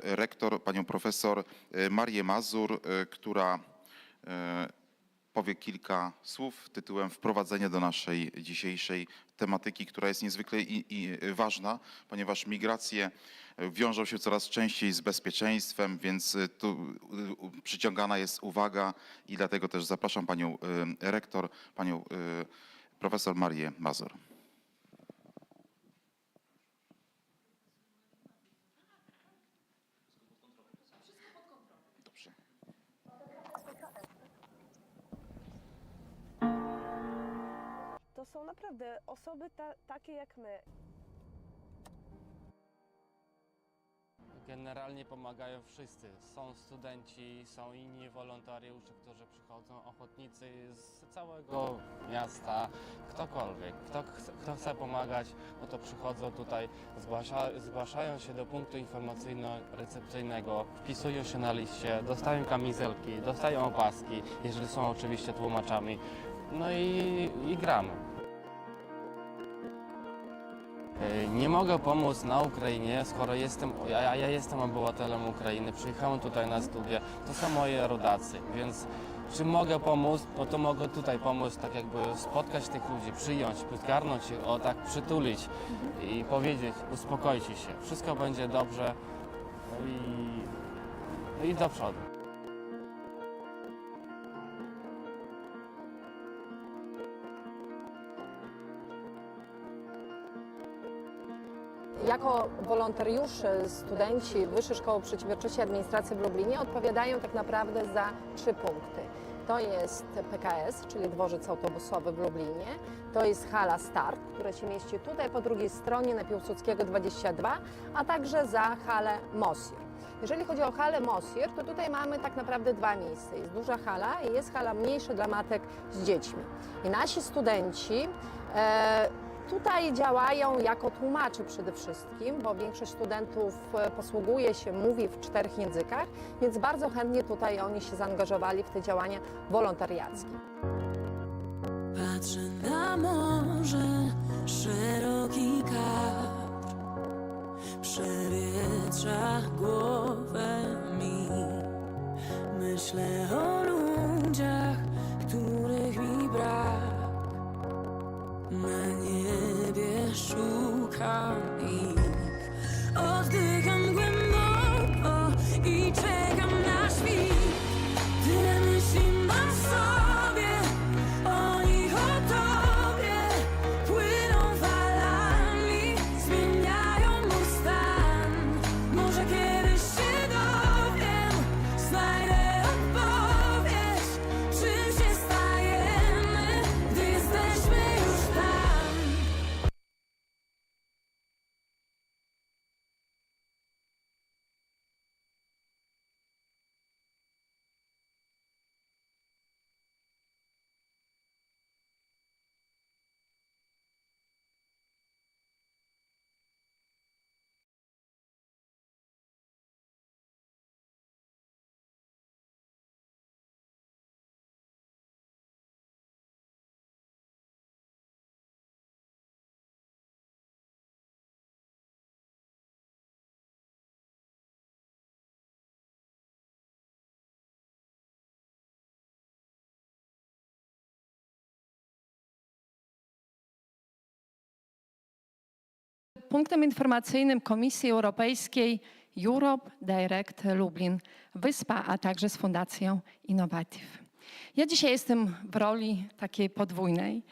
rektor, panią profesor Marię Mazur, która powie kilka słów tytułem wprowadzenia do naszej dzisiejszej tematyki, która jest niezwykle ważna, ponieważ migracje wiążą się coraz częściej z bezpieczeństwem, więc tu przyciągana jest uwaga i dlatego też zapraszam panią rektor, panią profesor Marię Mazur. To są naprawdę osoby takie jak my. Generalnie pomagają wszyscy. Są studenci, są inni wolontariusze, którzy przychodzą, ochotnicy z całego miasta, ktokolwiek. Kto chce pomagać, no to przychodzą tutaj, zgłaszają się do punktu informacyjno-recepcyjnego, wpisują się na liście, dostają kamizelki, dostają opaski, jeżeli są oczywiście tłumaczami. No i gramy. Nie mogę pomóc na Ukrainie, skoro ja jestem obywatelem Ukrainy, przyjechałem tutaj na studia, to są moi rodacy, więc czy mogę pomóc, no to mogę tutaj pomóc, tak jakby spotkać tych ludzi, przyjąć, zgarnąć ich, o tak przytulić i powiedzieć, uspokojcie się, wszystko będzie dobrze i do przodu. Jako wolontariusze, studenci Wyższej Szkoły Przedsiębiorczości i Administracji w Lublinie odpowiadają tak naprawdę za 3 punkty. To jest PKS, czyli dworzec autobusowy w Lublinie, to jest hala Start, która się mieści tutaj po drugiej stronie na Piłsudskiego 22, a także za halę Mosir. Jeżeli chodzi o halę Mosir, to tutaj mamy tak naprawdę 2 miejsca. Jest duża hala i jest hala mniejsza dla matek z dziećmi. I nasi studenci tutaj działają jako tłumacze przede wszystkim, bo większość studentów posługuje się, mówi w 4 językach, więc bardzo chętnie tutaj oni się zaangażowali w te działania wolontariackie. Patrzę na morze, szeroki kapr, przewietrza głowę mi. Myślę o ludziach, których mi brak. Na niebie szukam ich, oddycham głęboko i czekam na świt. Tyle myśli mam w sobie, o nich, o tobie. Płyną falami, zmieniają mój stan. Może kiedyś się dowiem, znajdę odpowiedź, czym się stajemy, gdy jesteśmy już tam. Punktem informacyjnym Komisji Europejskiej Europe Direct Lublin, WySPA, a także z Fundacją INNOVATIV. Ja dzisiaj jestem w roli takiej podwójnej,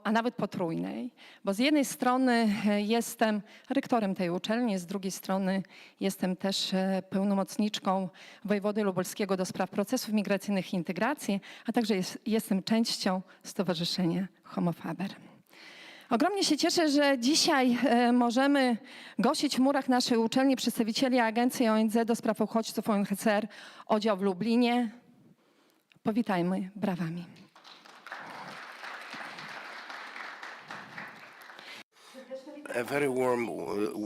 a nawet potrójnej, bo z jednej strony jestem rektorem tej uczelni, z drugiej strony jestem też pełnomocniczką wojewody lubelskiego do spraw procesów migracyjnych i integracji, a także jestem częścią Stowarzyszenia Homo Faber. Ogromnie się cieszę, że dzisiaj możemy gościć w murach naszej uczelni przedstawicieli Agencji ONZ do spraw uchodźców UNHCR oddział w Lublinie. Powitajmy brawami. A very warm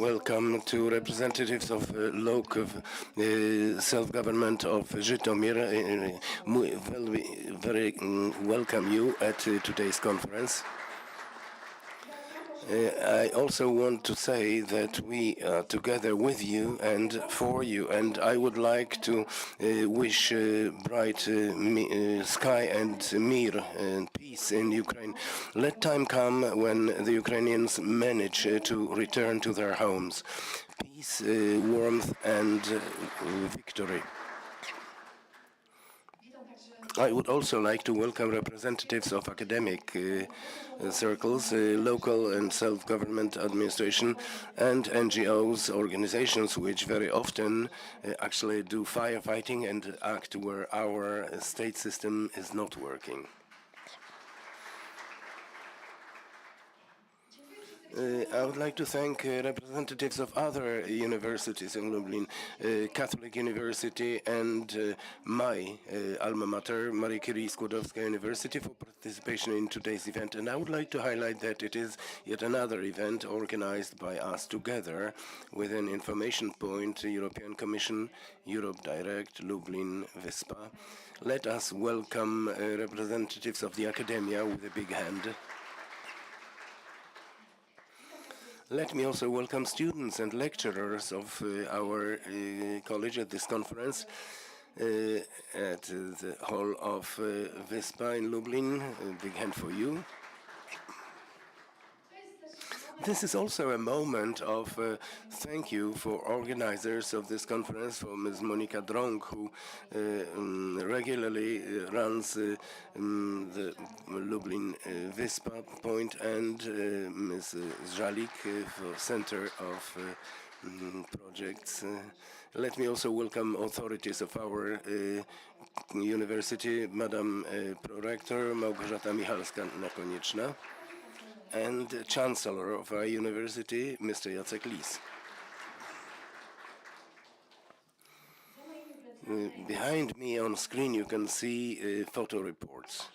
welcome to representatives of local self-government of Żytomir. Very welcome you at today's conference. I also want to say that we are together with you and for you, and I would like to wish bright sky and mir and peace in Ukraine. Let time come when the Ukrainians manage to return to their homes. Peace, warmth, and victory. I would also like to welcome representatives of academic circles, local and self-government administration, and NGOs, organizations which very often actually do firefighting and act where our state system is not working. I would like to thank representatives of other universities in Lublin, Catholic University and my alma mater, Marii Curie Skłodowska University, for participation in today's event. And I would like to highlight that it is yet another event organized by us together with an information point, European Commission, Europe Direct, Lublin, WSPA. Let us welcome representatives of the academia with a big hand. Let me also welcome students and lecturers of our college at this conference at the hall of WySPA in Lublin. A big hand for you. This is also a moment of thank you for organizers of this conference, for Ms. Monika Drąg, who regularly runs the Lublin WySPA point, and Ms. Żalik for Center of Projects. Let me also welcome authorities of our university, Madam Prorektor Małgorzata Michalska-Nakonieczna, and Chancellor of our university, Mr. Jacek Lis. Behind me on screen you can see photo reports.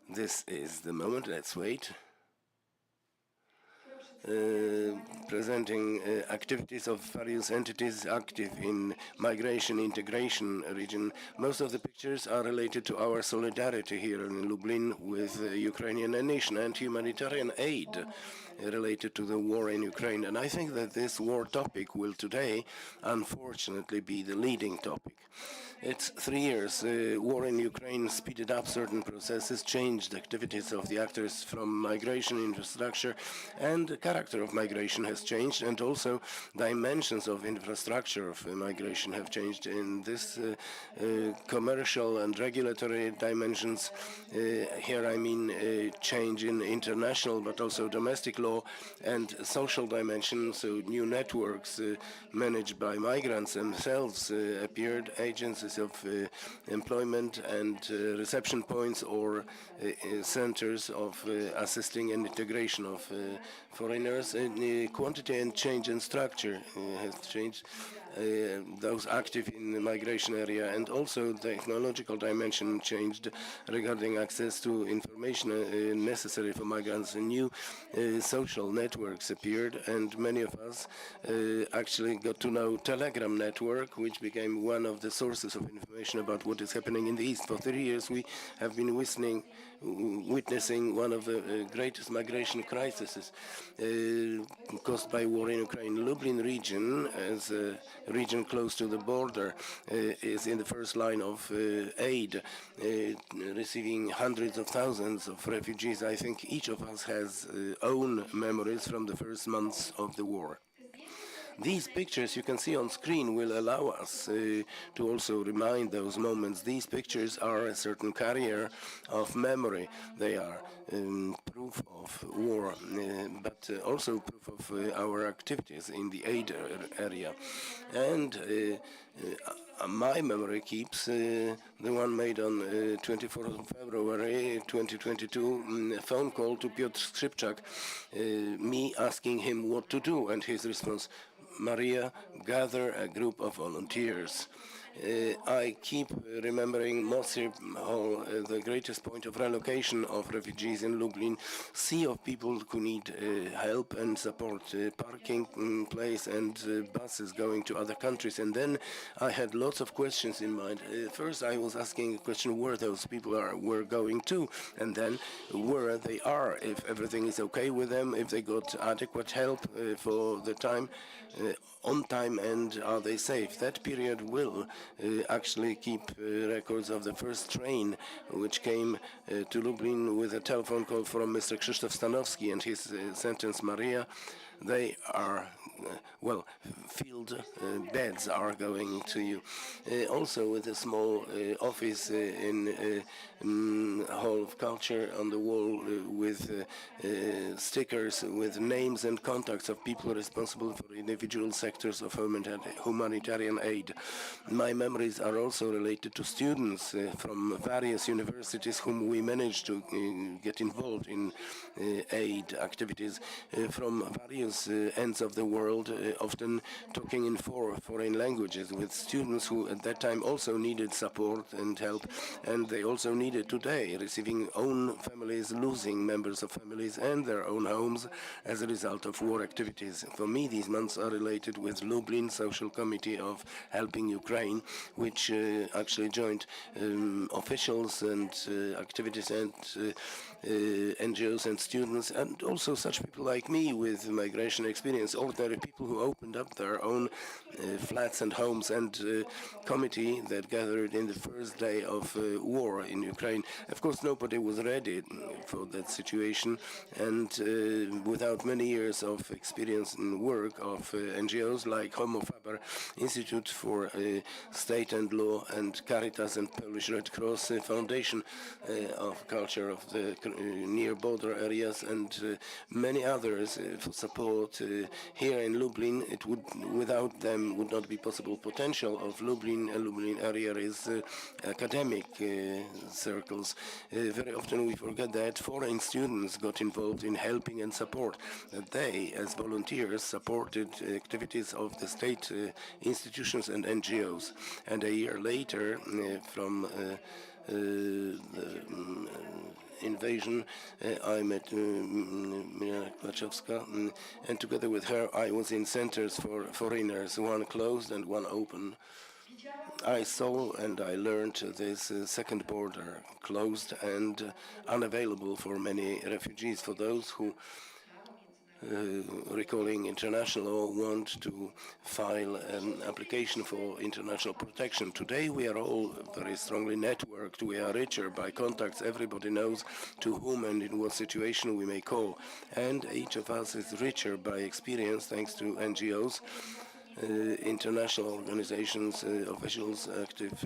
This is the moment, let's wait. Presenting activities of various entities active in migration integration region. Most of the pictures are related to our solidarity here in Lublin with the Ukrainian nation and humanitarian aid related to the war in Ukraine. And I think that this war topic will today, unfortunately, be the leading topic. It's 3 years. War in Ukraine speeded up certain processes, changed activities of the actors from migration infrastructure, and the character of migration has changed, and also dimensions of infrastructure of migration have changed. In this commercial and regulatory dimensions, here I mean change in international but also domestic law and social dimensions, so new networks managed by migrants themselves appeared, agencies of employment and reception points or centers of assisting and integration of foreigners. Quantity and change in structure has changed. Those active in the migration area, and also the technological dimension changed regarding access to information necessary for migrants. New social networks appeared, and many of us actually got to know Telegram network, which became one of the sources of information about what is happening in the East. For 3 years we have been witnessing one of the greatest migration crises caused by war in Ukraine. Lublin region, as a region close to the border, is in the first line of aid, receiving hundreds of thousands of refugees. I think each of us has own memories from the first months of the war. These pictures you can see on screen will allow us to also remind those moments. These pictures are a certain carrier of memory. They are proof of war, but also proof of our activities in the aid area. And my memory keeps the one made on 24th of February 2022, a phone call to Piotr Skrzypczak, me asking him what to do, and his response, Maria, gather a group of volunteers. I keep remembering Mossir Hall, the greatest point of relocation of refugees in Lublin. Sea of people who need help and support, parking place and buses going to other countries. And then I had lots of questions in mind. First, I was asking a question where those people were going to, and then where they are, if everything is okay with them, if they got adequate help for the time, on time, and are they safe. That period will actually keep records of the first train which came to Lublin with a telephone call from Mr. Krzysztof Stanowski and his sentence Maria. They are, well, field beds are going to you. Also with a small office in Hall of Culture on the wall with stickers with names and contacts of people responsible for individual sectors of humanitarian aid. My memories are also related to students from various universities whom we managed to get involved in aid activities from various ends of the world, often talking in foreign languages with students who at that time also needed support and help, and they also needed today, receiving own families, losing members of families and their own homes as a result of war activities. For me, these months are related with Lublin Social Committee of Helping Ukraine, which actually joined officials and activities and NGOs and students, and also such people like me with migration experience, ordinary people who opened up their own flats and homes, and committee that gathered in the first day of war in Ukraine. Of course, nobody was ready for that situation, and without many years of experience in work of NGOs like Homo Faber, Institute for State and Law, and Caritas and Polish Red Cross Foundation of Culture of the near border areas, and many others for support here in Lublin. It would, without them, would not be possible. Potential of Lublin area is academic circles. Very often we forget that foreign students got involved in helping and support. That they, as volunteers, supported activities of the state institutions and NGOs. And a year later, from the invasion, I met Milena Klaczewska, and together with her I was in centers for foreigners, one closed and one open. I saw and I learned this second border closed and unavailable for many refugees, for those who recalling international law, want to file an application for international protection. Today we are all very strongly networked. We are richer by contacts. Everybody knows to whom and in what situation we may call. And each of us is richer by experience thanks to NGOs, international organizations, officials active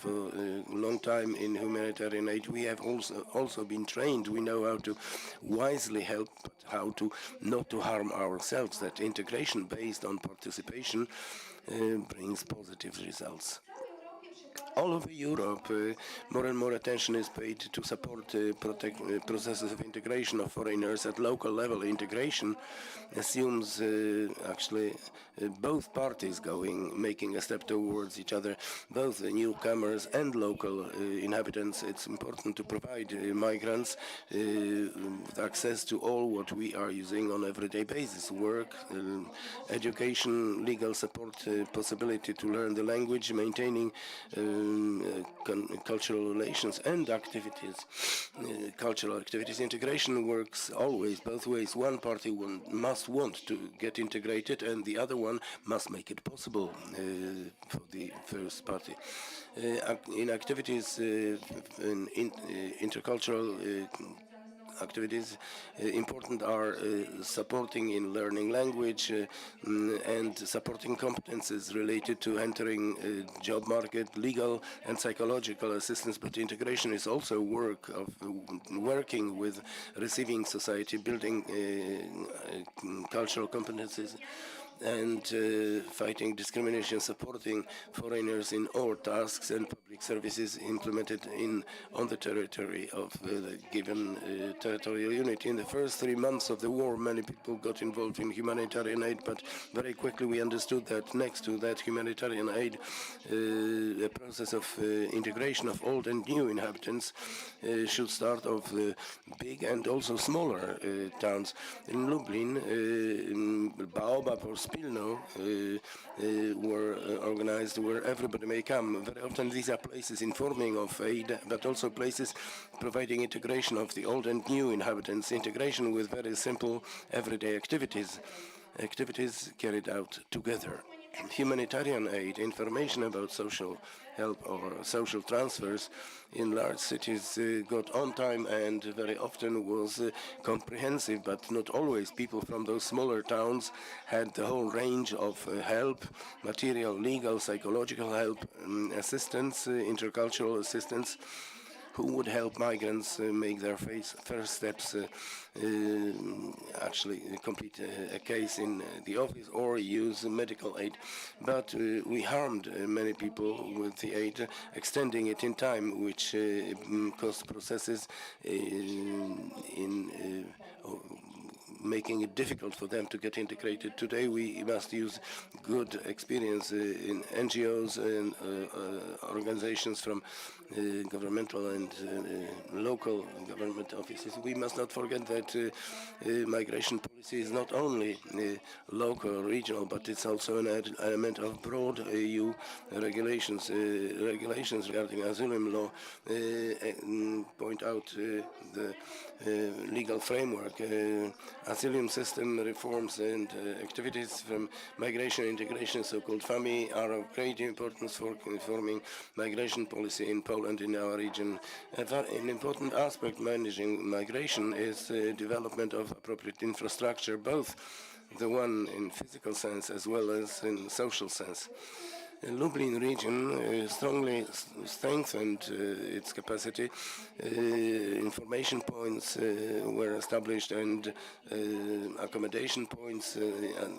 for a long time in humanitarian aid. We have also been trained. We know how to wisely help, but how to not to harm ourselves. That integration based on participation brings positive results. All over Europe, more and more attention is paid to support processes of integration of foreigners at local level. Integration assumes actually both parties making a step towards each other, both the newcomers and local inhabitants. It's important to provide migrants with access to all what we are using on everyday basis: work, education, legal support, possibility to learn the language, maintaining cultural relations and activities, cultural activities. Integration works always both ways. One party must want to get integrated, and the other one must make it possible for the first party. In activities, in intercultural activities, important are supporting in learning language and supporting competences related to entering job market, legal and psychological assistance. But integration is also work of working with receiving society, building cultural competences. and fighting discrimination, supporting foreigners in all tasks and public services implemented on the territory of the given territorial unit. In the first 3 months of the war, many people got involved in humanitarian aid, but very quickly we understood that next to that humanitarian aid, a process of integration of old and new inhabitants should start of big and also smaller towns. In Lublin, Baobab or Spilno were organized where everybody may come. Very often these are places informing of aid, but also places providing integration of the old and new inhabitants, integration with very simple everyday activities carried out together. Humanitarian aid, information about social help or social transfers in large cities got on time and very often was comprehensive, but not always. People from those smaller towns had the whole range of help, material, legal, psychological help, assistance, intercultural assistance, who would help migrants make their first steps, actually complete a case in the office or use medical aid. But we harmed many people with the aid, extending it in time, which caused processes in making it difficult for them to get integrated. Today we must use good experience in NGOs and organizations from governmental and local government offices. We must not forget that migration policy is not only local, regional, but it's also an element of broad EU regulations. Regulations regarding asylum law point out the legal framework. Asylum system reforms and activities from migration integration, so-called FAMI, are of great importance for informing migration policy in Poland, in our region. An important aspect managing migration is the development of appropriate infrastructure, both the one in physical sense as well as in social sense. The Lublin region strongly strengthened its capacity. Information points were established and accommodation points and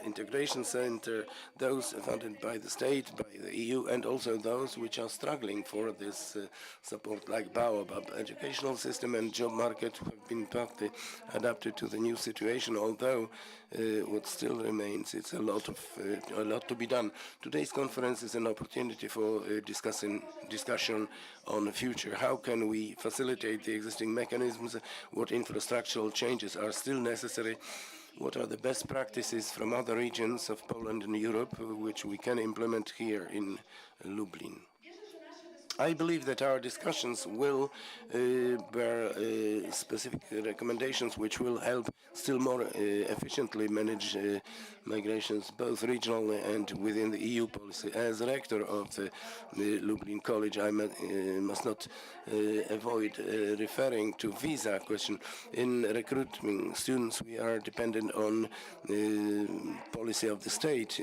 integration center, those funded by the state, by the EU, and also those which are struggling for this support, like Baobab. Educational system and job market have been partly adapted to the new situation, although what still remains, it's a lot to be done. Today's conference is an opportunity for discussion on the future. How can we facilitate the existing mechanisms? What infrastructural changes are still necessary? What are the best practices from other regions of Poland and Europe which we can implement here in Lublin? I believe that our discussions will bear specific recommendations which will help still more efficiently manage migrations, both regionally and within the EU policy. As rector of the Lublin College, I must not avoid referring to visa question. In recruiting students, we are dependent on policy of the state.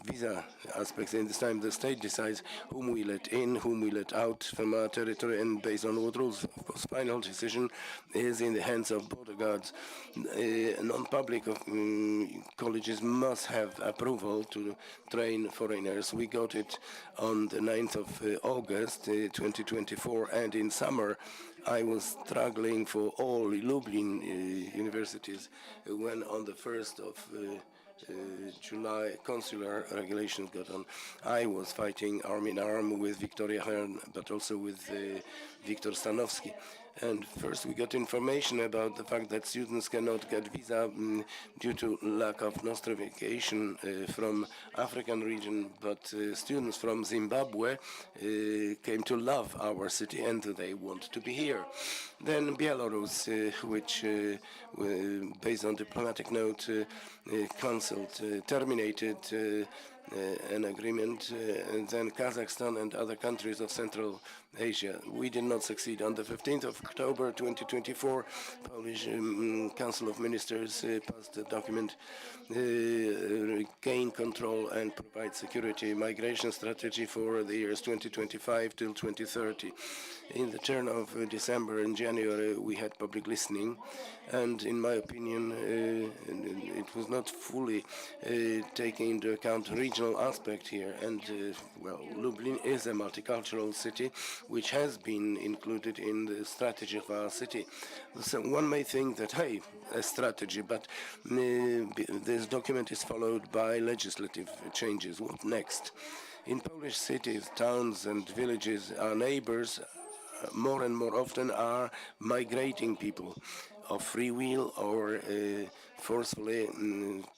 Visa aspects. In this time, the state decides whom we let in, whom we let out from our territory, and based on what rules. Of course, final decision is in the hands of border guards. Non-public colleges must have approval to train foreigners. We got it on the 9th of August 2024, and in summer I was struggling for all Lublin universities when on the 1st of July, consular regulations got on. I was fighting arm in arm with Victoria Hearn, but also with Viktor Stanowski. And first we got information about the fact that students cannot get visa due to lack of nostrification from African region, but students from Zimbabwe came to love our city and they want to be here. Then Belarus, which based on diplomatic note, terminated an agreement, and then Kazakhstan and other countries of Central Asia. We did not succeed. On the 15th of October 2024, Polish Council of Ministers passed a document, regain control and provide security migration strategy for the years 2025 till 2030. In the turn of December and January, we had public listening, and in my opinion, it was not fully taking into account regional aspect here. And well, Lublin is a multicultural city, which has been included in the strategy of our city. So one may think that, hey, a strategy, but this document is followed by legislative changes. What next? In Polish cities, towns and villages, our neighbors more and more often are migrating people of free will or forcefully,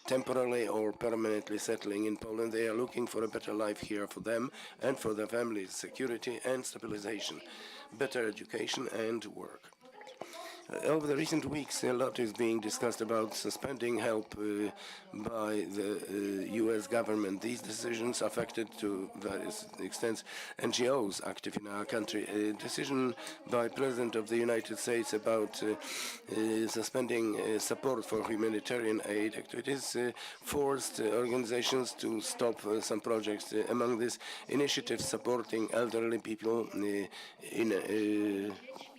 temporarily or permanently settling in Poland. They are looking for a better life here for them and for their families, security and stabilization, better education and work. Over the recent weeks, a lot is being discussed about suspending help by the U.S. government. These decisions affected to various extents NGOs active in our country. A decision by President of the United States about suspending support for humanitarian aid activities forced organizations to stop some projects. Among these initiatives supporting elderly people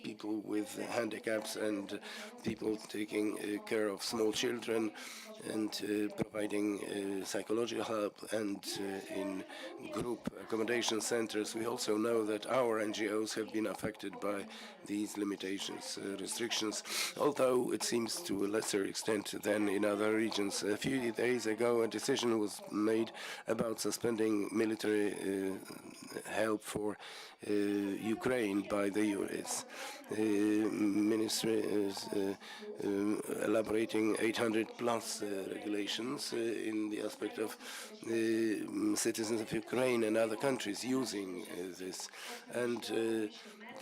people with handicaps and people taking care of small children and providing psychological help and in group accommodation centers. We also know that our NGOs have been affected by these limitations, restrictions, although it seems to a lesser extent than in other regions. A few days ago, a decision was made about suspending military help for Ukraine by the US. Ministry is elaborating 800 plus regulations in the aspect of citizens of Ukraine and other countries using this. And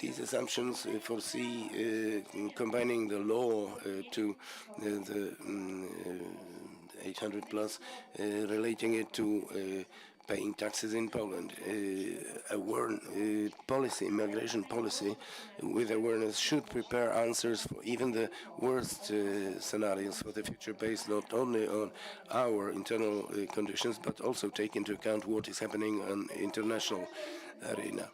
these assumptions foresee combining the law to the 800 plus, relating it to paying taxes in Poland. Immigration policy with awareness should prepare answers for even the worst scenarios for the future, based not only on our internal conditions, but also take into account what is happening on international arena.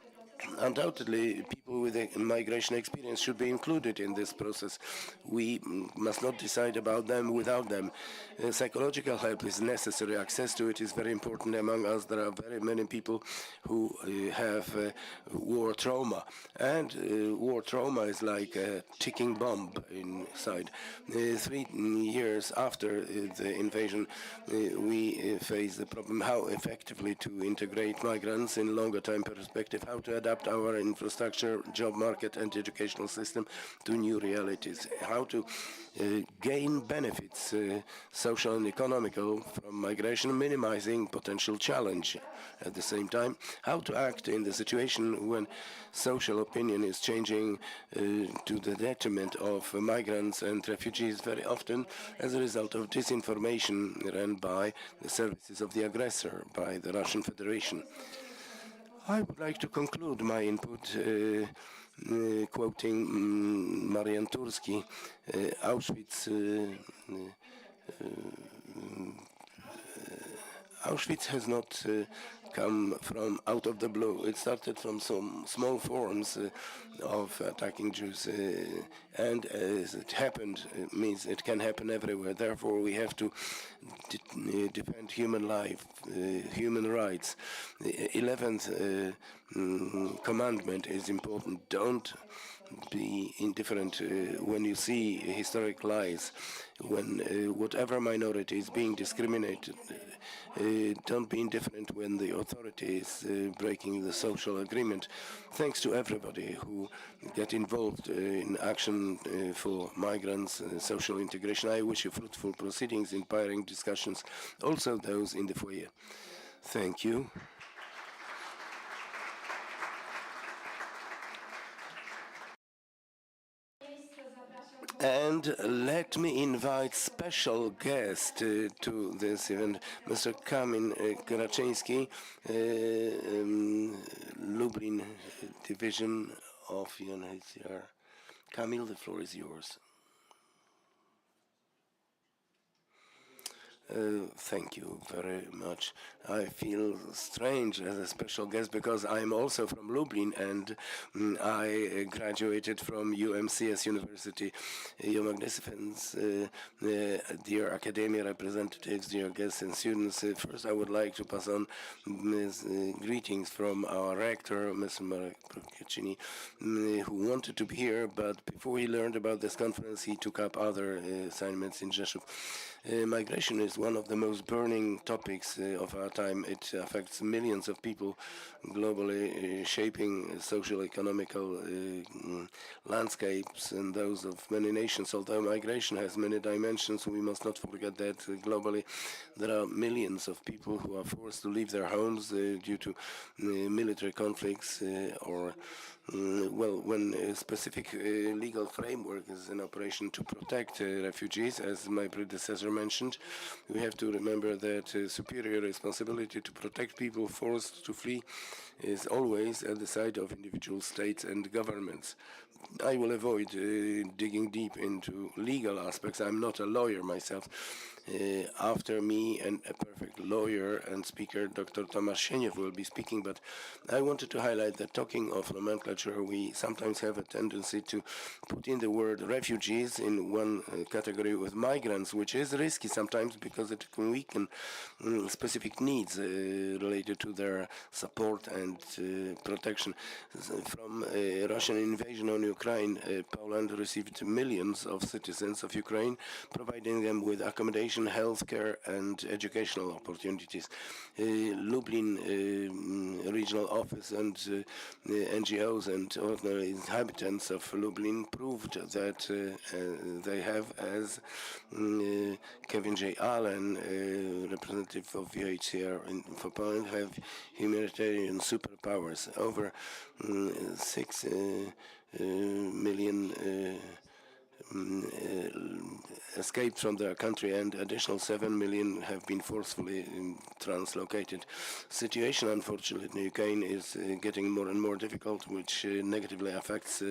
Undoubtedly, people with a migration experience should be included in this process. We must not decide about them without them. Psychological help is necessary. Access to it is very important. Among us, there are very many people who have war trauma. And war trauma is like a ticking bomb inside. 3 years after the invasion, we face the problem how effectively to integrate migrants in longer time perspective, how to adapt our infrastructure, job market and educational system to new realities, how to gain benefits, social and economical, from migration, minimizing potential challenge. At the same time, how to act in the situation when social opinion is changing to the detriment of migrants and refugees, very often as a result of disinformation run by the services of the aggressor, by the Russian Federation. I would like to conclude my input quoting Marian Turski. Auschwitz has not come from out of the blue. It started from some small forums of attacking Jews, and as it happened, it means it can happen everywhere. Therefore, we have to defend human life, human rights. The 11th commandment is important. Don't be indifferent when you see historic lies, when whatever minority is being discriminated. Don't be indifferent when the authority is breaking the social agreement. Thanks to everybody who get involved in action for migrants, social integration. I wish you fruitful proceedings, inspiring discussions, also those in the foyer. Thank you. And let me invite special guest to this event, Mr. Kamil Karaczyński, Lublin Division of UNHCR. Kamil, the floor is yours. Thank you very much. I feel strange as a special guest because I'm also from Lublin and I graduated from UMCS University. Your Magnificence, dear academia representatives, dear guests and students, first I would like to pass on greetings from our rector, Mr. Marek Prokiecini, who wanted to be here, but before he learned about this conference, he took up other assignments in Rzeszów. Migration is one of the most burning topics of our time. It affects millions of people globally, shaping social, economical landscapes and those of many nations. Although migration has many dimensions, we must not forget that globally there are millions of people who are forced to leave their homes due to military conflicts or when a specific legal framework is in operation to protect refugees, as my predecessor mentioned, we have to remember that superior responsibility to protect people forced to flee is always at the side of individual states and governments. I will avoid digging deep into legal aspects. I'm not a lawyer myself. After me, and a perfect lawyer and speaker, Dr. Tomasz Sieniew, will be speaking, but I wanted to highlight that talking of nomenclature, we sometimes have a tendency to put in the word refugees in one category with migrants, which is risky sometimes because it can weaken specific needs related to their support and protection. From Russian invasion on Ukraine, Poland received millions of citizens of Ukraine, providing them with accommodation, healthcare and educational opportunities. Lublin regional office and NGOs and ordinary inhabitants of Lublin proved that they have, as Kevin J. Allen, representative of UNHCR for Poland, have humanitarian superpowers. Over 6 million escaped from their country and additional 7 million have been forcefully translocated. Situation, unfortunately, in Ukraine is getting more and more difficult, which negatively affects,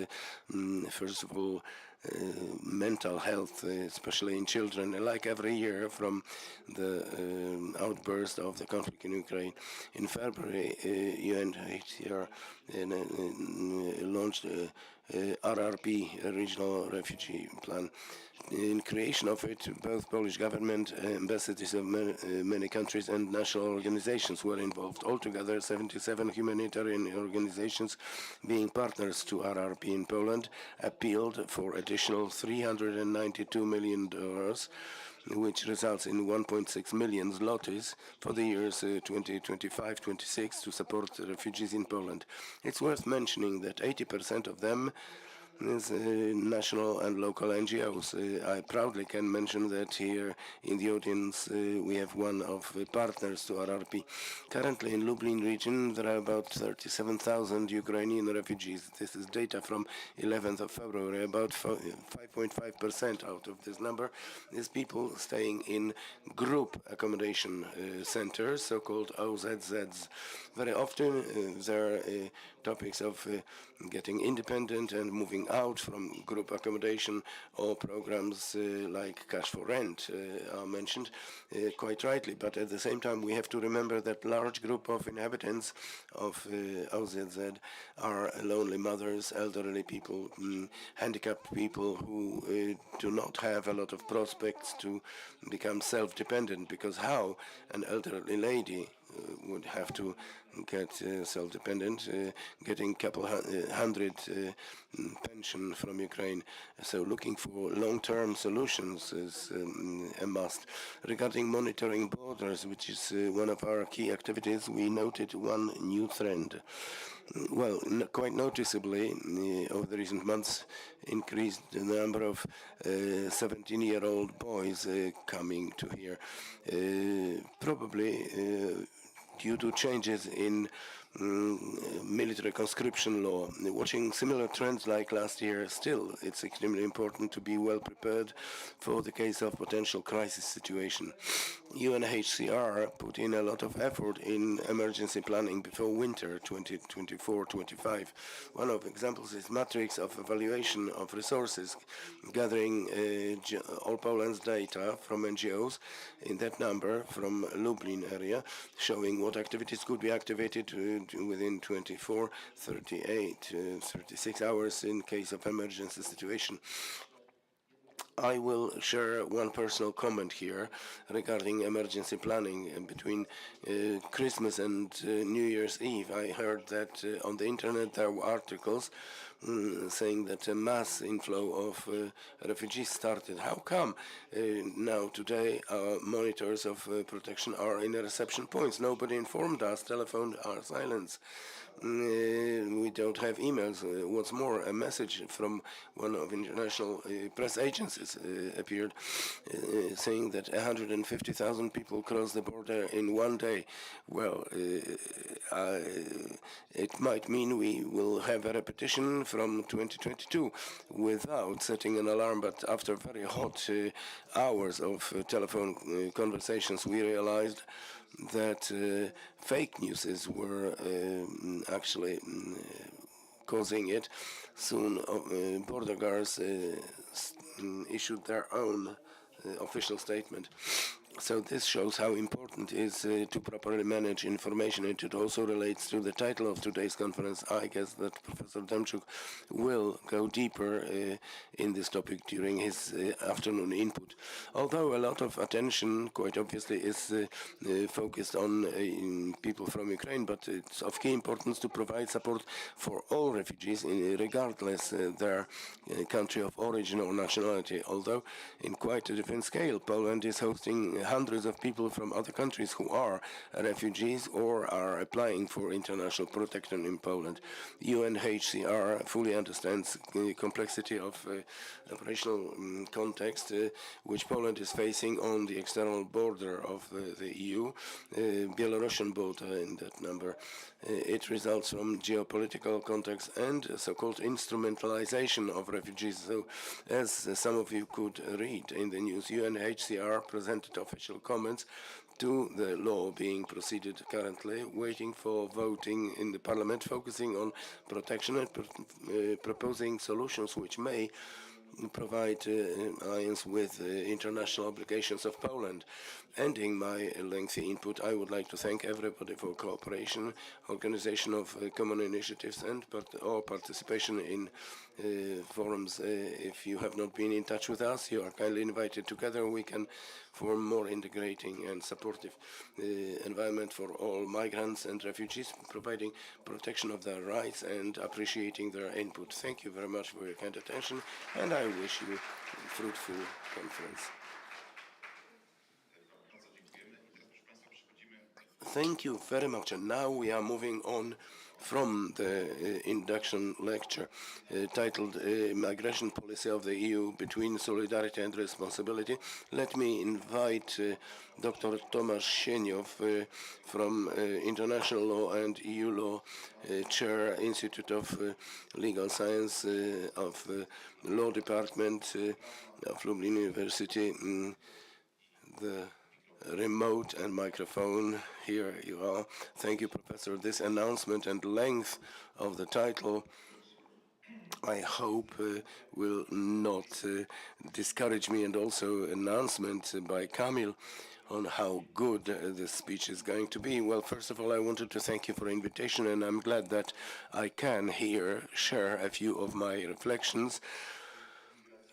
first of all, mental health, especially in children. Like every year from the outburst of the conflict in Ukraine, in February, UNHCR launched RRP, Regional Refugee Plan. In creation of it, both Polish government, ambassadors of many countries and national organizations were involved. Altogether, 77 humanitarian organizations, being partners to RRP in Poland, appealed for additional $392 million, which results in 1.6 million zlotys for the years 2025-26 to support refugees in Poland. It's worth mentioning that 80% of them is national and local NGOs. I proudly can mention that here in the audience we have one of the partners to RRP. Currently in Lublin region there are about 37,000 Ukrainian refugees. This is data from 11th of February. About 5.5% out of this number is people staying in group accommodation centers, so-called OZZs. Very often there are topics of getting independent and moving out from group accommodation, or programs like Cash for Rent are mentioned quite rightly. But at the same time, we have to remember that large group of inhabitants of OZZ are lonely mothers, elderly people, handicapped people who do not have a lot of prospects to become self-dependent, because how an elderly lady would have to get self-dependent, getting couple hundred pension from Ukraine. So looking for long-term solutions is a must. Regarding monitoring borders, which is one of our key activities, we noted one new trend. Well, quite noticeably, over the recent months, increased the number of 17-year-old boys coming to here. Probably due to changes in military conscription law. Watching similar trends like last year, still it's extremely important to be well prepared for the case of potential crisis situation. UNHCR put in a lot of effort in emergency planning before winter 2024-25. One of examples is matrix of evaluation of resources, gathering all Poland's data from NGOs in that number from Lublin area, showing what activities could be activated within 24, 38, 36 hours in case of emergency situation. I will share one personal comment here regarding emergency planning between Christmas and New Year's Eve. I heard that on the internet there were articles saying that a mass inflow of refugees started. How come now today our monitors of protection are in the reception points? Nobody informed us, telephones are silenced. We don't have emails. What's more, a message from one of international press agencies appeared saying that 150,000 people crossed the border in one day. Well, it might mean we will have a repetition from 2022 without setting an alarm, but after very hot hours of telephone conversations, we realized that fake news were actually causing it. Soon border guards issued their own official statement. So this shows how important it is to properly manage information. It also relates to the title of today's conference. I guess that Professor Demchuk will go deeper in this topic during his afternoon input. Although a lot of attention, quite obviously, is focused on people from Ukraine, but it's of key importance to provide support for all refugees, regardless their country of origin or nationality. Although in quite a different scale, Poland is hosting hundreds of people from other countries who are refugees or are applying for international protection in Poland. UNHCR fully understands the complexity of operational context which Poland is facing on the external border of the EU, Belarusian border in that number. It results from geopolitical context and so-called instrumentalization of refugees. So, as some of you could read in the news, UNHCR presented official comments to the law being proceeded currently, waiting for voting in the parliament, focusing on protection and proposing solutions which may provide alliance with international obligations of Poland. Ending my lengthy input, I would like to thank everybody for cooperation, organization of common initiatives, and or participation in forums. If you have not been in touch with us, you are kindly invited. Together we can form more integrating and supportive environment for all migrants and refugees, providing protection of their rights and appreciating their input. Thank you very much for your kind attention, and I wish you a fruitful conference. Thank you very much. And now we are moving on from the induction lecture titled Migration Policy of the EU Between Solidarity and Responsibility. Let me invite Dr. Tomasz Sieniow from International Law and EU Law, Chair, Institute of Legal Science of Law Department of Lublin University. The remote and microphone, here you are. Thank you, Professor. This announcement and length of the title, I hope, will not discourage me, and also announcement by Kamil on how good this speech is going to be. Well, first of all, I wanted to thank you for the invitation, and I'm glad that I can here share a few of my reflections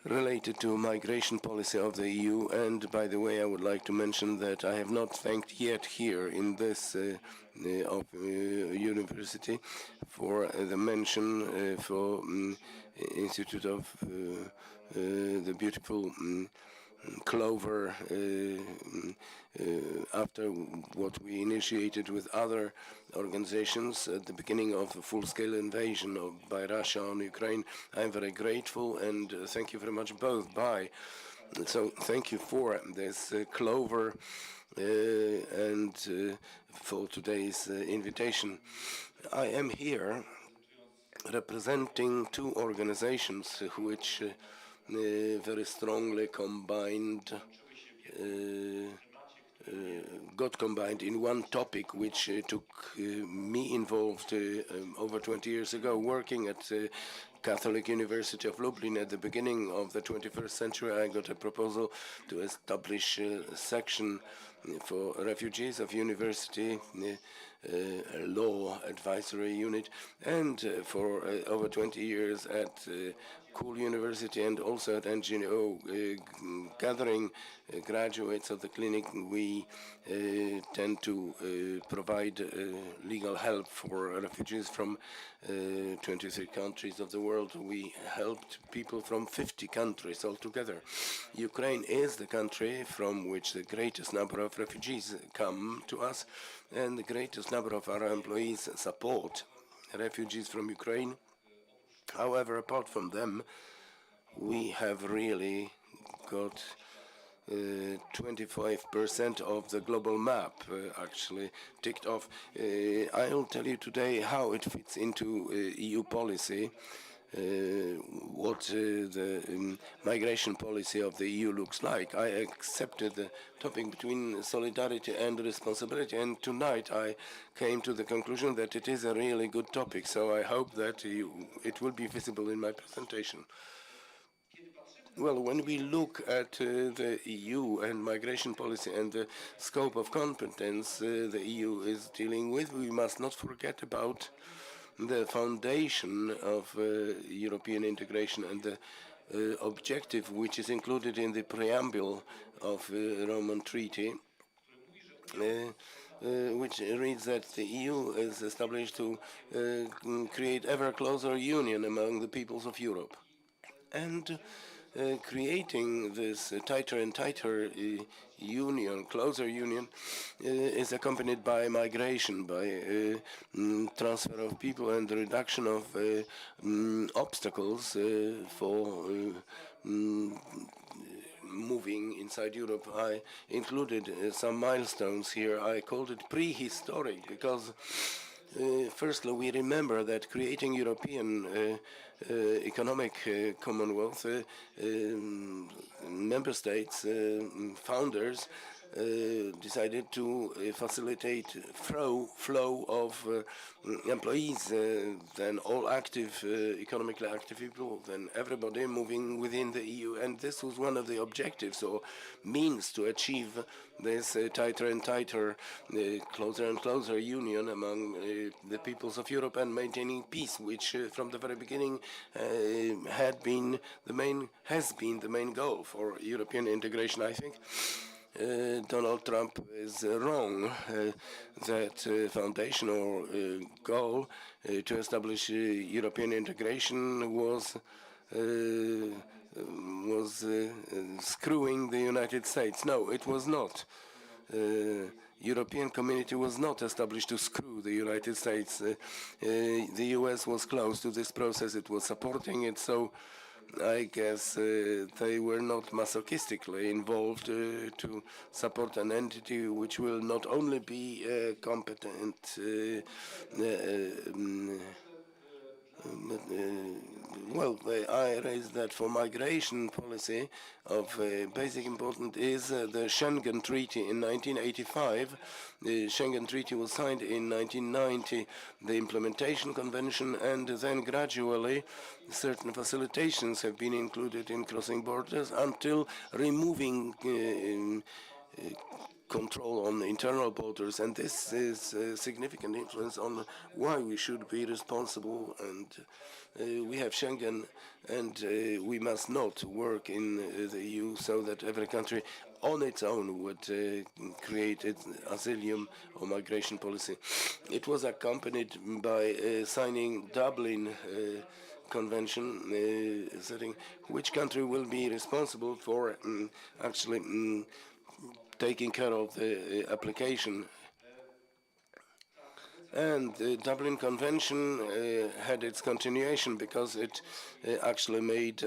related to migration policy of the EU. And by the way, I would like to mention that I have not thanked yet here in this university for the mention for Institute of the beautiful Clover after what we initiated with other organizations at the beginning of the full-scale invasion by Russia on Ukraine. I'm very grateful, and thank you very much both. So thank you for this Clover and for today's invitation. I am here representing two organizations which very strongly got combined in one topic, which took me involved over 20 years ago, working at Catholic University of Lublin at the beginning of the 21st century. I got a proposal to establish a section for refugees of university, a law advisory unit, and for over 20 years at Cool University and also at NGO, gathering graduates of the clinic. We tend to provide legal help for refugees from 23 countries of the world. We helped people from 50 countries altogether. Ukraine is the country from which the greatest number of refugees come to us, and the greatest number of our employees support refugees from Ukraine. However, apart from them, we have really got 25% of the global map actually ticked off. I'll tell you today how it fits into EU policy, what the migration policy of the EU looks like. I accepted the topic between solidarity and responsibility, and tonight I came to the conclusion that it is a really good topic, so I hope that it will be visible in my presentation. Well, when we look at the EU and migration policy and the scope of competence the EU is dealing with, we must not forget about the foundation of European integration and the objective which is included in the preamble of the Roman Treaty, which reads that the EU is established to create ever closer union among the peoples of Europe. And creating this tighter and tighter union, closer union, is accompanied by migration, by transfer of people and the reduction of obstacles for moving inside Europe. I included some milestones here. I called it prehistoric because firstly, we remember that creating European economic commonwealth, member states, founders decided to facilitate flow of employees, then all active, economically active people, then everybody moving within the EU. And this was one of the objectives or means to achieve this tighter and tighter, closer and closer union among the peoples of Europe and maintaining peace, which from the very beginning has been the main goal for European integration, I think. Donald Trump is wrong that foundational goal to establish European integration was screwing the United States. No, it was not. European community was not established to screw the United States. The US was close to this process. It was supporting it. So I guess they were not masochistically involved to support an entity which will not only be competent, I raised that for migration policy of basic importance is the Schengen Treaty in 1985. The Schengen Treaty was signed in 1990, the Implementation Convention, and then gradually certain facilitations have been included in crossing borders until removing control on internal borders, and this is a significant influence on why we should be responsible. And we have Schengen, and we must not work in the EU so that every country on its own would create its asylum or migration policy. It was accompanied by signing Dublin Convention, setting which country will be responsible for actually taking care of the application. And the Dublin Convention had its continuation because it actually made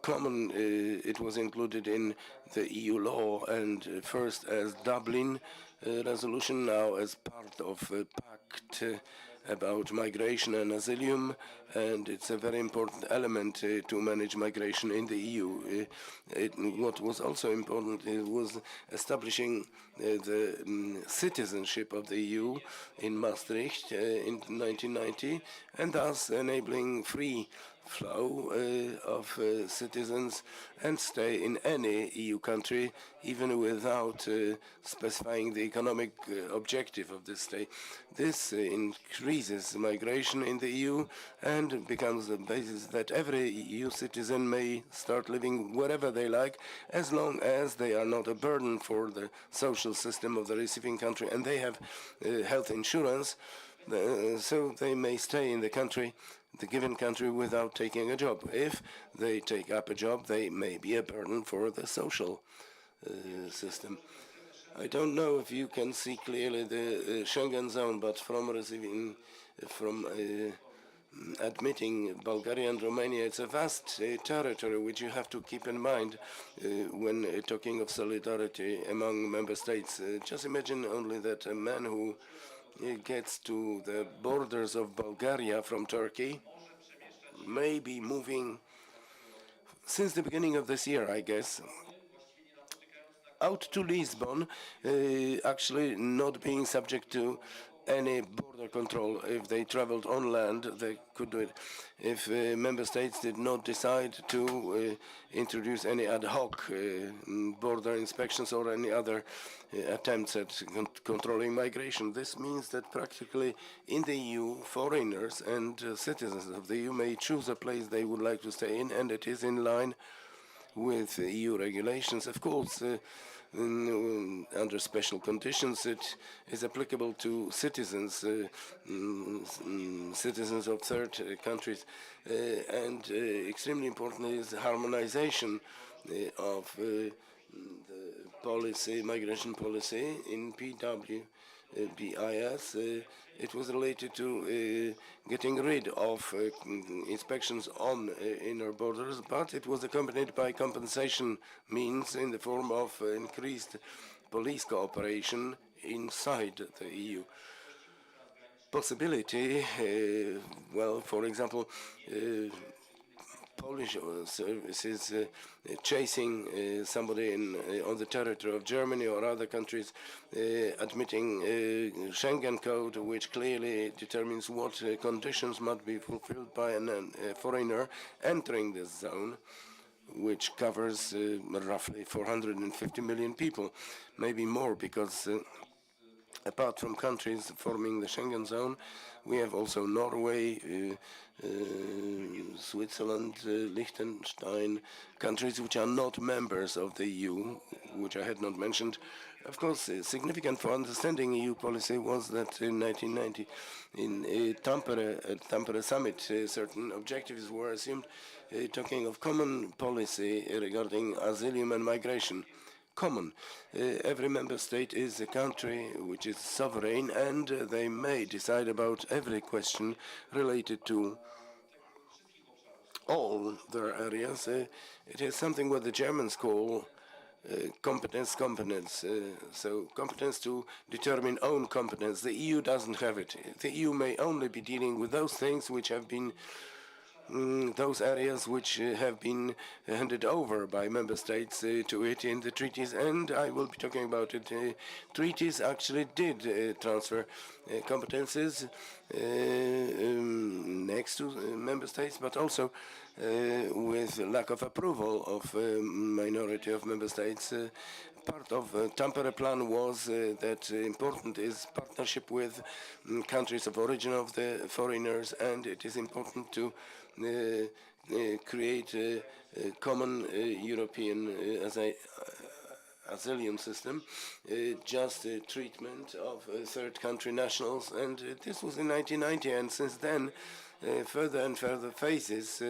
common, it was included in the EU law, and first as Dublin resolution now as part of a pact about migration and asylum, and it's a very important element to manage migration in the EU. What was also important was establishing the citizenship of the EU in Maastricht in 1990, and thus enabling free flow of citizens and stay in any EU country, even without specifying the economic objective of this stay. This increases migration in the EU and becomes the basis that every EU citizen may start living wherever they like, as long as they are not a burden for the social system of the receiving country and they have health insurance, so they may stay in the given country without taking a job. If they take up a job, they may be a burden for the social system. I don't know if you can see clearly the Schengen zone, but from admitting Bulgaria and Romania, it's a vast territory which you have to keep in mind when talking of solidarity among member states. Just imagine only that a man who gets to the borders of Bulgaria from Turkey may be moving since the beginning of this year, I guess, out to Lisbon, actually not being subject to any border control. If they traveled on land, they could do it. If member states did not decide to introduce any ad hoc border inspections or any other attempts at controlling migration, this means that practically in the EU, foreigners and citizens of the EU may choose a place they would like to stay in, and it is in line with EU regulations. Of course, under special conditions, it is applicable to citizens, citizens of third countries, and extremely important is harmonization of the policy, migration policy in BIS. It was related to getting rid of inspections on inner borders, but it was accompanied by compensation means in the form of increased police cooperation inside the EU. Possibility, well, for example, Polish services chasing somebody on the territory of Germany or other countries, admitting Schengen code, which clearly determines what conditions must be fulfilled by a foreigner entering this zone, which covers roughly 450 million people, maybe more, because apart from countries forming the Schengen zone, we have also Norway, Switzerland, Liechtenstein, countries which are not members of the EU, which I had not mentioned. Of course, significant for understanding EU policy was that in 1990, in Tampere summit, certain objectives were assumed, talking of common policy regarding asylum and migration. Common. Every member state is a country which is sovereign, and they may decide about every question related to all their areas. It is something what the Germans call competence. So competence to determine own competence. The EU doesn't have it. The EU may only be dealing with those things which have been those areas which have been handed over by member states to it in the treaties, and I will be talking about it. Treaties actually did transfer competences next to member states, but also with lack of approval of minority of member states. Part of Tampere plan was that important is partnership with countries of origin of the foreigners, and it is important to create a common European asylum system, just treatment of third country nationals, and this was in 1990, and since then further and further phases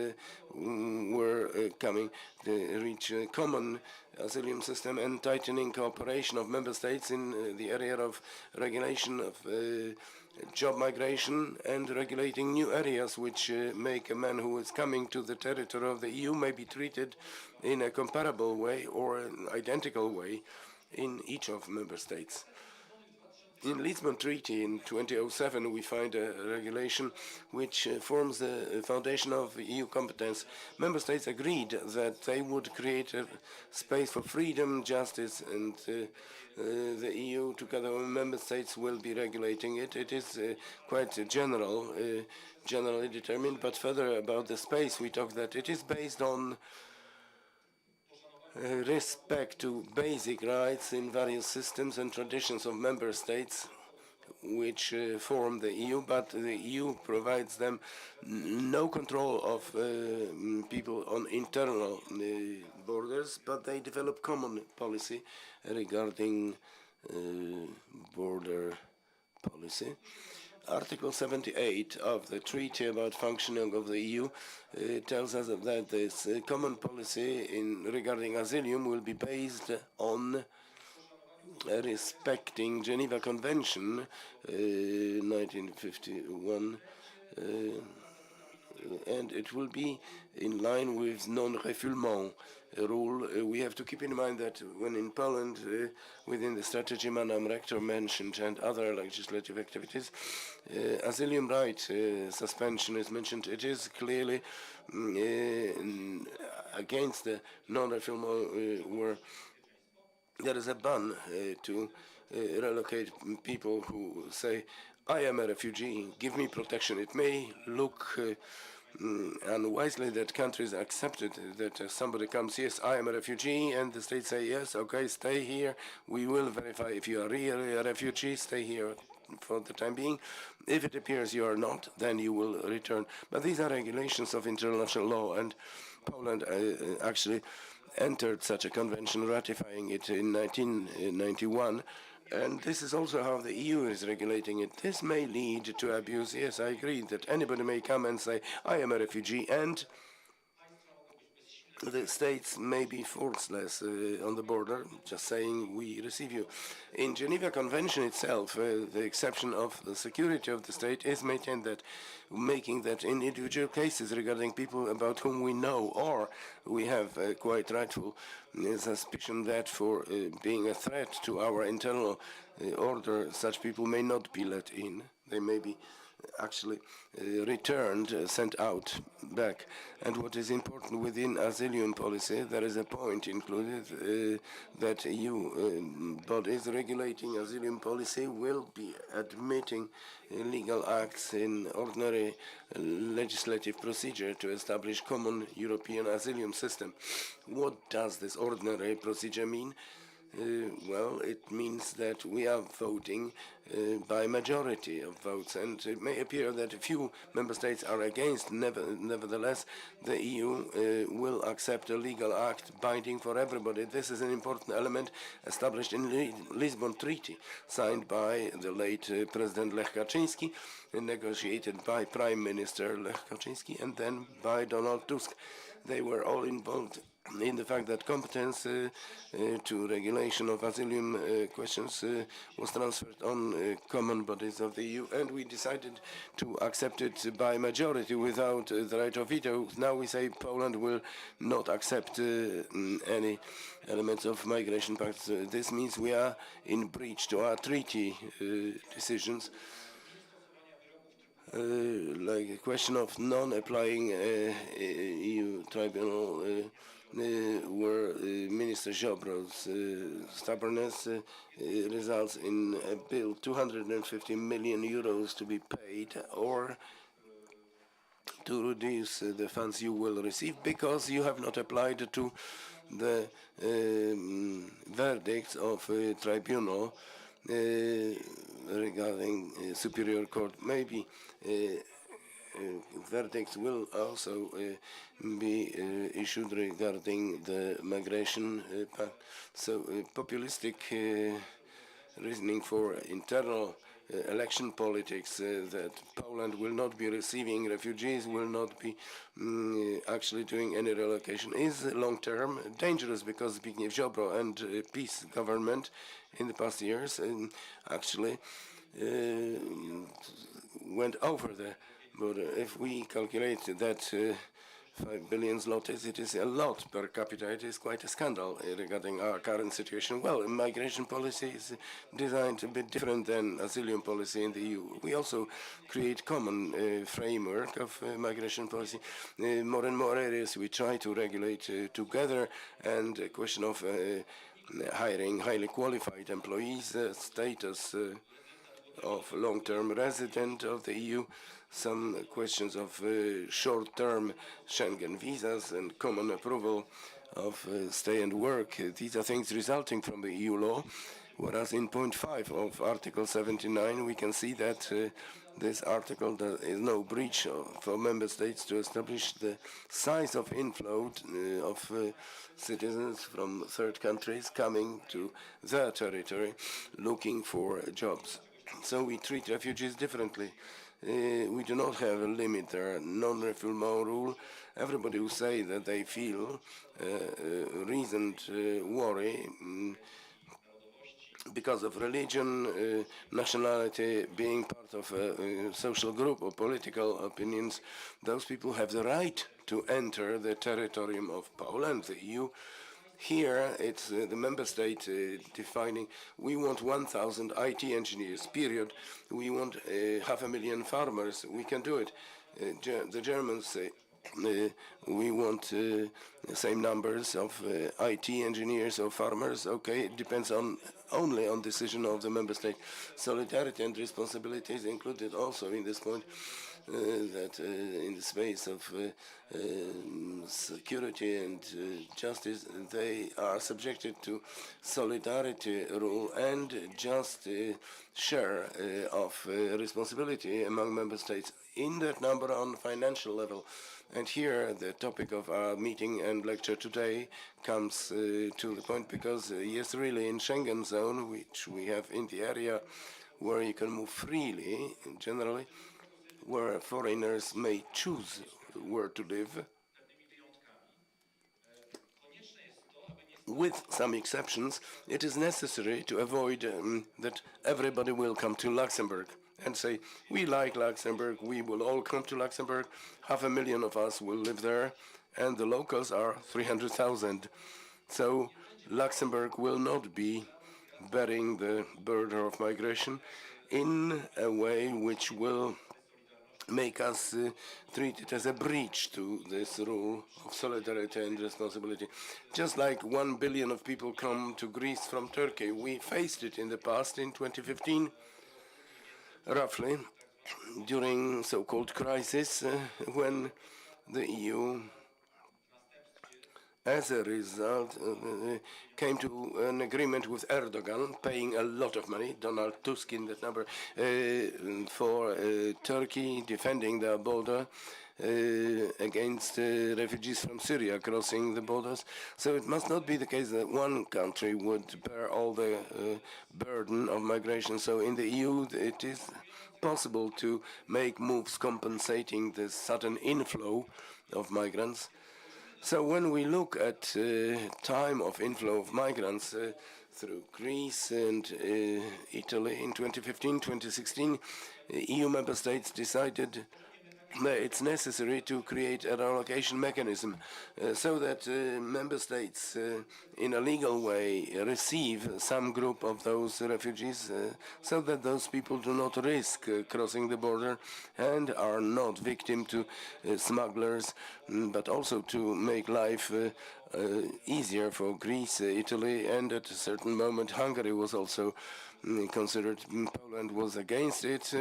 were coming to reach a common asylum system and tightening cooperation of member states in the area of regulation of job migration and regulating new areas which make a man who is coming to the territory of the EU may be treated in a comparable way or an identical way in each of member states. In Lisbon Treaty in 2007, we find a regulation which forms the foundation of EU competence. Member states agreed that they would create a space for freedom, justice, and the EU, together with member states, will be regulating it. It is quite generally determined, but further about the space, we talk that it is based on respect to basic rights in various systems and traditions of member states which form the EU, but the EU provides them no control of people on internal borders, but they develop common policy regarding border policy. Article 78 of the Treaty about Functioning of the EU tells us that this common policy regarding asylum will be based on respecting Geneva Convention 1951, and it will be in line with non-refoulement rule. We have to keep in mind that when in Poland, within the strategy Madam Rector mentioned and other legislative activities, asylum right suspension is mentioned. It is clearly against the non-refoulement where there is a ban to relocate people who say, I am a refugee, give me protection. It may look unwisely that countries accepted that somebody comes, yes, I am a refugee, and the states say, yes, okay, stay here. We will verify if you are really a refugee, stay here for the time being. If it appears you are not, then you will return. But these are regulations of international law, and Poland actually entered such a convention, ratifying it in 1991. And this is also how the EU is regulating it. This may lead to abuse. Yes, I agree that anybody may come and say, I am a refugee, and the states may be forceless on the border, just saying, we receive you. In Geneva Convention itself, the exception of the security of the state is maintained that, making that in individual cases regarding people about whom we know or we have quite rightful suspicion that for being a threat to our internal order, such people may not be let in. They may be actually returned, sent out back. And what is important within asylum policy, there is a point included that EU bodies regulating asylum policy will be admitting legal acts in ordinary legislative procedure to establish common European asylum system. What does this ordinary procedure mean? Well, it means that we are voting by majority of votes, and it may appear that a few member states are against. Nevertheless, the EU will accept a legal act binding for everybody. This is an important element established in the Lisbon Treaty, signed by the late President Lech Kaczyński, and negotiated by Prime Minister Lech Kaczyński, and then by Donald Tusk. They were all involved in the fact that competence to regulation of asylum questions was transferred on common bodies of the EU, and we decided to accept it by majority without the right of veto. Now we say Poland will not accept any elements of migration pact. This means we are in breach to our treaty decisions. Like a question of non-applying EU tribunal, where Minister Ziobro's stubbornness results in a bill 250 million euros to be paid, or to reduce the funds you will receive because you have not applied to the verdicts of tribunal regarding Superior Court. Maybe verdicts will also be issued regarding the migration pact. So populistic reasoning for internal election politics, that Poland will not be receiving refugees, will not be actually doing any relocation, is long-term dangerous, because Zbigniew Ziobro and PiS government in the past years actually went over the border. If we calculate that 5 billion zlotys, it is a lot per capita. It is quite a scandal regarding our current situation. Well, migration policy is designed a bit different than asylum policy in the EU. We also create common framework of migration policy. More and more areas we try to regulate together, and a question of hiring highly qualified employees, status of long-term resident of the EU, some questions of short-term Schengen visas and common approval of stay and work. These are things resulting from the EU law, whereas in point 5 of Article 79 we can see that this article, there is no breach for member states to establish the size of inflow of citizens from third countries coming to their territory looking for jobs. So we treat refugees differently. We do not have a limit there, non-refoulement rule. Everybody who say that they feel reasoned worry because of religion, nationality, being part of a social group or political opinions, those people have the right to enter the territorium of Poland, the EU. Here, it's the member state defining, we want 1,000 IT engineers, period. We want 500,000 farmers. We can do it. The Germans say, we want the same numbers of IT engineers or farmers. Okay, it depends only on decision of the member state. Solidarity and responsibility is included also in this point. That in the space of security and justice, they are subjected to solidarity rule and just share of responsibility among member states in that number on financial level. And here the topic of our meeting and lecture today comes to the point because yes, really in Schengen zone, which we have in the area where you can move freely generally, where foreigners may choose where to live, with some exceptions, it is necessary to avoid that everybody will come to Luxembourg and say, we like Luxembourg, we will all come to Luxembourg, 500,000 of us will live there, and the locals are 300,000. So Luxembourg will not be bearing the burden of migration in a way which will make us treat it as a breach to this rule of solidarity and responsibility. Just like 1 billion of people come to Greece from Turkey, we faced it in the past, in 2015, roughly, during so-called crisis, when the EU, as a result, came to an agreement with Erdogan, paying a lot of money, Donald Tusk in that number, for Turkey defending their border against refugees from Syria crossing the borders. So it must not be the case that one country would bear all the burden of migration. So in the EU, it is possible to make moves compensating the sudden inflow of migrants. So when we look at time of inflow of migrants through Greece and Italy in 2015, 2016, EU member states decided that it's necessary to create a relocation mechanism so that member states in a legal way receive some group of those refugees so that those people do not risk crossing the border and are not victim to smugglers, but also to make life easier for Greece, Italy, and at a certain moment Hungary was also considered. Poland was against it.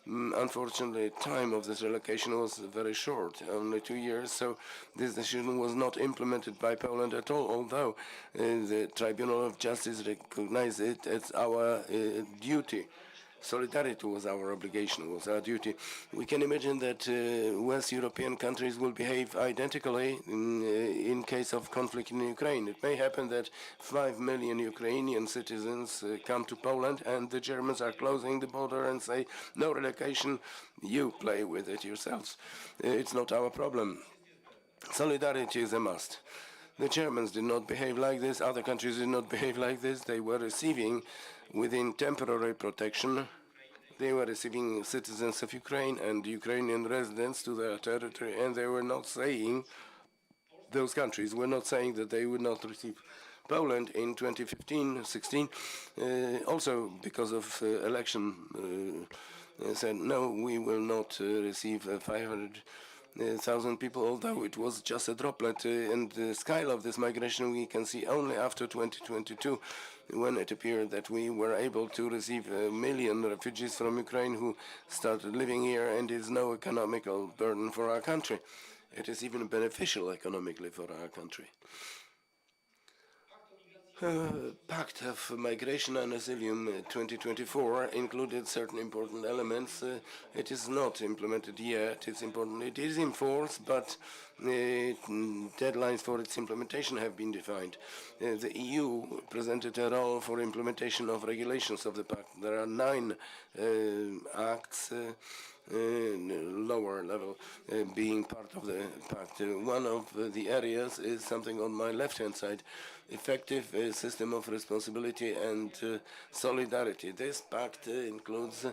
Unfortunately, time of this relocation was very short, only 2 years, so this decision was not implemented by Poland at all, although the Tribunal of Justice recognized it as our duty. Solidarity was our obligation, was our duty. We can imagine that West European countries will behave identically in case of conflict in Ukraine. It may happen that 5 million Ukrainian citizens come to Poland and the Germans are closing the border and say, no relocation, you play with it yourselves. It's not our problem. Solidarity is a must. The Germans did not behave like this, other countries did not behave like this. They were receiving within temporary protection They were receiving citizens of Ukraine and Ukrainian residents to their territory, and they were not saying, those countries were not saying that they would not receive Poland in 2015-16, also because of election, said, no, we will not receive 500,000 people, although it was just a droplet in the scale of this migration we can see only after 2022, when it appeared that we were able to receive 1 million refugees from Ukraine who started living here, and is no economical burden for our country. It is even beneficial economically for our country. Pact of Migration and Asylum 2024 included certain important elements. It is not implemented yet. It's important. It is in force, but deadlines for its implementation have been defined. The EU presented a role for implementation of regulations of the pact. There are 9 acts, lower level, being part of the pact. One of the areas is something on my left-hand side, effective system of responsibility and solidarity. This pact includes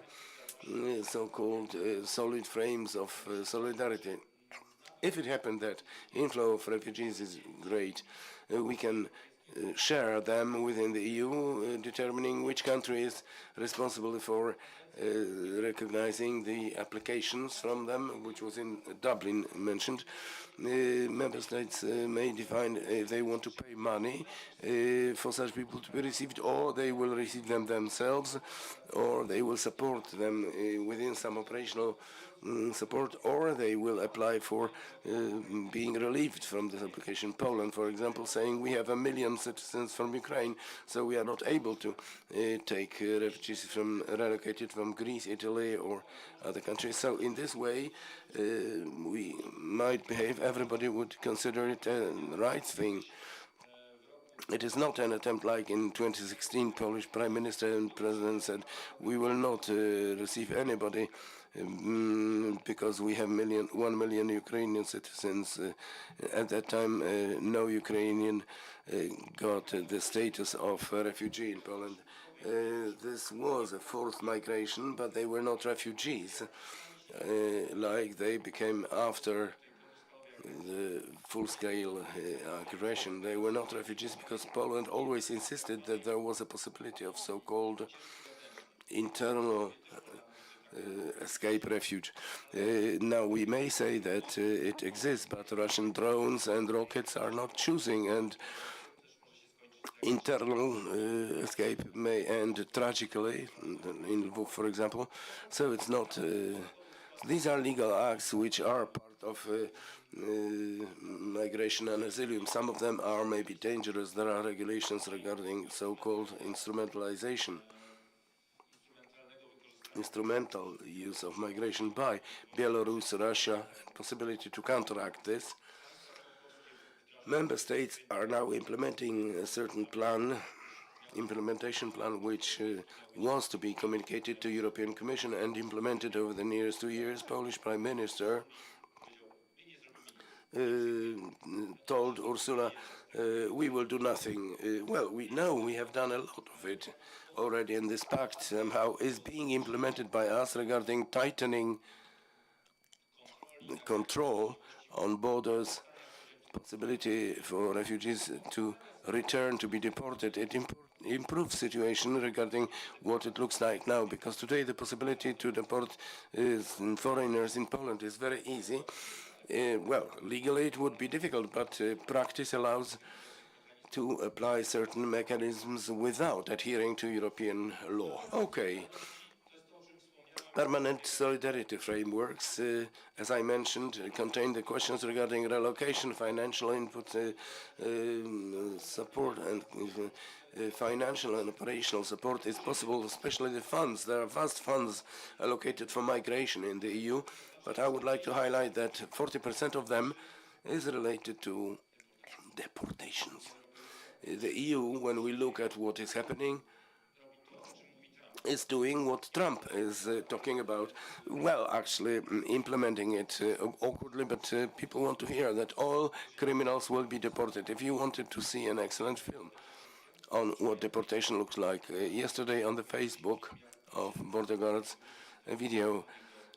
so-called solid frames of solidarity. If it happened that inflow of refugees is great, we can share them within the EU, determining which country is responsible for recognizing the applications from them, which was in Dublin mentioned. Member states may define if they want to pay money for such people to be received, or they will receive them themselves, or they will support them within some operational support, or they will apply for being relieved from this application. Poland, for example, saying we have 1 million citizens from Ukraine, so we are not able to take refugees relocated from Greece, Italy, or other countries. So in this way, we might behave. Everybody would consider it a right thing. It is not an attempt like in 2016, Polish Prime Minister and President said, we will not receive anybody because we have 1 million Ukrainian citizens. At that time, no Ukrainian got the status of a refugee in Poland. This was a forced migration, but they were not refugees, like they became after the full-scale aggression. They were not refugees because Poland always insisted that there was a possibility of so-called internal escape refuge. Now we may say that it exists, but Russian drones and rockets are not choosing, and internal escape may end tragically, in Lviv, for example. So it's not. These are legal acts which are part of migration and asylum. Some of them are maybe dangerous. There are regulations regarding so-called instrumentalization, instrumental use of migration by Belarus, Russia, and possibility to counteract this. Member states are now implementing a certain implementation plan, which was to be communicated to European Commission and implemented over the nearest 2 years. Polish Prime Minister told Ursula, we will do nothing. Well, we know we have done a lot of it already, and this pact somehow is being implemented by us regarding tightening control on borders, possibility for refugees to return, to be deported. It improves situation regarding what it looks like now, because today the possibility to deport foreigners in Poland is very easy. Well, legally it would be difficult, but practice allows to apply certain mechanisms without adhering to European law. Okay. Permanent solidarity frameworks, as I mentioned, contain the questions regarding relocation, financial input, support, and financial and operational support is possible, especially the funds. There are vast funds allocated for migration in the EU, but I would like to highlight that 40% of them is related to deportations. The EU, when we look at what is happening, is doing what Trump is talking about. Well, actually implementing it awkwardly, but people want to hear that all criminals will be deported. If you wanted to see an excellent film on what deportation looks like, yesterday on the Facebook of border guards a video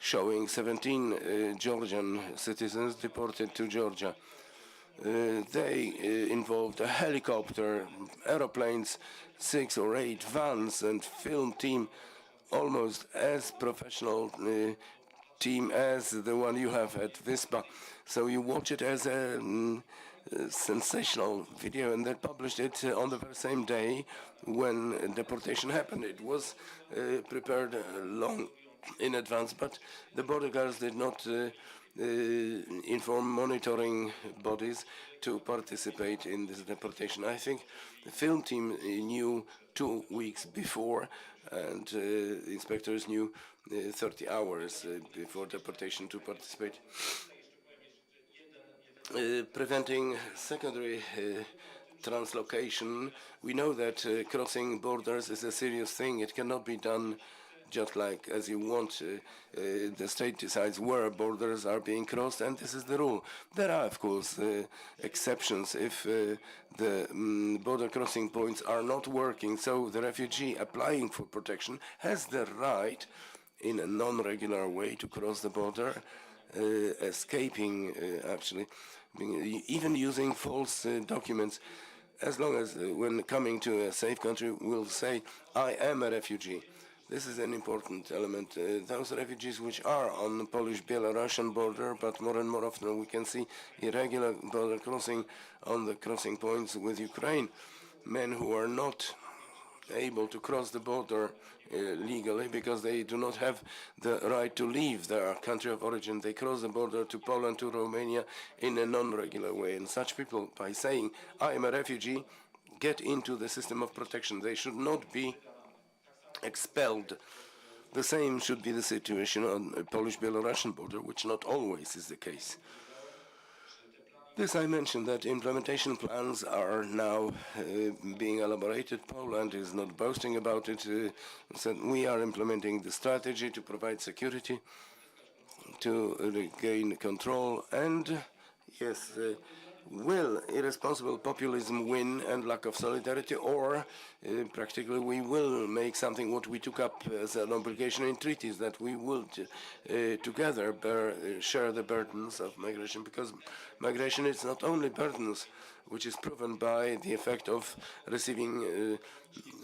showing 17 Georgian citizens deported to Georgia. They involved a helicopter, aeroplanes, 6 or 8 vans, and film team, almost as professional team as the one you have at WSPA. So you watch it as a sensational video, and they published it on the very same day when deportation happened. It was prepared long in advance, but the border guards did not inform monitoring bodies to participate in this deportation. I think the film team knew 2 weeks before, and inspectors knew 30 hours before deportation to participate. Preventing secondary translocation, we know that crossing borders is a serious thing. It cannot be done just like as you want. The state decides where borders are being crossed, and this is the rule. There are, of course, exceptions if the border crossing points are not working, so the refugee applying for protection has the right in a non-regular way to cross the border, escaping, actually, even using false documents, as long as when coming to a safe country will say, I am a refugee. This is an important element. Those refugees which are on the Polish-Belarusian border, but more and more often we can see irregular border crossing on the crossing points with Ukraine. Men who are not able to cross the border legally because they do not have the right to leave their country of origin. They cross the border to Poland, to Romania in a non-regular way. And such people, by saying, I am a refugee, get into the system of protection. They should not be expelled. The same should be the situation on the Polish-Belarusian border, which not always is the case. This I mentioned that implementation plans are now being elaborated. Poland is not boasting about it. So we are implementing the strategy to provide security, to regain control, and yes, will irresponsible populism win and lack of solidarity, or practically we will make something what we took up as an obligation in treaties, that we will together share the burdens of migration, because migration is not only burdens, which is proven by the effect of receiving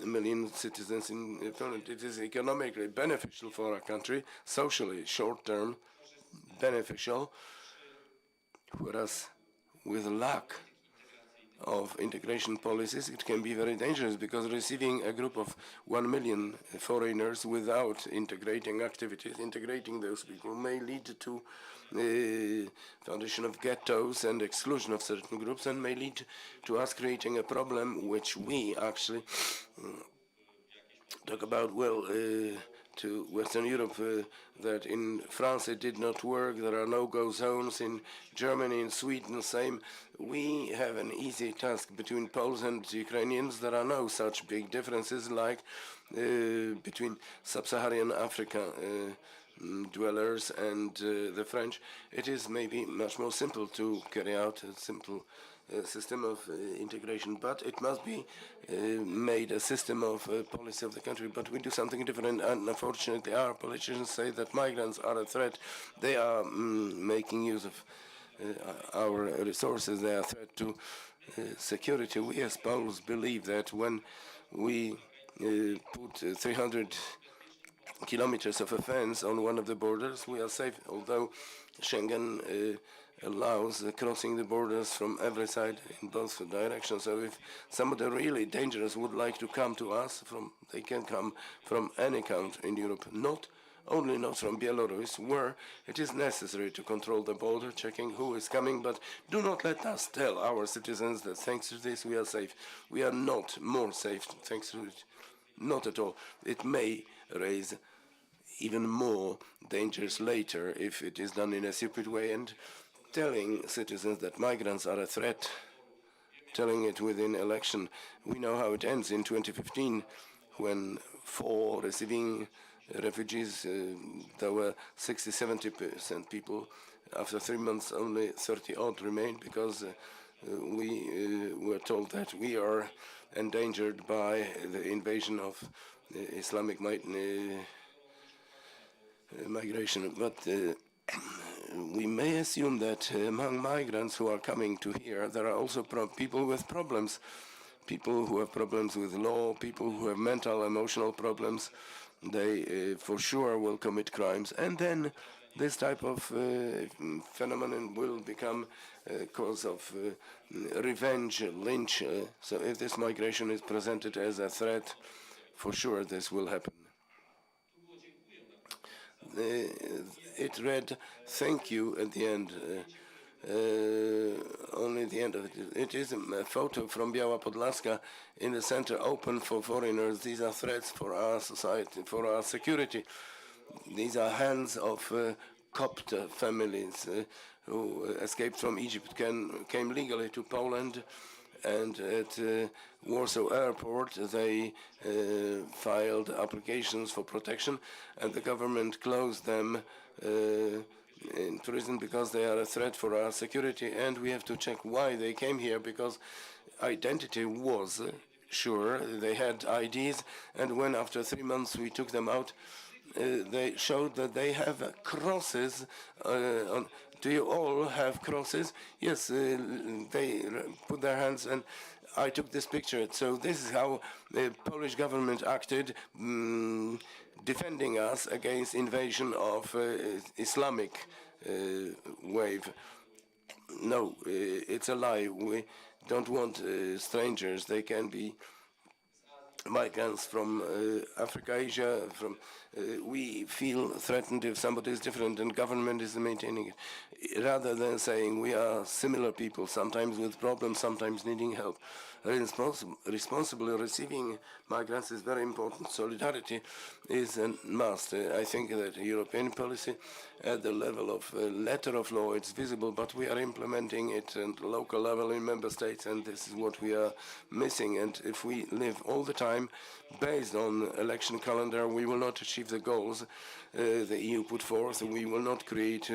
a million citizens in Poland. It is economically beneficial for our country, socially short-term beneficial, whereas with lack of integration policies, it can be very dangerous, because receiving a group of 1 million foreigners without integrating activities, integrating those people may lead to foundation of ghettos and exclusion of certain groups, and may lead to us creating a problem which we actually talk about, well, to Western Europe, that in France it did not work. There are no-go zones in Germany, in Sweden, same. We have an easy task between Poles and Ukrainians. There are no such big differences like between sub-Saharan Africa dwellers and the French. It is maybe much more simple to carry out a simple system of integration, but it must be made a system of policy of the country. But we do something different, and unfortunately our politicians say that migrants are a threat. They are making use of our resources. They are a threat to security. We as Poles believe that when we put 300 kilometers of a fence on one of the borders, we are safe, although Schengen allows crossing the borders from every side in both directions. So if somebody really dangerous would like to come to us, they can come from any country in Europe, not from Belarus, where it is necessary to control the border, checking who is coming, but do not let us tell our citizens that thanks to this we are safe. We are not more safe thanks to it. Not at all. It may raise even more dangers later if it is done in a stupid way, and telling citizens that migrants are a threat, telling it within election. We know how it ends in 2015, when for receiving refugees, there were 60-70% people. After 3 months, only 30-odd remained, because we were told that we are endangered by the invasion of Islamic migration. But we may assume that among migrants who are coming to here, there are also people with problems, people who have problems with law, people who have mental, emotional problems. They for sure will commit crimes. And then this type of phenomenon will become a cause of revenge, lynch. So if this migration is presented as a threat, for sure this will happen. It read, thank you at the end, only at the end of it. It is a photo from Biała Podlaska in the center, open for foreigners. These are threats for our society, for our security. These are hands of Copt families who escaped from Egypt, came legally to Poland, and at Warsaw Airport they filed applications for protection, and the government closed them in prison because they are a threat for our security. And we have to check why they came here, because identity was sure, they had IDs, and when after 3 months we took them out, they showed that they have crosses on. Do you all have crosses? Yes, they put their hands, and I took this picture. So this is how the Polish government acted, defending us against invasion of Islamic wave. No, it's a lie. We don't want strangers. They can be migrants from Africa, Asia, from we feel threatened if somebody is different, and government is maintaining it, rather than saying we are similar people, sometimes with problems, sometimes needing help. Responsibly receiving migrants is very important. Solidarity is a must. I think that European policy at the level of letter of law, it's visible, but we are implementing it at local level in member states, and this is what we are missing. And if we live all the time based on election calendar, we will not achieve the goals the EU put forth. We will not create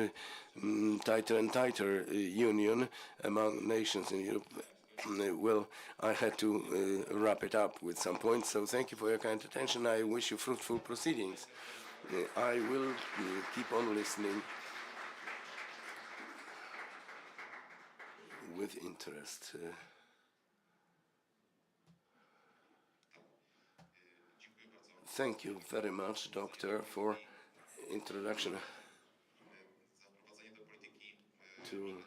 tighter and tighter union among nations in Europe. Well, I had to wrap it up with some points, so thank you for your kind attention. I wish you fruitful proceedings. I will keep on listening with interest. Thank you very much, Doctor, for introduction to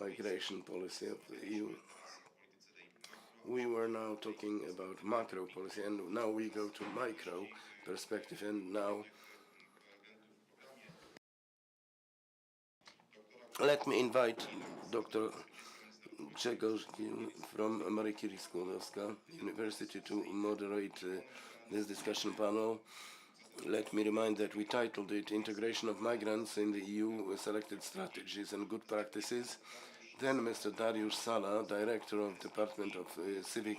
migration policy of the EU. We were now talking about macro policy, and now we go to micro perspective, and now let me invite Dr. Grzegorz Gil from Marie Curie Skłodowska University to moderate this discussion panel. Let me remind that we titled it Integration of Migrants in the EU, Selected Strategies and Good Practices. Then Mr. Dariusz Sala, Director of Department of Civic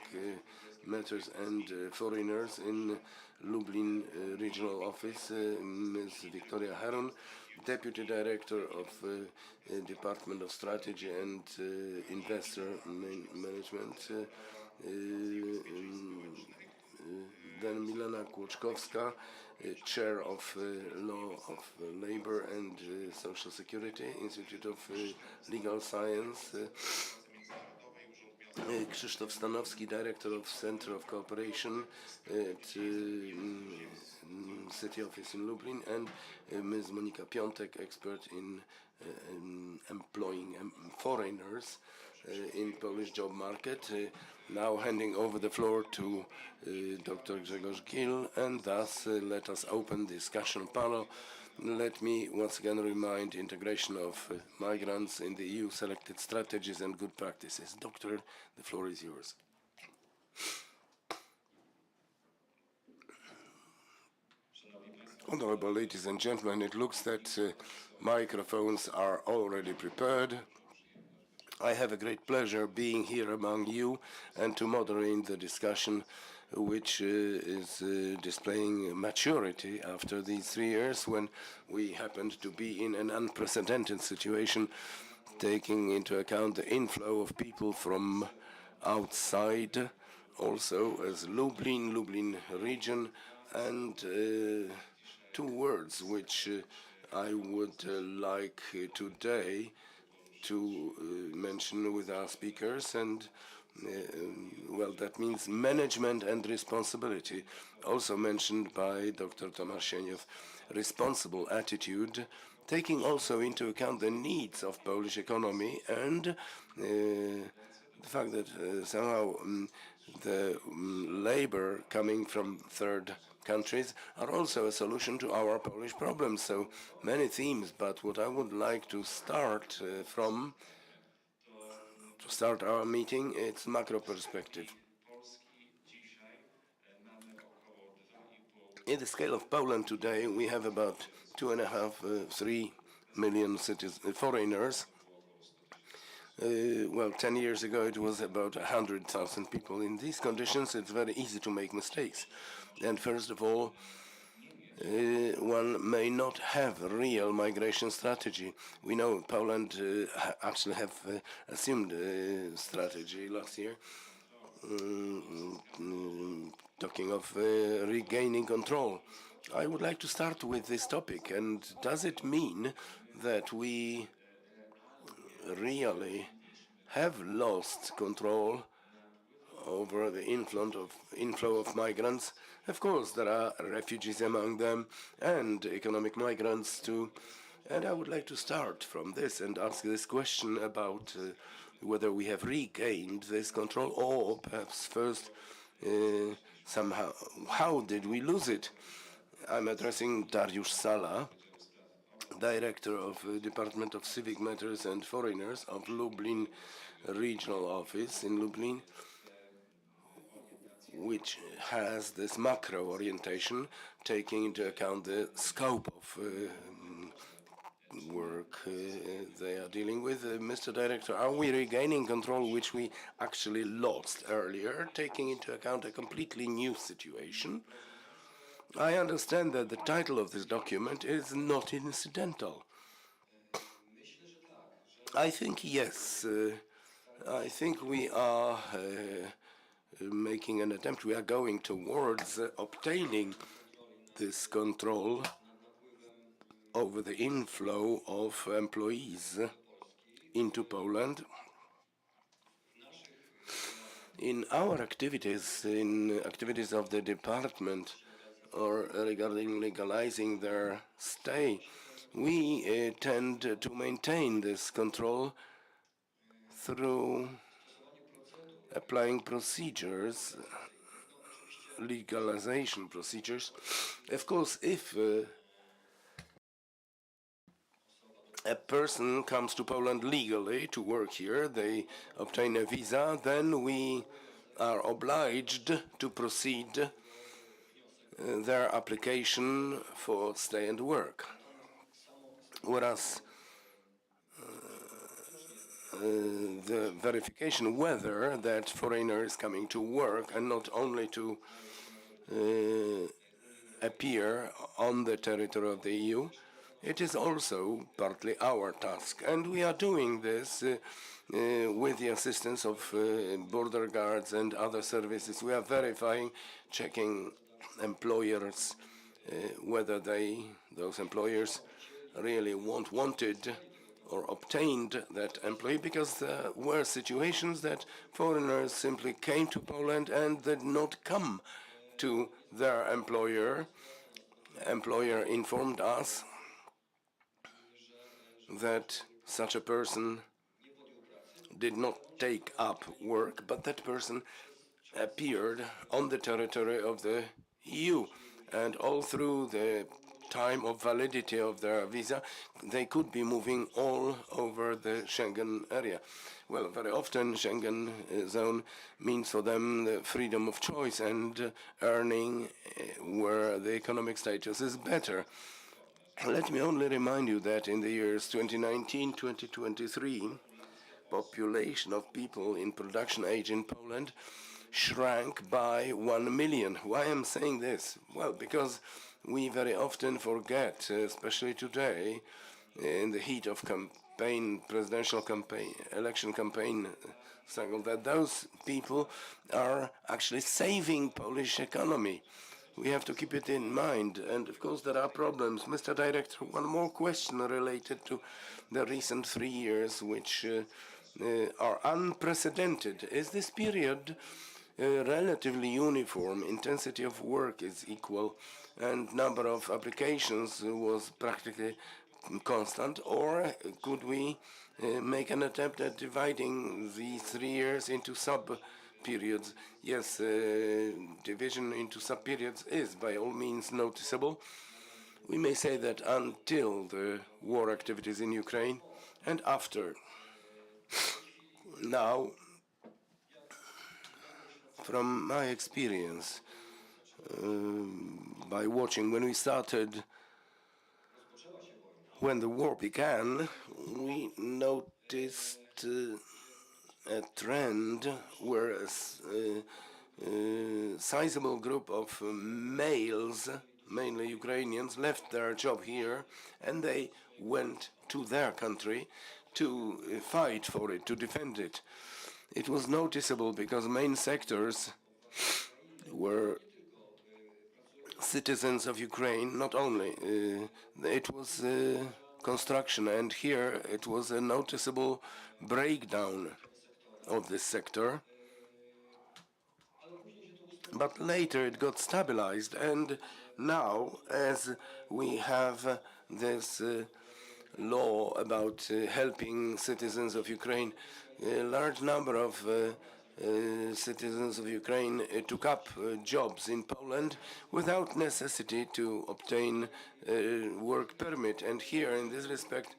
Matters and Foreigners in Lublin Regional Office, Ms. Victoria Heron, Deputy Director of Department of Strategy and Investor Management, then Milena Kłoczkowska, Chair of Law of Labor and Social Security, Institute of Legal Science, Krzysztof Stanowski, Director of Center of Cooperation at City Office in Lublin, and Ms. Monika Piątek, expert in employing foreigners in Polish job market. Now handing over the floor to Dr. Grzegorz Gil, and thus let us open the discussion panel. Let me once again remind integration of migrants in the EU, selected strategies and good practices. Doctor, the floor is yours. Honorable ladies and gentlemen, it looks that microphones are already prepared. I have a great pleasure being here among you and to moderate the discussion, which is displaying maturity after these 3 years when we happened to be in an unprecedented situation, taking into account the inflow of people from outside also as Lublin region, and two words which I would like today to mention with our speakers, and well, that means management and responsibility, also mentioned by Dr. Tomaszeniow. Responsible attitude, taking also into account the needs of Polish economy and the fact that somehow the labor coming from third countries are also a solution to our Polish problems. So many themes, but what I would like to start to start our meeting, it's macro perspective. In the scale of Poland today, we have about 2.5, 3 million foreigners. Well, 10 years ago, it was about 100,000 people. In these conditions, it's very easy to make mistakes. And first of all, one may not have a real migration strategy. We know Poland actually have assumed a strategy last year, talking of regaining control. I would like to start with this topic. And does it mean that we really have lost control over the inflow of migrants? Of course, there are refugees among them and economic migrants too. And I would like to start from this and ask this question about whether we have regained this control, or perhaps first somehow, how did we lose it? I'm addressing Dariusz Sala, Director of the Department of Civic Matters and Foreigners of Lublin Regional Office in Lublin, which has this macro orientation, taking into account the scope of work they are dealing with. Mr. Director, are we regaining control which we actually lost earlier, taking into account a completely new situation? I understand that the title of this document is not incidental. I think yes. I think we are making an attempt. We are going towards obtaining this control over the inflow of employees into Poland. In our activities, in activities of the department, or regarding legalizing their stay, we tend to maintain this control through applying procedures, legalization procedures. Of course, if a person comes to Poland legally to work here, they obtain a visa, then we are obliged to proceed their application for stay and work. Whereas the verification whether that foreigner is coming to work and not only to appear on the territory of the EU, it is also partly our task. And we are doing this with the assistance of border guards and other services. We are verifying, checking employers, whether those employers really wanted or obtained that employee, because there were situations that foreigners simply came to Poland and did not come to their employer. Employer informed us that such a person did not take up work, but that person appeared on the territory of the EU, and all through the time of validity of their visa, they could be moving all over the Schengen area. Well, very often Schengen zone means for them the freedom of choice and earning where the economic status is better. Let me only remind you that in the years 2019-2023, population of people in production age in Poland shrank by 1 million. Why am I saying this? Well, because we very often forget, especially today, in the heat of presidential campaign, election campaign struggle, that those people are actually saving Polish economy. We have to keep it in mind. And of course, there are problems. Mr. Director, one more question related to the recent 3 years, which are unprecedented. Is this period relatively uniform? Intensity of work is equal, and number of applications was practically constant, or could we make an attempt at dividing these 3 years into sub-periods? Yes, division into sub-periods is by all means noticeable. We may say that until the war activities in Ukraine and after. Now, from my experience, by watching when we started, when the war began, we noticed a trend where a sizable group of males, mainly Ukrainians, left their job here and they went to their country to fight for it, to defend it. It was noticeable because main sectors were citizens of Ukraine, not only. It was construction, and here it was a noticeable breakdown of this sector. But later it got stabilized, and now, as we have this law about helping citizens of Ukraine, a large number of citizens of Ukraine took up jobs in Poland without necessity to obtain a work permit. And here, in this respect,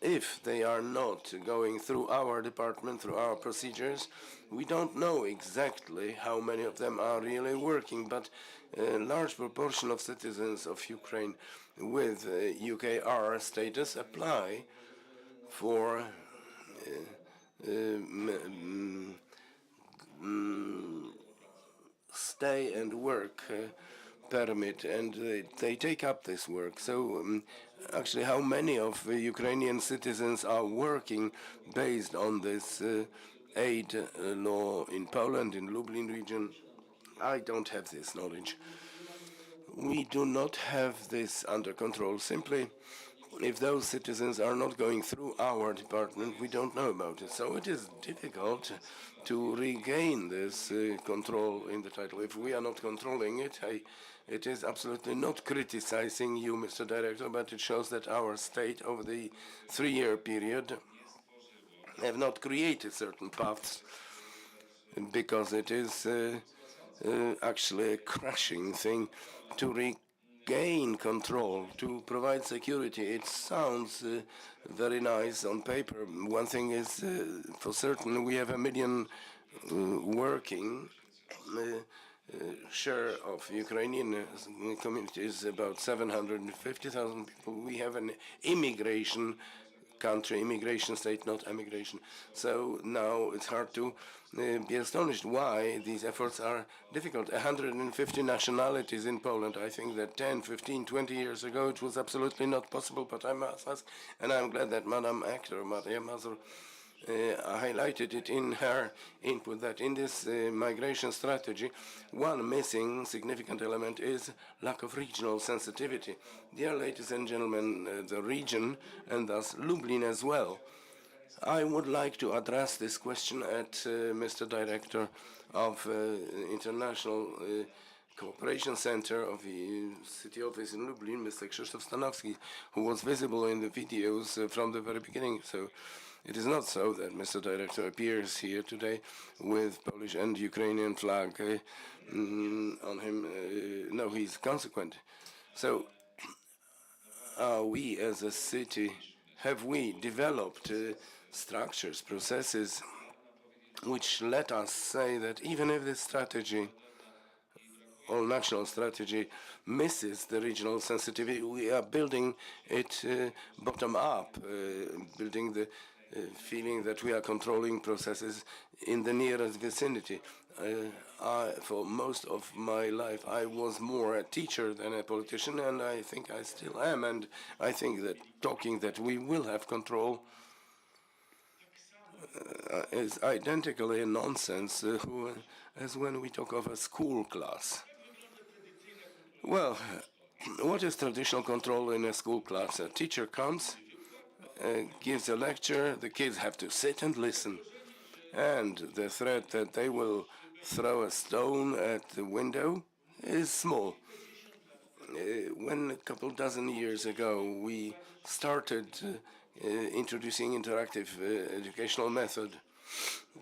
if they are not going through our department, through our procedures, we don't know exactly how many of them are really working, but a large proportion of citizens of Ukraine with UKR status apply for stay and work permit, and they take up this work. So actually, how many of Ukrainian citizens are working based on this aid law in Poland, in Lublin region? I don't have this knowledge. We do not have this under control. Simply, if those citizens are not going through our department, we don't know about it. So it is difficult to regain this control in the title. If we are not controlling it, it is absolutely not criticizing you, Mr. Director, but it shows that our state over the 3-year period have not created certain paths, because it is actually a crashing thing to regain control, to provide security. It sounds very nice on paper. One thing is for certain, we have 1 million working. Share of Ukrainian community is about 750,000 people. We have an immigration country, immigration state, not emigration. So now it's hard to be astonished why these efforts are difficult. 150 nationalities in Poland. I think that 10, 15, 20 years ago it was absolutely not possible, but I must ask, and I'm glad that Madam Actor, Maria Mazur, highlighted it in her input, that in this migration strategy, one missing significant element is lack of regional sensitivity. Dear ladies and gentlemen, the region, and thus Lublin as well, I would like to address this question at Mr. Director of International Cooperation Center of the City Office in Lublin, Mr. Krzysztof Stanowski, who was visible in the videos from the very beginning. So it is not so that Mr. Director appears here today with Polish and Ukrainian flag on him. No, he's consequent. So are we as a city, have we developed structures, processes, which let us say that even if this strategy, or national strategy, misses the regional sensitivity, we are building it bottom up, building the feeling that we are controlling processes in the nearest vicinity. For most of my life, I was more a teacher than a politician, and I think I still am. And I think that talking that we will have control is identically a nonsense as when we talk of a school class. Well, what is traditional control in a school class? A teacher comes, gives a lecture, the kids have to sit and listen. And the threat that they will throw a stone at the window is small. When a couple dozen years ago we started introducing interactive educational method,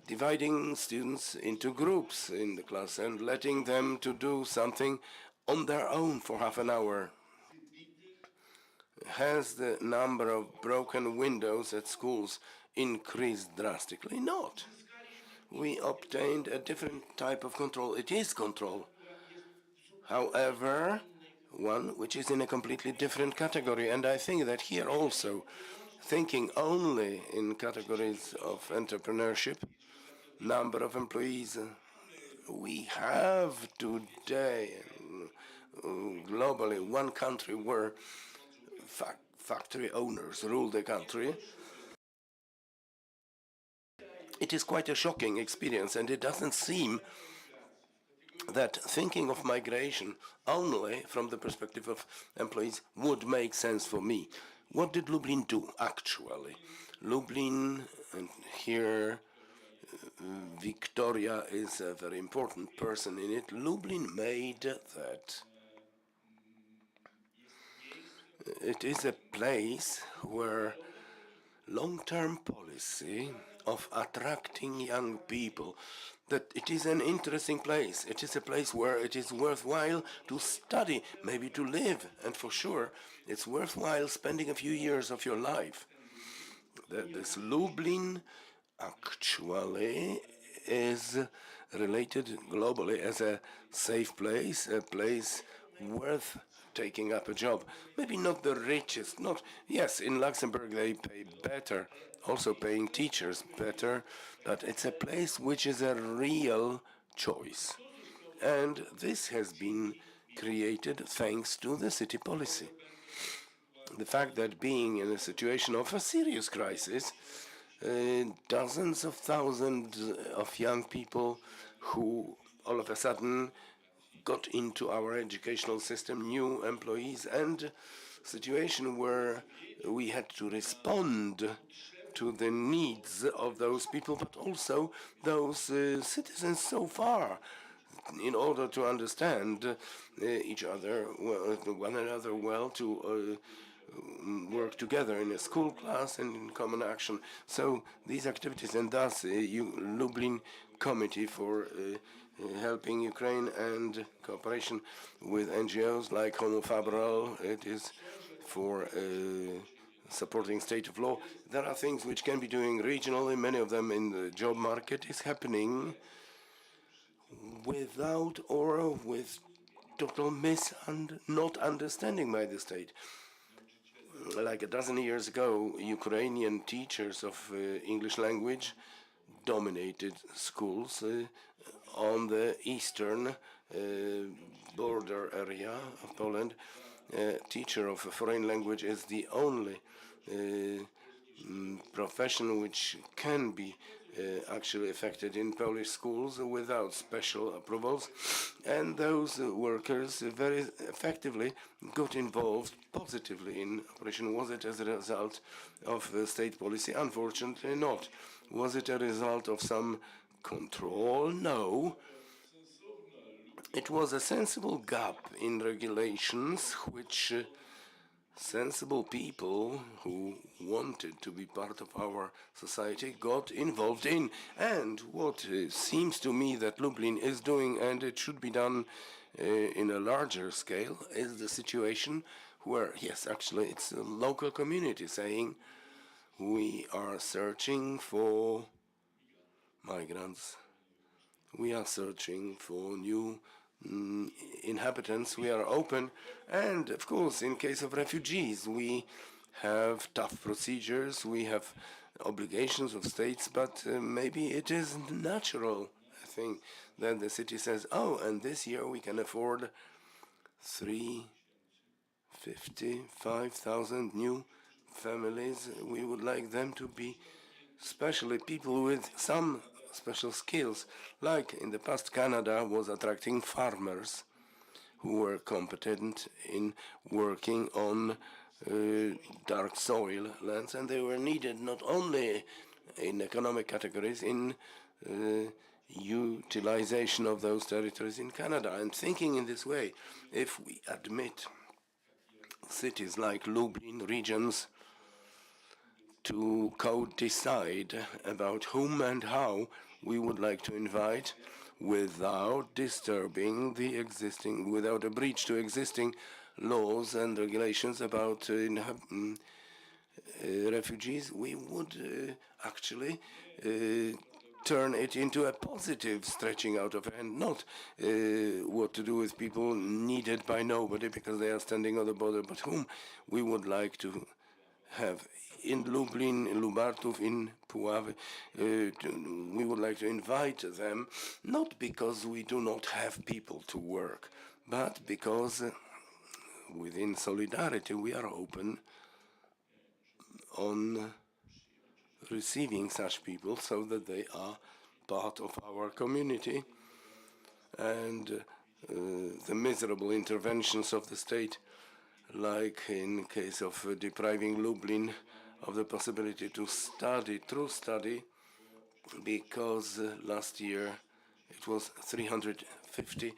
dividing students into groups in the class and letting them to do something on their own for half an hour, has the number of broken windows at schools increased drastically? Not. We obtained a different type of control. It is control. However, one which is in a completely different category. And I think that here also, thinking only in categories of entrepreneurship, number of employees, we have today globally one country where factory owners rule the country. It is quite a shocking experience, and it doesn't seem that thinking of migration only from the perspective of employees would make sense for me. What did Lublin do, actually? Lublin, and here Victoria is a very important person in it. Lublin made that it is a place where long-term policy of attracting young people, that it is an interesting place. It is a place where it is worthwhile to study, maybe to live, and for sure it's worthwhile spending a few years of your life. This Lublin actually is related globally as a safe place, a place worth taking up a job. Maybe not the richest, yes, in Luxembourg they pay better, also paying teachers better, but it's a place which is a real choice. And this has been created thanks to the city policy. The fact that being in a situation of a serious crisis, dozens of thousands of young people who all of a sudden got into our educational system, new employees, and situation where we had to respond to the needs of those people, but also those citizens so far, in order to understand each other, one another well, to work together in a school class and in common action. So these activities, and thus Lublin Committee for helping Ukraine and cooperation with NGOs like Homo Fabril, it is for supporting state of law. There are things which can be doing regionally, many of them in the job market is happening without or with total not understanding by the state. Like a dozen years ago, Ukrainian teachers of English language dominated schools on the eastern border area of Poland. Teacher of a foreign language is the only profession which can be actually affected in Polish schools without special approvals, and those workers very effectively got involved positively in operation. Was it as a result of state policy? Unfortunately not. Was it a result of some control? No. It was a sensible gap in regulations which sensible people who wanted to be part of our society got involved in. And what seems to me that Lublin is doing, and it should be done in a larger scale, is the situation where, yes, actually it's a local community saying, we are searching for migrants, we are searching for new inhabitants, we are open, and of course in case of refugees we have tough procedures, we have obligations of states, but maybe it is natural thing that the city says, oh, and this year we can afford 355,000 new families. We would like them to be especially people with some special skills. Like in the past, Canada was attracting farmers who were competent in working on dark soil lands, and they were needed not only in economic categories, in utilization of those territories in Canada. And thinking in this way, if we admit cities like Lublin, regions, to co-decide about whom and how we would like to invite without disturbing the existing, without a breach to existing laws and regulations about refugees, we would actually turn it into a positive stretching out of hand, not what to do with people needed by nobody because they are standing on the border, but whom we would like to have in Lublin, in Lubartów, in Puławy. We would like to invite them, not because we do not have people to work, but because within solidarity we are open on receiving such people so that they are part of our community. And the miserable interventions of the state, like in case of depriving Lublin of the possibility to study, true study, because last year it was 350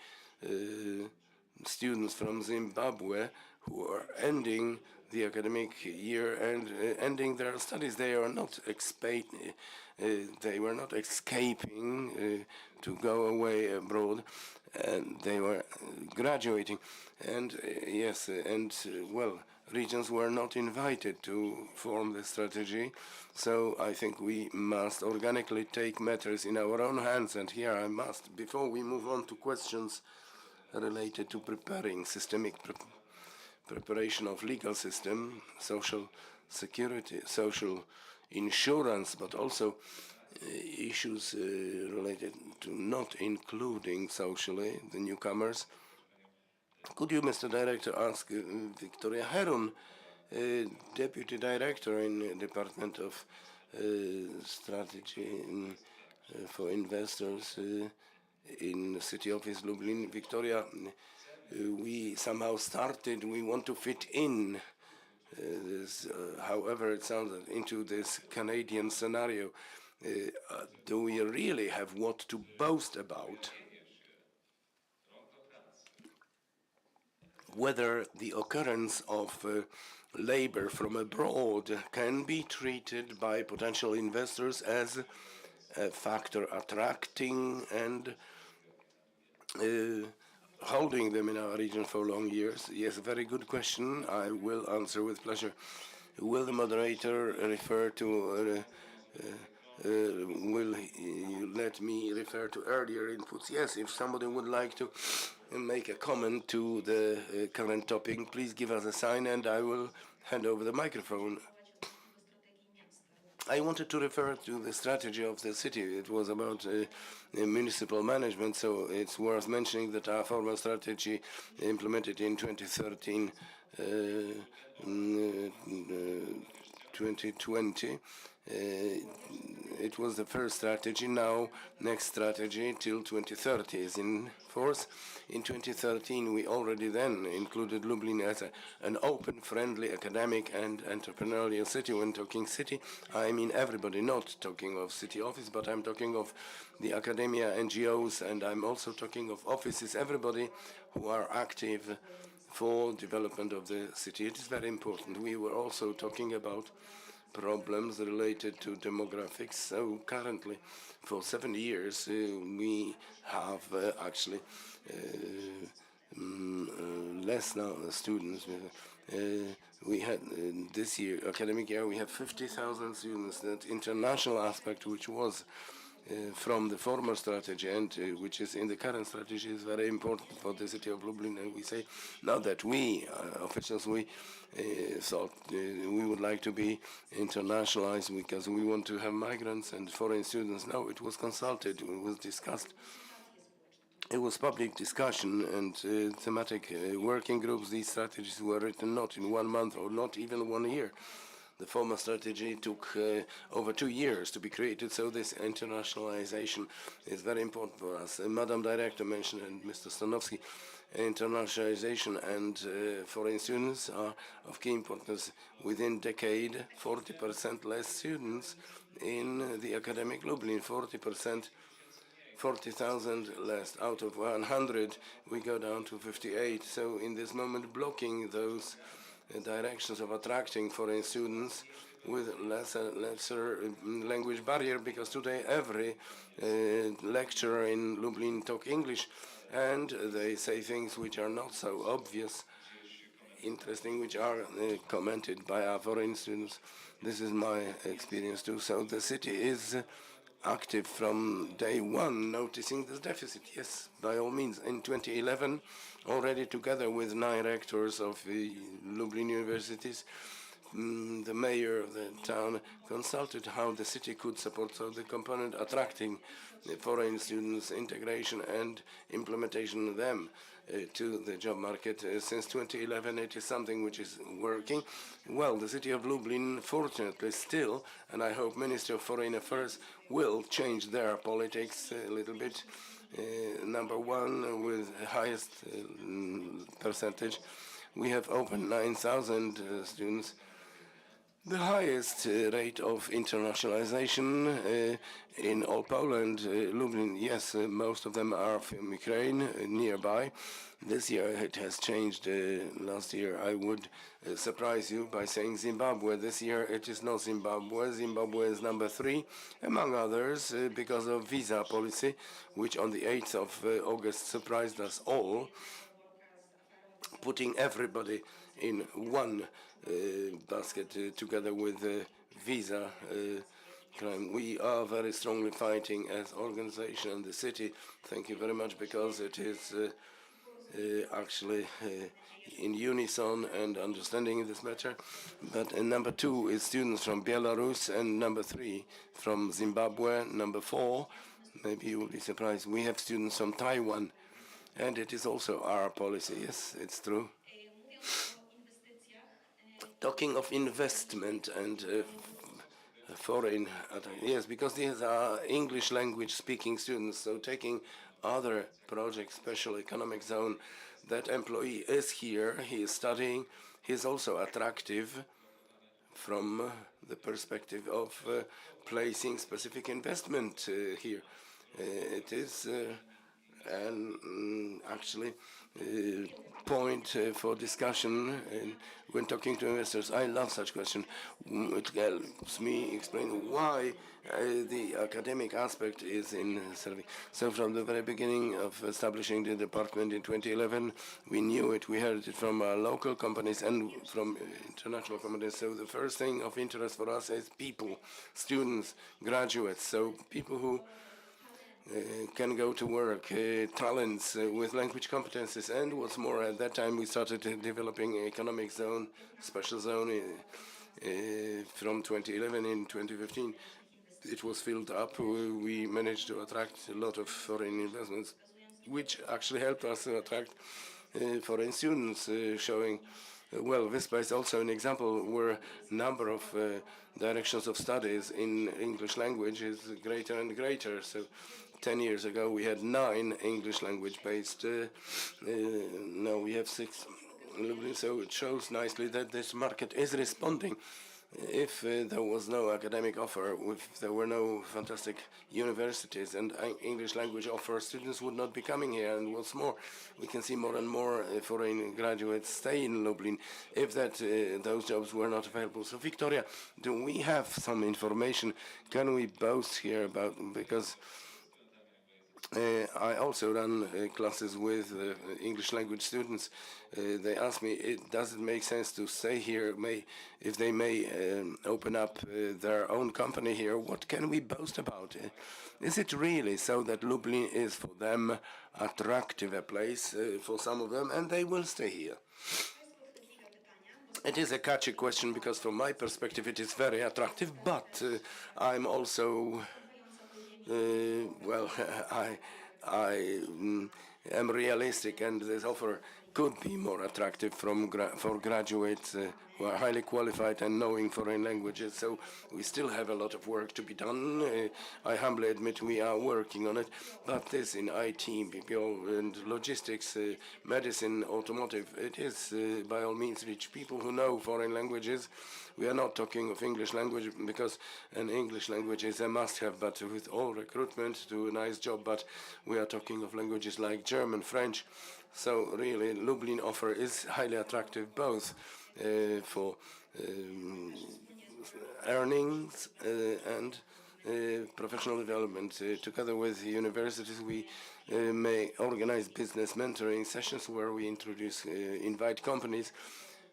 students from Zimbabwe who are ending the academic year and ending their studies. They are not they were not escaping to go away abroad, and they were graduating. And yes, and well, regions were not invited to form the strategy. So I think we must organically take matters in our own hands. And here I must, before we move on to questions related to preparing systemic preparation of legal system, social security, social insurance, but also issues related to not including socially the newcomers. Could you, Mr. Director, ask Victoria Herun, Deputy Director in the Department of Strategy for Investors in the City Office Lublin. Victoria, we somehow started, we want to fit in this, however it sounds, into this Canadian scenario. Do we really have what to boast about? Whether the occurrence of labor from abroad can be treated by potential investors as a factor attracting and holding them in our region for long years? Yes, very good question. I will answer with pleasure. Will the moderator refer to, will you let me refer to earlier inputs? Yes, if somebody would like to make a comment to the current topic, please give us a sign and I will hand over the microphone. I wanted to refer to the strategy of the city. It was about municipal management, so it's worth mentioning that our former strategy implemented in 2013, 2020, it was the first strategy. Now, next strategy till 2030 is in force. In 2013, we already then included Lublin as an open, friendly, academic and entrepreneurial city. When talking city, I mean everybody, not talking of city office, but I'm talking of the academia, NGOs, and I'm also talking of offices, everybody who are active for development of the city. It is very important. We were also talking about problems related to demographics. So currently, for 7 years, we have actually less now students. We had this year, academic year, we have 50,000 students. That international aspect, which was from the former strategy and which is in the current strategy is very important for the city of Lublin. And we say now that we officials, we thought we would like to be internationalized because we want to have migrants and foreign students. Now it was consulted, it was discussed. It was public discussion and thematic working groups. These strategies were written not in 1 month or not even 1 year. The former strategy took over 2 years to be created, so this internationalization is very important for us. Madam Director mentioned, and Mr. Stanowski, internationalization and foreign students are of key importance. Within decade, 40% less students in the academic Lublin, 40%. 40,000 less. Out of 100, we go down to 58. So in this moment, blocking those directions of attracting foreign students with lesser language barrier, because today every lecturer in Lublin talk English, and they say things which are not so obvious, interesting, which are commented by our foreign students. This is my experience too. So the city is active from day one, noticing this deficit. Yes, by all means. In 2011, already together with 9 rectors of the Lublin universities, the mayor of the town consulted how the city could support so the component attracting foreign students, integration and implementation of them to the job market. Since 2011, it is something which is working well. The city of Lublin, fortunately still, and I hope Ministry of Foreign Affairs will change their politics a little bit. Number 1 with highest percentage. We have opened 9,000 students. The highest rate of internationalization in all Poland. Lublin, yes, most of them are from Ukraine, nearby. This year it has changed. Last year I would surprise you by saying Zimbabwe. This year it is not Zimbabwe. Zimbabwe is number 3, among others, because of visa policy, which on the 8th of August surprised us all, putting everybody in one basket together with visa crime. We are very strongly fighting as organization and the city. Thank you very much, because it is actually in unison and understanding in this matter. But number 2 is students from Belarus, and number 3 from Zimbabwe. Number 4, maybe you will be surprised, we have students from Taiwan, and it is also our policy. Yes, it's true. Talking of investment and foreign, yes, because these are English language speaking students, so taking other projects, special economic zone, that employee is here, he is studying, he is also attractive from the perspective of placing specific investment here. It is actually point for discussion when talking to investors. I love such question. It helps me explain why the academic aspect is in serving. So from the very beginning of establishing the department in 2011, we knew it. We heard it from local companies and from international companies. So the first thing of interest for us is people, students, graduates. So people who can go to work, talents with language competences, and what's more, at that time we started developing economic zone, special zone from 2011. In 2015 it was filled up. We managed to attract a lot of foreign investments, which actually helped us to attract foreign students, showing well, WSPA is also an example where number of directions of studies in English language is greater and greater. So 10 years ago we had 9 English language based, now we have 6. So it shows nicely that this market is responding. If there was no academic offer, if there were no fantastic universities and English language offer, students would not be coming here. And what's more, we can see more and more foreign graduates stay in Lublin if those jobs were not available. So Victoria, do we have some information? Can we boast here about, because I also run classes with English language students. They ask me, does it make sense to stay here? If they may open up their own company here, what can we boast about? Is it really so that Lublin is for them attractive a place for some of them, and they will stay here? It is a catchy question because from my perspective it is very attractive, but I'm also well, I am realistic, and this offer could be more attractive for graduates who are highly qualified and knowing foreign languages. So we still have a lot of work to be done. I humbly admit we are working on it, but this in IT, BPO, and logistics, medicine, automotive, it is by all means reach people who know foreign languages. We are not talking of English language because an English language is a must-have, but with all recruitment, do a nice job. But we are talking of languages like German, French. So really, Lublin offer is highly attractive both for earnings and professional development. Together with the universities, we may organize business mentoring sessions where we invite companies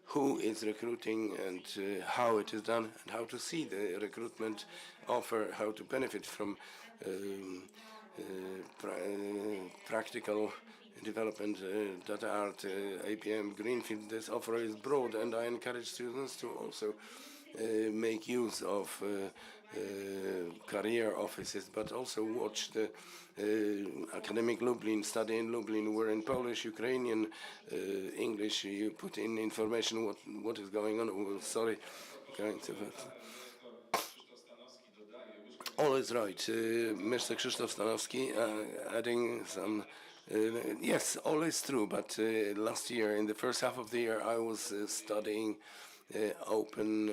who is recruiting and how it is done and how to see the recruitment offer, how to benefit from practical development, data art, APM, Greenfield. This offer is broad, and I encourage students to also make use of career offices, but also watch the academic Lublin, study in Lublin, where in Polish, Ukrainian, English, you put in information what is going on. Oh, sorry, going to all is right. Mr. Krzysztof Stanowski adding some. Yes, all is true, but last year, in the first half of the year, I was studying open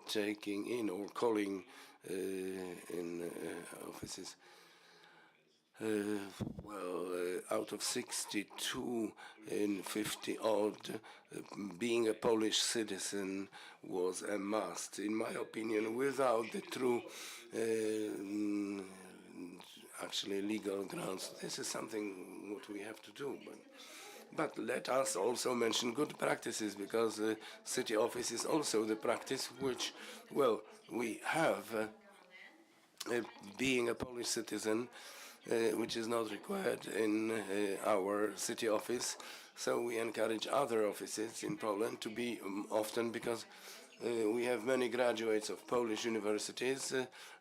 taking in or calling in offices. Out of 62 in 50 odd, being a Polish citizen was a must, in my opinion, without the true actually legal grounds. This is something what we have to do. But let us also mention good practices, because the city office is also the practice which, well, we have being a Polish citizen, which is not required in our city office. So we encourage other offices in Poland to be often, because we have many graduates of Polish universities,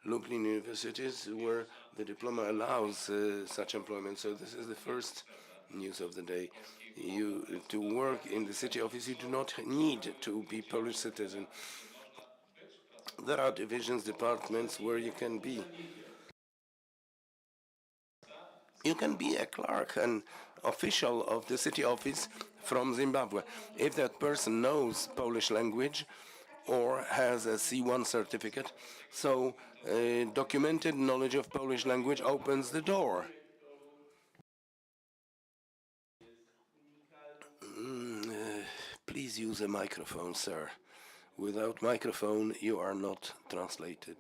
Lublin universities, where the diploma allows such employment. So this is the first news of the day. To work in the city office, you do not need to be Polish citizen. There are divisions, departments where you can be a clerk, an official of the city office from Zimbabwe. If that person knows Polish language or has a C1 certificate, so documented knowledge of Polish language opens the door. Please use a microphone, sir. Without microphone, you are not translated.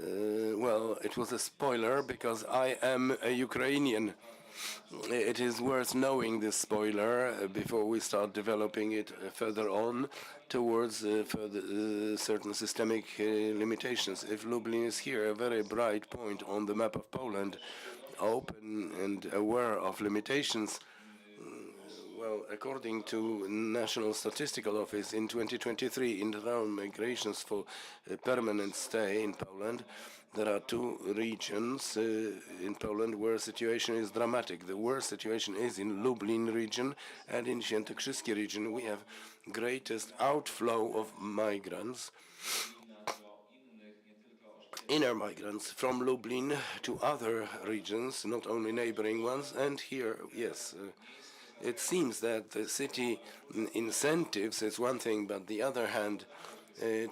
Well, it was a spoiler because I am a Ukrainian. It is worth knowing this spoiler before we start developing it further on towards certain systemic limitations. If Lublin is here, a very bright point on the map of Poland, open and aware of limitations. Well, according to National Statistical Office, in 2023, internal migrations for permanent stay in Poland, there are two regions in Poland where situation is dramatic. The worst situation is in Lublin region and in Świętokrzyskie region. We have greatest outflow of migrants, inner migrants from Lublin to other regions, not only neighboring ones. And here, yes, it seems that the city incentives is one thing, but the other hand,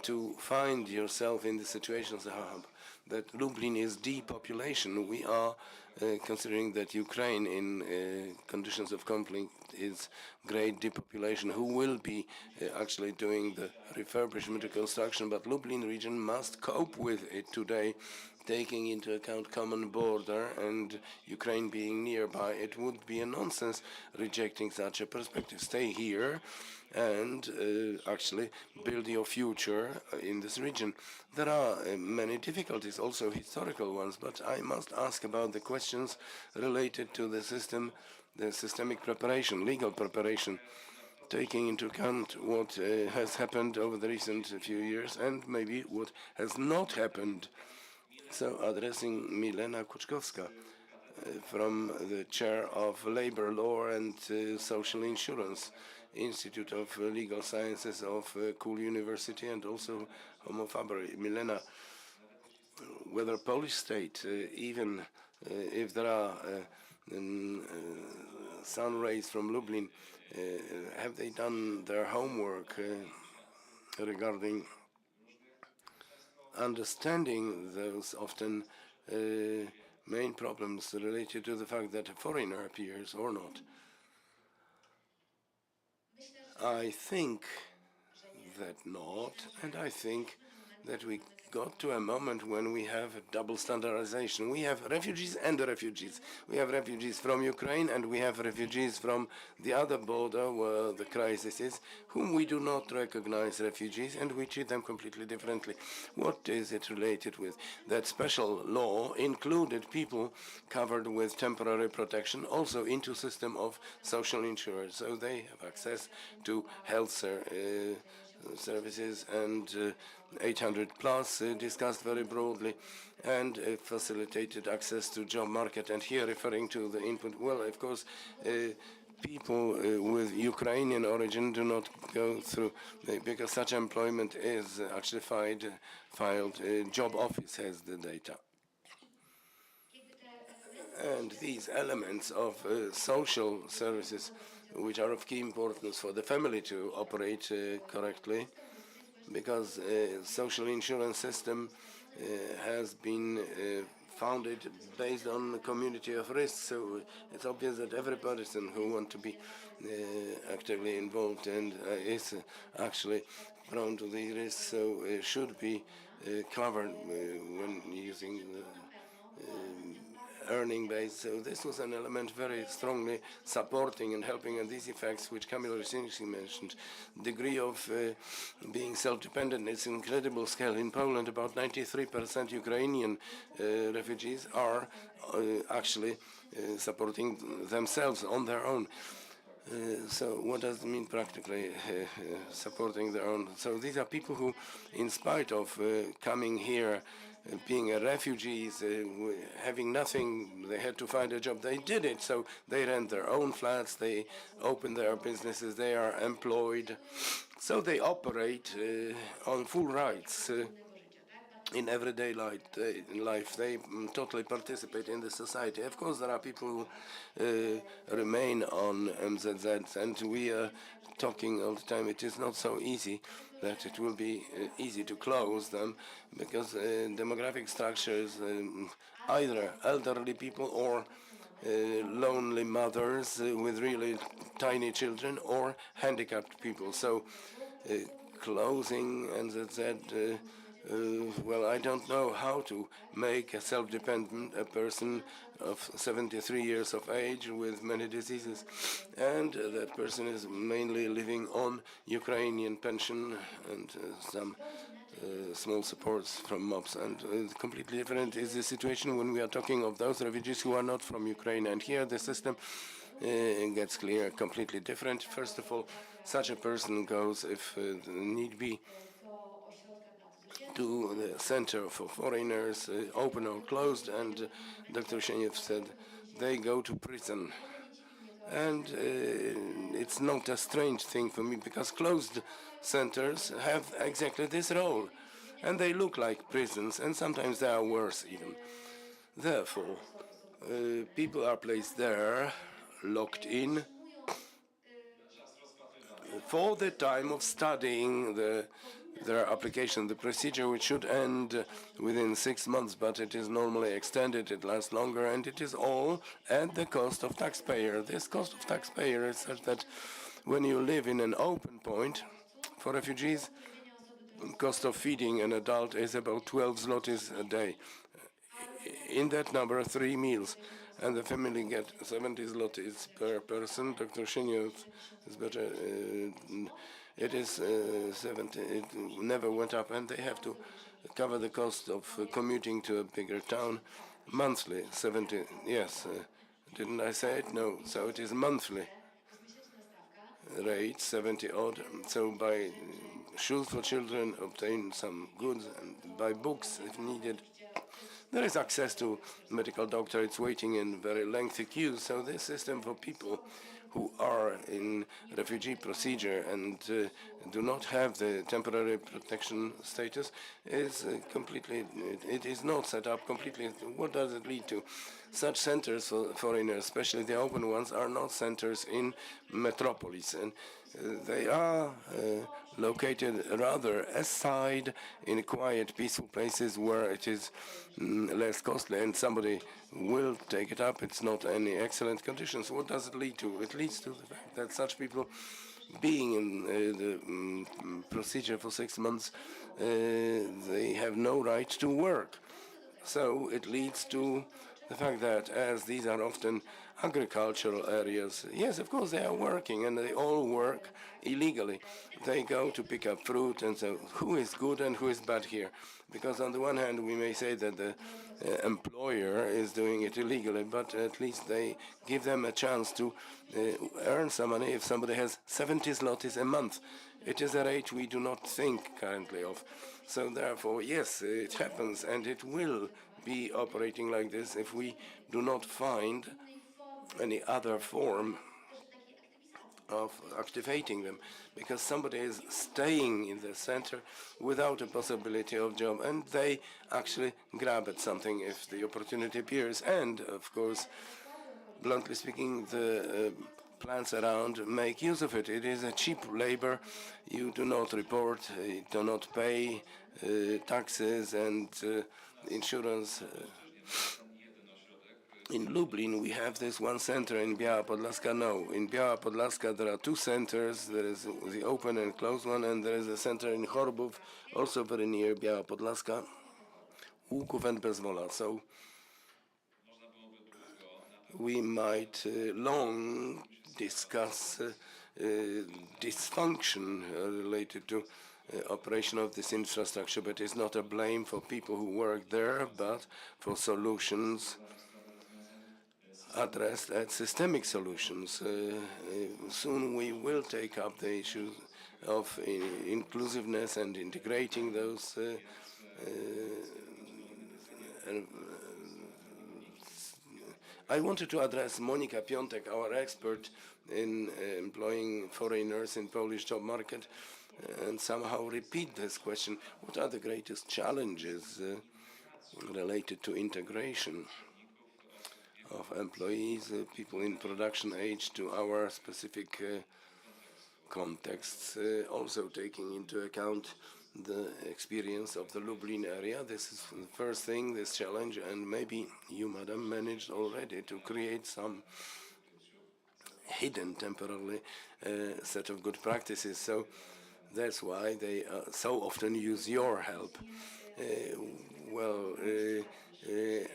to find yourself in the situations that Lublin is depopulation. We are considering that Ukraine in conditions of conflict is great depopulation, who will be actually doing the refurbishment and construction, but Lublin region must cope with it today, taking into account common border and Ukraine being nearby. It would be a nonsense rejecting such a perspective. Stay here and actually build your future in this region. There are many difficulties, also historical ones, but I must ask about the questions related to the system, the systemic preparation, legal preparation, taking into account what has happened over the recent few years and maybe what has not happened. So addressing Milena Kuczkowska from the chair of Labor Law and Social Insurance, Institute of Legal Sciences of Kul University, and also Homo Faber. Milena, whether Polish state, even if there are sun rays from Lublin, have they done their homework regarding understanding those often main problems related to the fact that a foreigner appears or not? I think that not, and I think that we got to a moment when we have double standardization. We have refugees and refugees. We have refugees from Ukraine and we have refugees from the other border where the crisis is, whom we do not recognize refugees and we treat them completely differently. What is it related with? That special law included people covered with temporary protection also into system of social insurance, so they have access to health services and 800 plus discussed very broadly, and facilitated access to job market. And here referring to the input, well, of course, people with Ukrainian origin do not go through, because such employment is actually filed, job office has the data. And these elements of social services, which are of key importance for the family to operate correctly, because social insurance system has been founded based on the community of risk. So it's obvious that every person who wants to be actively involved and is actually prone to the risk, so should be covered when using the earning base. So this was an element very strongly supporting and helping, and these effects, which Kamil Rysiński mentioned, degree of being self-dependent, it's incredible scale. In Poland, about 93% Ukrainian refugees are actually supporting themselves on their own. So what does it mean practically, supporting their own? So these are people who, in spite of coming here, being refugees, having nothing, they had to find a job. They did it, so they rent their own flats, they open their businesses, they are employed. So they operate on full rights in everyday life. They totally participate in the society. Of course, there are people who remain on MZZs, and we are talking all the time. It is not so easy that it will be easy to close them, because demographic structures, either elderly people or lonely mothers with really tiny children or handicapped people. So closing MZZ, well, I don't know how to make a self-dependent a person of 73 years of age with many diseases, and that person is mainly living on Ukrainian pension and some small supports from MOPS. And completely different is the situation when we are talking of those refugees who are not from Ukraine. And here the system gets clear, completely different. First of all, such a person goes, if need be, to the center for foreigners, open or closed, and Dr. Sieniew said they go to prison. And it's not a strange thing for me, because closed centers have exactly this role, and they look like prisons, and sometimes they are worse even. Therefore, people are placed there, locked in, for the time of studying the their application. The procedure which should end within 6 months, but it is normally extended, it lasts longer, and it is all at the cost of taxpayer. This cost of taxpayer is such that when you live in an open point for refugees, cost of feeding an adult is about 12 zlotys a day. In that number, 3 meals, and the family get 70 zlotys per person. Dr. Shinyo is better. It is 70. It never went up, and they have to cover the cost of commuting to a bigger town monthly. 70. Yes, didn't I say it? No. So it is monthly rate, 70 odd. So buy shoes for children, obtain some goods, and buy books if needed. There is access to medical doctor. It's waiting in very lengthy queues. So this system for people who are in refugee procedure and do not have the temporary protection status is completely, it is not set up completely. What does it lead to? Such centers for foreigners, especially the open ones, are not centers in metropolis, and they are located rather aside in quiet, peaceful places where it is less costly, and somebody will take it up. It's not any excellent conditions. What does it lead to? It leads to the fact that such people, being in the procedure for 6 months, they have no right to work. So it leads to the fact that, as these are often agricultural areas, yes, of course they are working, and they all work illegally. They go to pick up fruit, and so who is good and who is bad here? Because on the one hand, we may say that the employer is doing it illegally, but at least they give them a chance to earn some money. If somebody has 70 zlotys a month, it is a rate we do not think currently of. So therefore, yes, it happens, and it will be operating like this if we do not find any other form of activating them, because somebody is staying in the center without a possibility of job, and they actually grab at something if the opportunity appears. And of course, bluntly speaking, the plants around make use of it. It is a cheap labor. You do not report, you do not pay taxes and insurance. In Lublin, we have this one center. In Biała Podlaska, no. In Biała Podlaska, there are 2 centers. There is the open and closed one, and there is a center in Chorbów, also very near Biała Podlaska, Łuków and Bezwola. So we might long discuss dysfunction related to operation of this infrastructure, but it's not a blame for people who work there, but for solutions addressed at systemic solutions. Soon we will take up the issue of inclusiveness and integrating those I wanted to address Monika Piątek, our expert in employing foreigners in Polish job market, and somehow repeat this question. What are the greatest challenges related to integration of employees, people in production age, to our specific contexts, also taking into account the experience of the Lublin area? This is the first thing, this challenge, and maybe you, madam, managed already to create some hidden temporarily set of good practices. So that's why they so often use your help.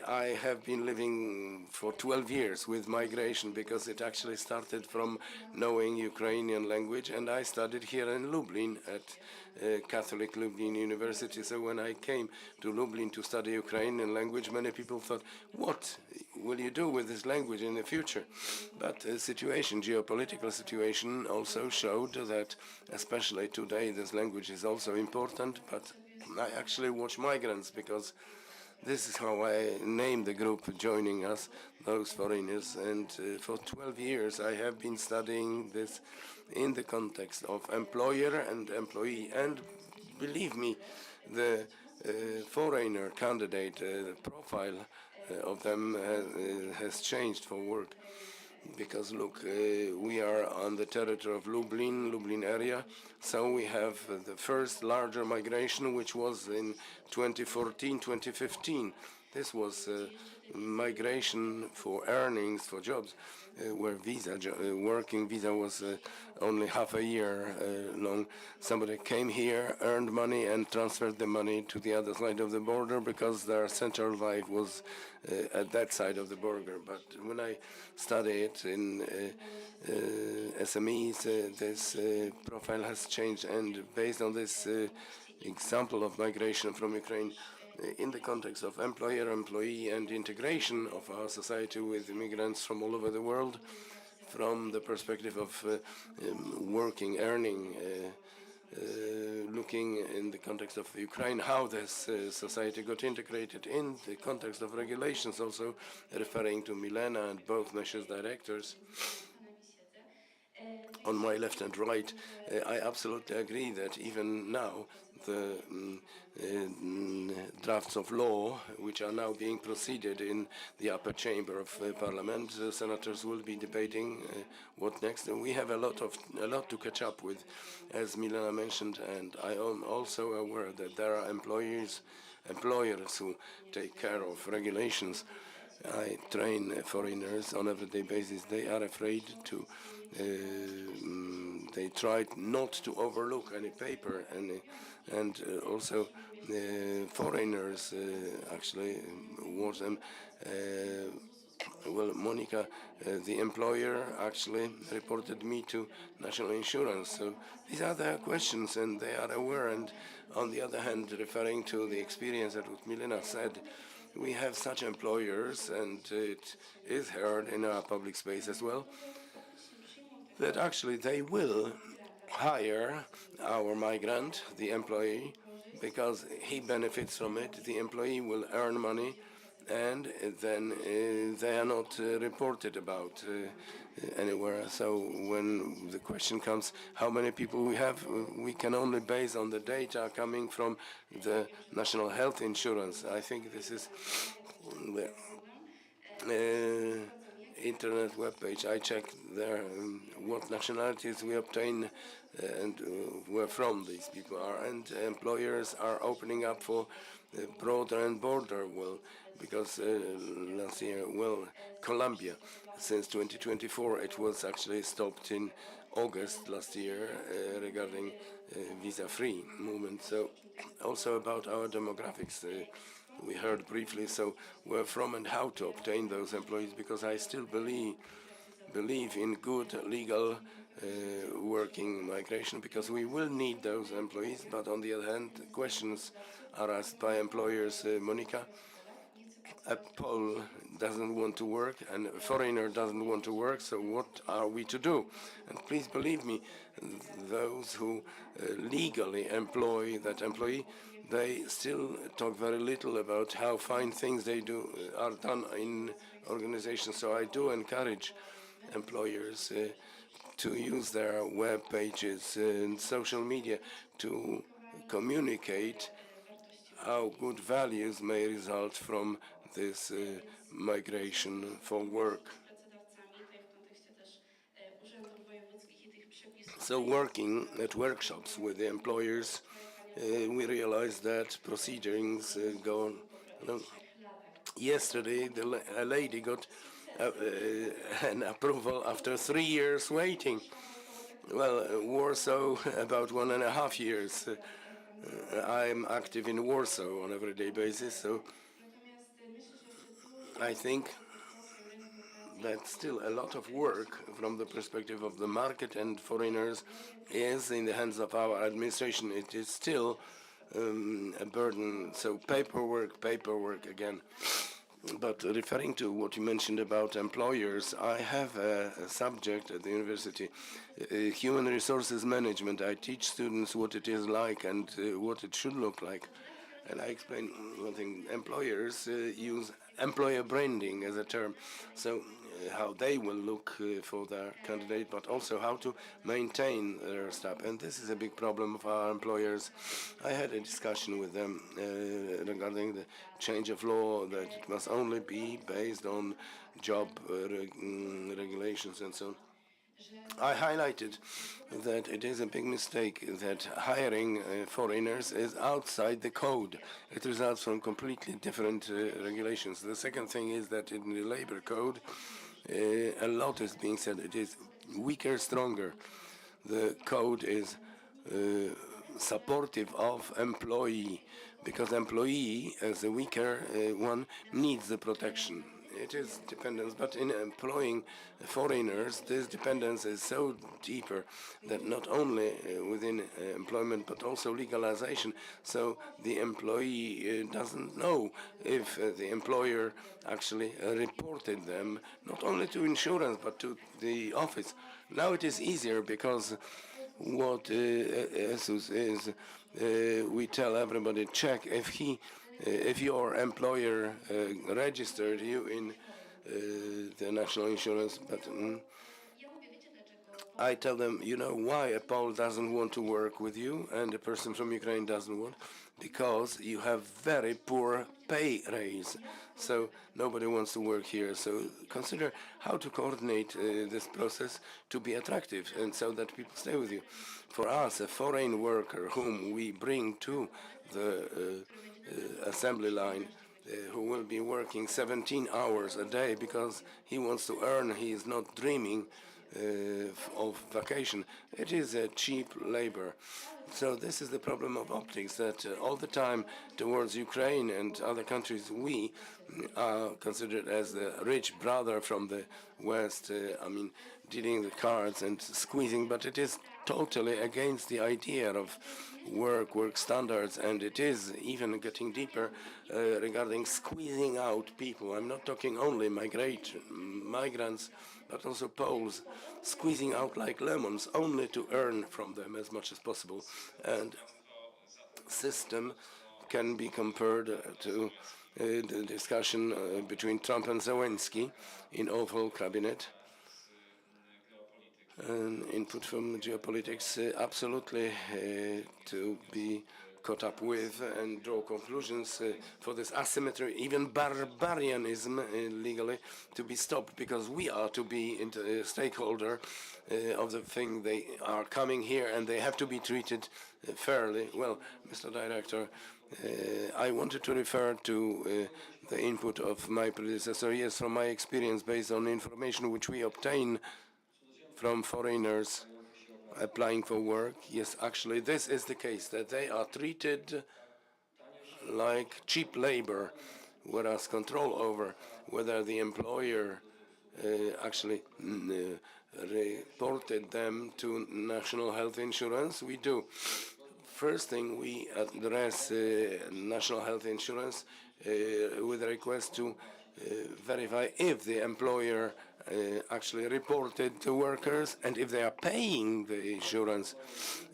I have been living for 12 years with migration, because it actually started from knowing Ukrainian language, and I studied here in Lublin at Catholic Lublin University. So when I came to Lublin to study Ukrainian language, many people thought, what will you do with this language in the future? But the situation, geopolitical situation, also showed that, especially today, this language is also important. But I actually watch migrants, because this is how I name the group joining us, those foreigners. And for 12 years I have been studying this in the context of employer and employee. And believe me, the foreigner candidate, the profile of them has changed for work. because look, we are on the territory of Lublin area, so we have the first larger migration, which was in 2014, 2015. This was migration for earnings, for jobs, where working visa was only half a year long. Somebody came here, earned money, and transferred the money to the other side of the border because their central life was at that side of the border. But when I studied in SMEs, this profile has changed, and based on this example of migration from Ukraine, in the context of employer-employee and integration of our society with immigrants from all over the world, from the perspective of working, earning, looking in the context of Ukraine, how this society got integrated in the context of regulations, also referring to Milena and both measures directors. On my left and right, I absolutely agree that even now the drafts of law, which are now being proceeded in the upper chamber of Parliament, the senators will be debating what next. And we have a lot to catch up with, as Milena mentioned, and I am also aware that there are employers who take care of regulations. I train foreigners on an everyday basis. They are afraid to, they try not to overlook any paper, and also foreigners actually watch them. Well, Monica, the employer, actually reported me to National Insurance. So these are their questions, and they are aware. And on the other hand, referring to the experience that what Milena said, we have such employers, and it is heard in our public space as well, that actually they will hire our migrant, the employee, because he benefits from it. The employee will earn money, and then they are not reported about anywhere. So when the question comes how many people we have, we can only base on the data coming from the National Health Insurance. I think this is the internet webpage. I checked there what nationalities we obtain and where from these people are. And employers are opening up for broader and border, well, because last year, well, Colombia, since 2024, it was actually stopped in August last year regarding visa-free movement. So also about our demographics, we heard briefly, so where from and how to obtain those employees, because I still believe in good legal working migration, because we will need those employees. But on the other hand, questions are asked by employers. Monica, a Pole doesn't want to work and a foreigner doesn't want to work, so what are we to do? And please believe me, those who legally employ that employee, they still talk very little about how fine things they do are done in organizations. So I do encourage employers to use their web pages and social media to communicate how good values may result from this migration for work. So working at workshops with the employers, we realized that proceedings go on. Yesterday, a lady got an approval after 3 years waiting. Well, Warsaw, about 1.5 years. I'm active in Warsaw on an everyday basis, so I think that still a lot of work from the perspective of the market and foreigners is in the hands of our administration. It is still a burden, so paperwork again. But referring to what you mentioned about employers, I have a subject at the university, human resources management. I teach students what it is like and what it should look like. And I explain one thing, employers use employer branding as a term. So how they will look for their candidate, but also how to maintain their staff. And this is a big problem of our employers. I had a discussion with them regarding the change of law, that it must only be based on job regulations and so on. I highlighted that it is a big mistake that hiring foreigners is outside the code. It results from completely different regulations. The second thing is that in the labor code, a lot is being said. It is weaker, stronger. The code is supportive of employee, because employee, as a weaker one, needs the protection. It is dependence, but in employing foreigners, this dependence is so deeper that not only within employment, but also legalization. So the employee doesn't know if the employer actually reported them, not only to insurance, but to the office. Now it is easier because what ESUS is, we tell everybody, check if your employer registered you in the national insurance, but I tell them, you know why a Pole doesn't want to work with you and a person from Ukraine doesn't want? Because you have very poor pay raise. So nobody wants to work here. So consider how to coordinate this process to be attractive and so that people stay with you. For us, a foreign worker whom we bring to the assembly line, who will be working 17 hours a day because he wants to earn, he is not dreaming of vacation. It is a cheap labor. So this is the problem of optics, that all the time towards Ukraine and other countries, we are considered as the rich brother from the West, dealing the cards and squeezing, but it is totally against the idea of work standards, and it is even getting deeper regarding squeezing out people. I'm not talking only migrants, but also Poles, squeezing out like lemons, only to earn from them as much as possible. And system can be compared to the discussion between Trump and Zelensky in Oval Cabinet. Input from geopolitics, absolutely to be caught up with and draw conclusions for this asymmetry, even barbarianism legally, to be stopped, because we are to be a stakeholder of the thing. They are coming here and they have to be treated fairly. Well, Mr. Director, I wanted to refer to the input of my predecessor. Yes, from my experience, based on information which we obtain from foreigners applying for work, yes, actually this is the case, that they are treated like cheap labor, whereas control over whether the employer actually reported them to national health insurance, we do. First thing, we address national health insurance with a request to verify if the employer actually reported the workers and if they are paying the insurance.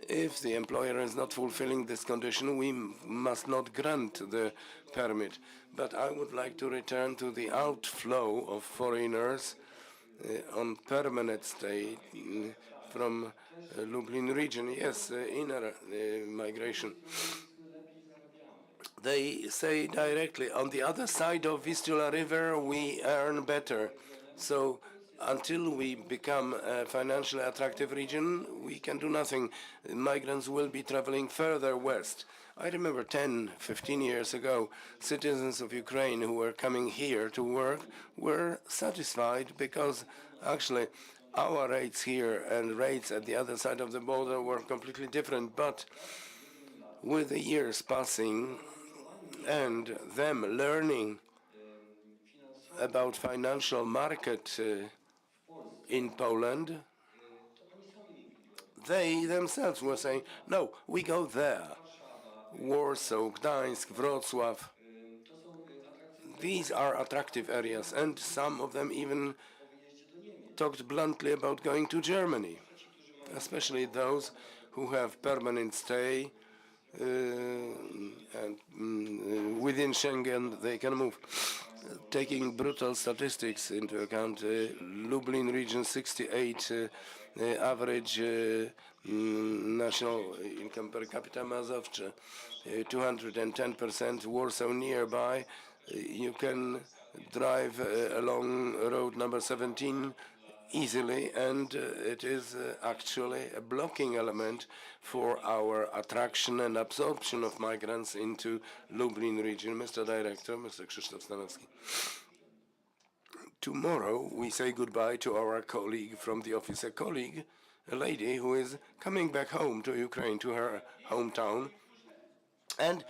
If the employer is not fulfilling this condition, we must not grant the permit. But I would like to return to the outflow of foreigners on permanent stay from Lublin region. Yes, inner migration. They say directly, on the other side of Vistula River, we earn better. So until we become a financially attractive region, we can do nothing. Migrants will be traveling further west. I remember 10, 15 years ago, citizens of Ukraine who were coming here to work were satisfied because actually our rates here and rates at the other side of the border were completely different. But with the years passing and them learning about financial market in Poland, they themselves were saying, no, we go there. Warsaw, Gdańsk, Wrocław. These are attractive areas, and some of them even talked bluntly about going to Germany, especially those who have permanent stay and within Schengen they can move. Taking brutal statistics into account, Lublin region 68 average national income per capita, Mazowsze 210%, Warsaw nearby. You can drive along road number 17 easily, and it is actually a blocking element for our attraction and absorption of migrants into Lublin region. Mr. Director, Mr. Krzysztof Stanowski. Tomorrow we say goodbye to our colleague from the office, a lady who is coming back home to Ukraine, to her hometown, and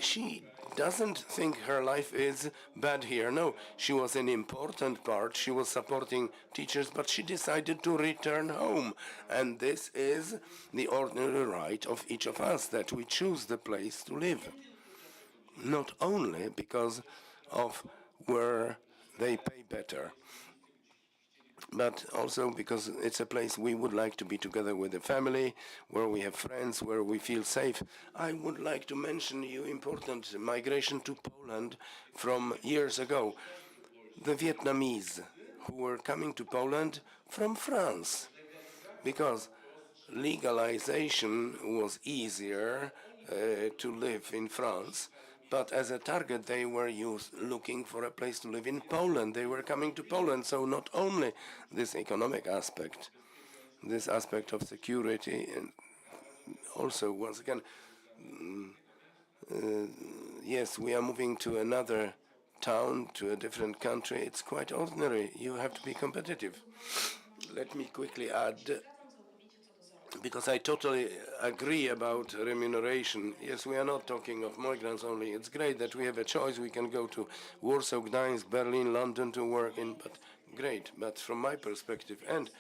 she doesn't think her life is bad here. No, she was an important part. She was supporting teachers, but she decided to return home. And this is the ordinary right of each of us, that we choose the place to live. Not only because of where they pay better, but also because it's a place we would like to be together with the family, where we have friends, where we feel safe. I would like to mention you important migration to Poland from years ago. The Vietnamese who were coming to Poland from France, because legalization was easier to live in France. But as a target, they were looking for a place to live in Poland. They were coming to Poland. So not only this economic aspect, this aspect of security, and also, once again, yes, we are moving to another town, to a different country. It's quite ordinary. You have to be competitive. Let me quickly add, because I totally agree about remuneration. Yes, we are not talking of migrants only. It's great that we have a choice. We can go to Warsaw, Gdańsk, Berlin, London to work in, but great. But from my perspective and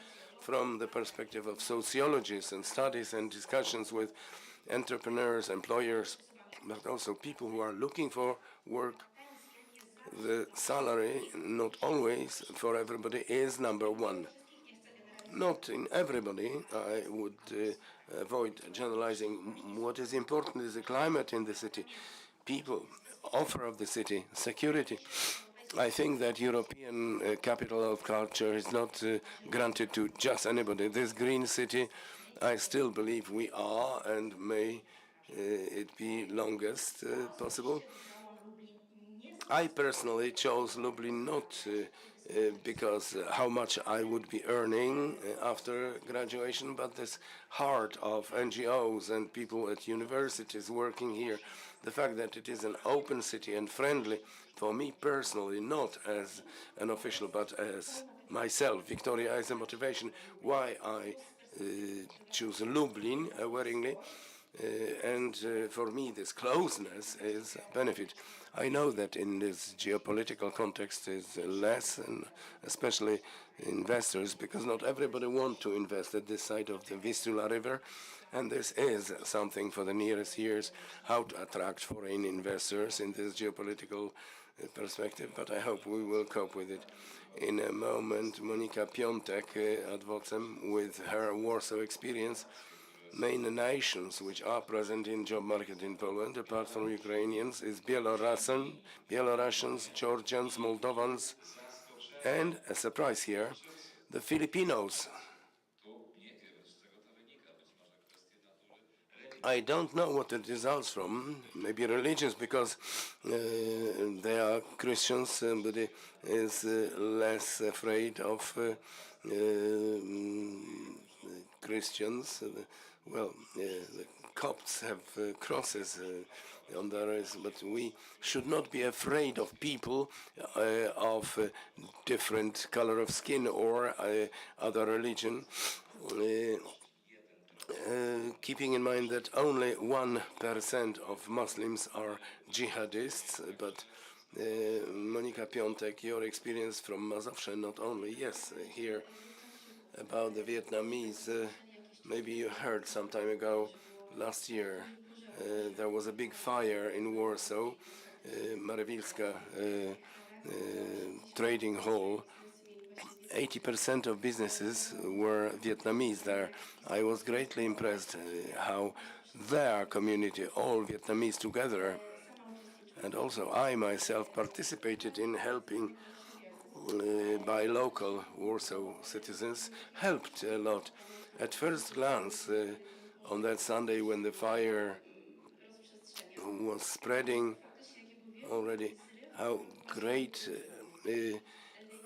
from the perspective of sociologists and studies and discussions with entrepreneurs, employers, but also people who are looking for work, the salary, not always for everybody, is number one. Not in everybody. I would avoid generalizing. What is important is the climate in the city, people, offer of the city, security. I think that European capital of culture is not granted to just anybody. This green city, I still believe we are, and may it be longest possible. I personally chose Lublin not because how much I would be earning after graduation, but this heart of NGOs and people at universities working here, the fact that it is an open city and friendly for me personally, not as an official, but as myself. Victoria is a motivation why I choose Lublin willingly. And for me, this closeness is a benefit. I know that in this geopolitical context is less, and especially investors, because not everybody wants to invest at this side of the Vistula River, and this is something for the nearest years, how to attract foreign investors in this geopolitical perspective, but I hope we will cope with it. In a moment, Monika Piątek ad vocem, with her Warsaw experience, main nations which are present in job market in Poland, apart from Ukrainians, is Belarusians, Georgians, Moldovans, and, a surprise here, the Filipinos. I don't know what it results from, maybe religious, because they are Christians, somebody is less afraid of Christians. Well, the Copts have crosses on their eyes, but we should not be afraid of people of different color of skin or other religion. Keeping in mind that only 1% of Muslims are jihadists, but Monika Piątek, your experience from Mazowsze, not only, yes, here about the Vietnamese, maybe you heard some time ago, last year, there was a big fire in Warsaw, Marewilska trading hall. 80% of businesses were Vietnamese there. I was greatly impressed how their community, all Vietnamese together, and also I myself participated in helping by local Warsaw citizens, helped a lot. At first glance, on that Sunday when the fire was spreading already, how great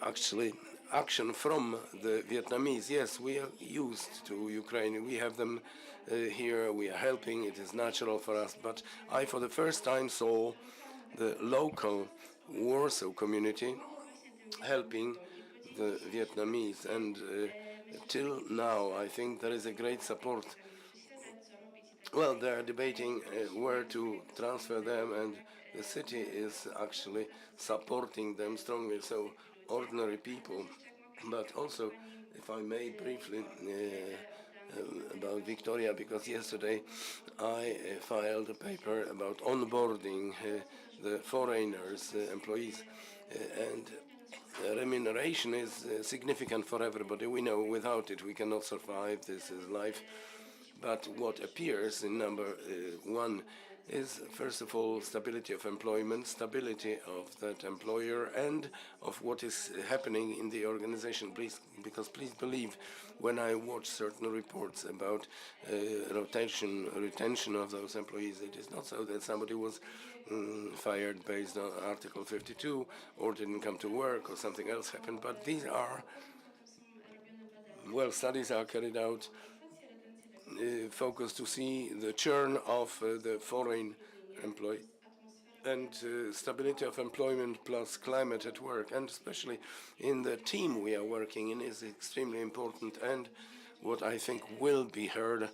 actually action from the Vietnamese. Yes, we are used to Ukraine. We have them here. We are helping. It is natural for us. But I, for the first time, saw the local Warsaw community helping the Vietnamese. And till now, I think there is a great support. Well, they are debating where to transfer them, and the city is actually supporting them strongly. So ordinary people, but also, if I may briefly, about Victoria, because yesterday I filed a paper about onboarding the foreigners, employees, and remuneration is significant for everybody. We know without it we cannot survive. This is life. But what appears in number one is, first of all, stability of employment, stability of that employer, and of what is happening in the organization. Because please believe, when I watch certain reports about retention of those employees, it is not so that somebody was fired based on Article 52 or didn't come to work or something else happened. But these are, well, studies are carried out focus to see the churn of the foreign employee and stability of employment plus climate at work, and especially in the team we are working in, is extremely important. And what I think will be heard,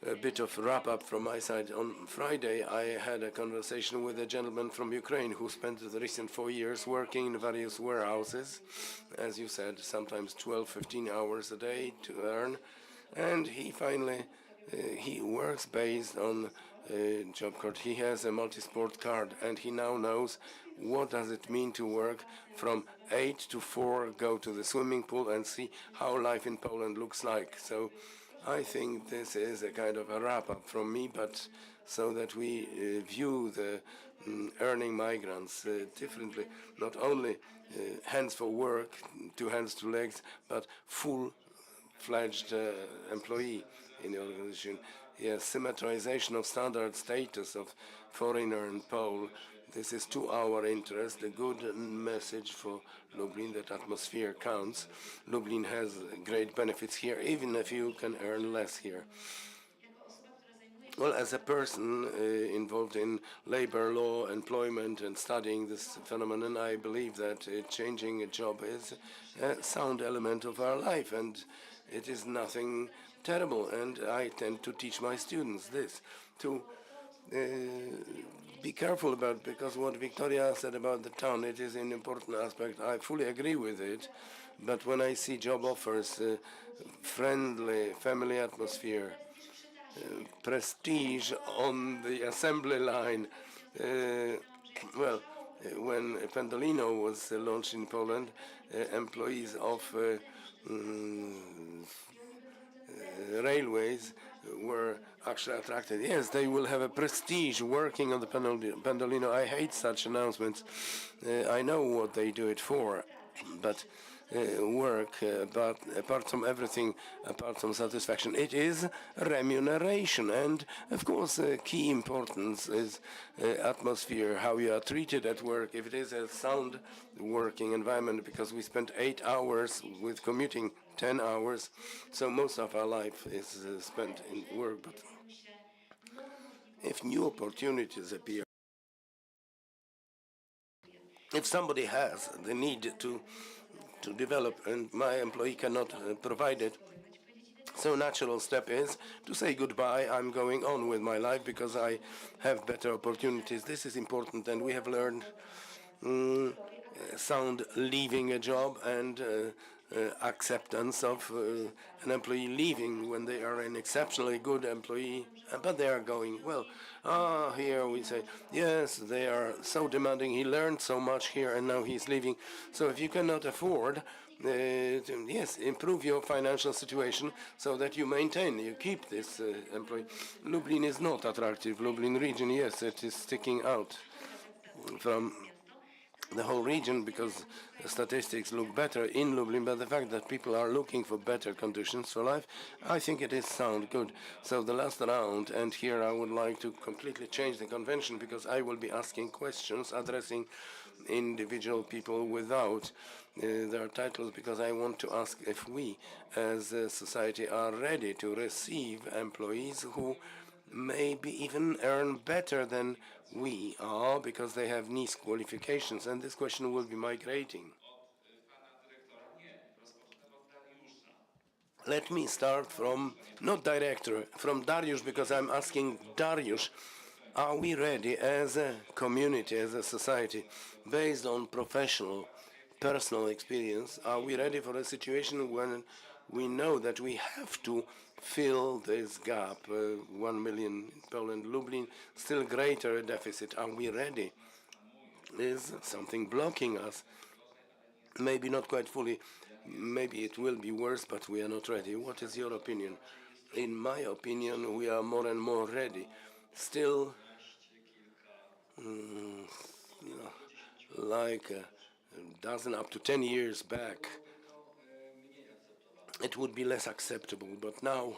a bit of wrap-up from my side. On Friday, I had a conversation with a gentleman from Ukraine who spent the recent 4 years working in various warehouses, as you said, sometimes 12, 15 hours a day to earn. And he finally, he works based on a job card. He has a multi-sport card, and he now knows what does it mean to work from 8 to 4, go to the swimming pool and see how life in Poland looks like. So I think this is a kind of a wrap-up from me, but so that we view the earning migrants differently, not only hands for work, 2 hands, 2 legs, but full-fledged employee in the organization. Yes, symmetrization of standard status of foreigner and Pole. This is to our interest, a good message for Lublin, that atmosphere counts. Lublin has great benefits here, even if you can earn less here. Well, as a person involved in labor law, employment, and studying this phenomenon, I believe that changing a job is a sound element of our life, and it is nothing terrible. And I tend to teach my students this, to be careful about, because what Victoria said about the town, it is an important aspect. I fully agree with it, but when I see job offers, friendly, family atmosphere, prestige on the assembly line. Well, when Pendolino was launched in Poland, employees of railways were actually attracted. Yes, they will have a prestige working on the Pendolino. I hate such announcements. I know what they do it for, but work, but apart from everything, apart from satisfaction, it is remuneration. And of course, key importance is atmosphere, how you are treated at work, if it is a sound working environment, because we spend 8 hours with commuting, 10 hours, so most of our life is spent in work. But if new opportunities appear, if somebody has the need to develop and my employee cannot provide it, so natural step is to say goodbye, I'm going on with my life because I have better opportunities. This is important, and we have learned sound leaving a job and acceptance of an employee leaving when they are an exceptionally good employee, but they are going, well, here we say, yes, they are so demanding, he learned so much here and now he's leaving. So if you cannot afford, yes, improve your financial situation so that you maintain, you keep this employee. Lublin is not attractive. Lublin region, yes, it is sticking out from the whole region because the statistics look better in Lublin, but the fact that people are looking for better conditions for life, I think it is sound good. So the last round, and here I would like to completely change the convention because I will be asking questions addressing individual people without their titles, because I want to ask if we as a society are ready to receive employees who maybe even earn better than we are because they have niche qualifications, and this question will be migrating. Let me start from, not director, from Dariusz, because I'm asking Dariusz, are we ready as a community, as a society, based on professional, personal experience, are we ready for a situation when we know that we have to fill this gap, 1 million in Poland, Lublin, still greater deficit. Are we ready? Is something blocking us? Maybe not quite fully. Maybe it will be worse, but we are not ready. What is your opinion? In my opinion, we are more and more ready. Still, like a dozen up to 10 years back, it would be less acceptable, but now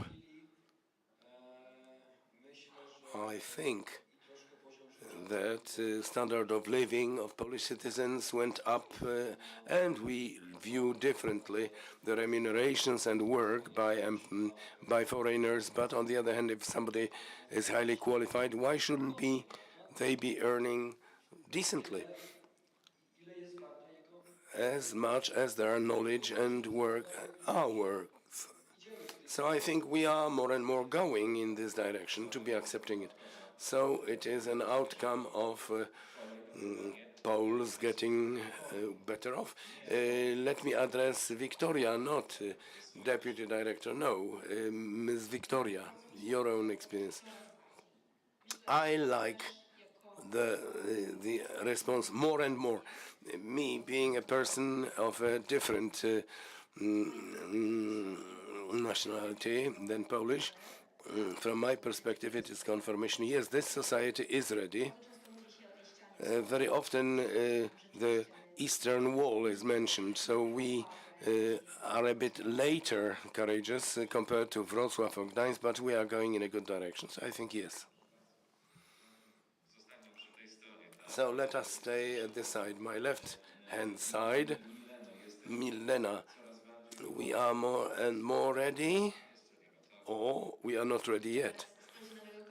I think that standard of living of Polish citizens went up, and we view differently the remunerations and work by foreigners. But on the other hand, if somebody is highly qualified, why shouldn't they be earning decently as much as their knowledge and work are worth? So I think we are more and more going in this direction to be accepting it. So it is an outcome of Poles getting better off. Let me address Victoria, not Deputy Director. No, Ms. Victoria, your own experience. I like the response more and more. Me being a person of a different nationality than Polish, from my perspective, it is confirmation. Yes, this society is ready. Very often the Eastern Wall is mentioned, so we are a bit later courageous compared to Wrocław or Gdańsk, but we are going in a good direction. So I think yes. So let us stay at this side, my left-hand side. Milena, we are more and more ready, or we are not ready yet.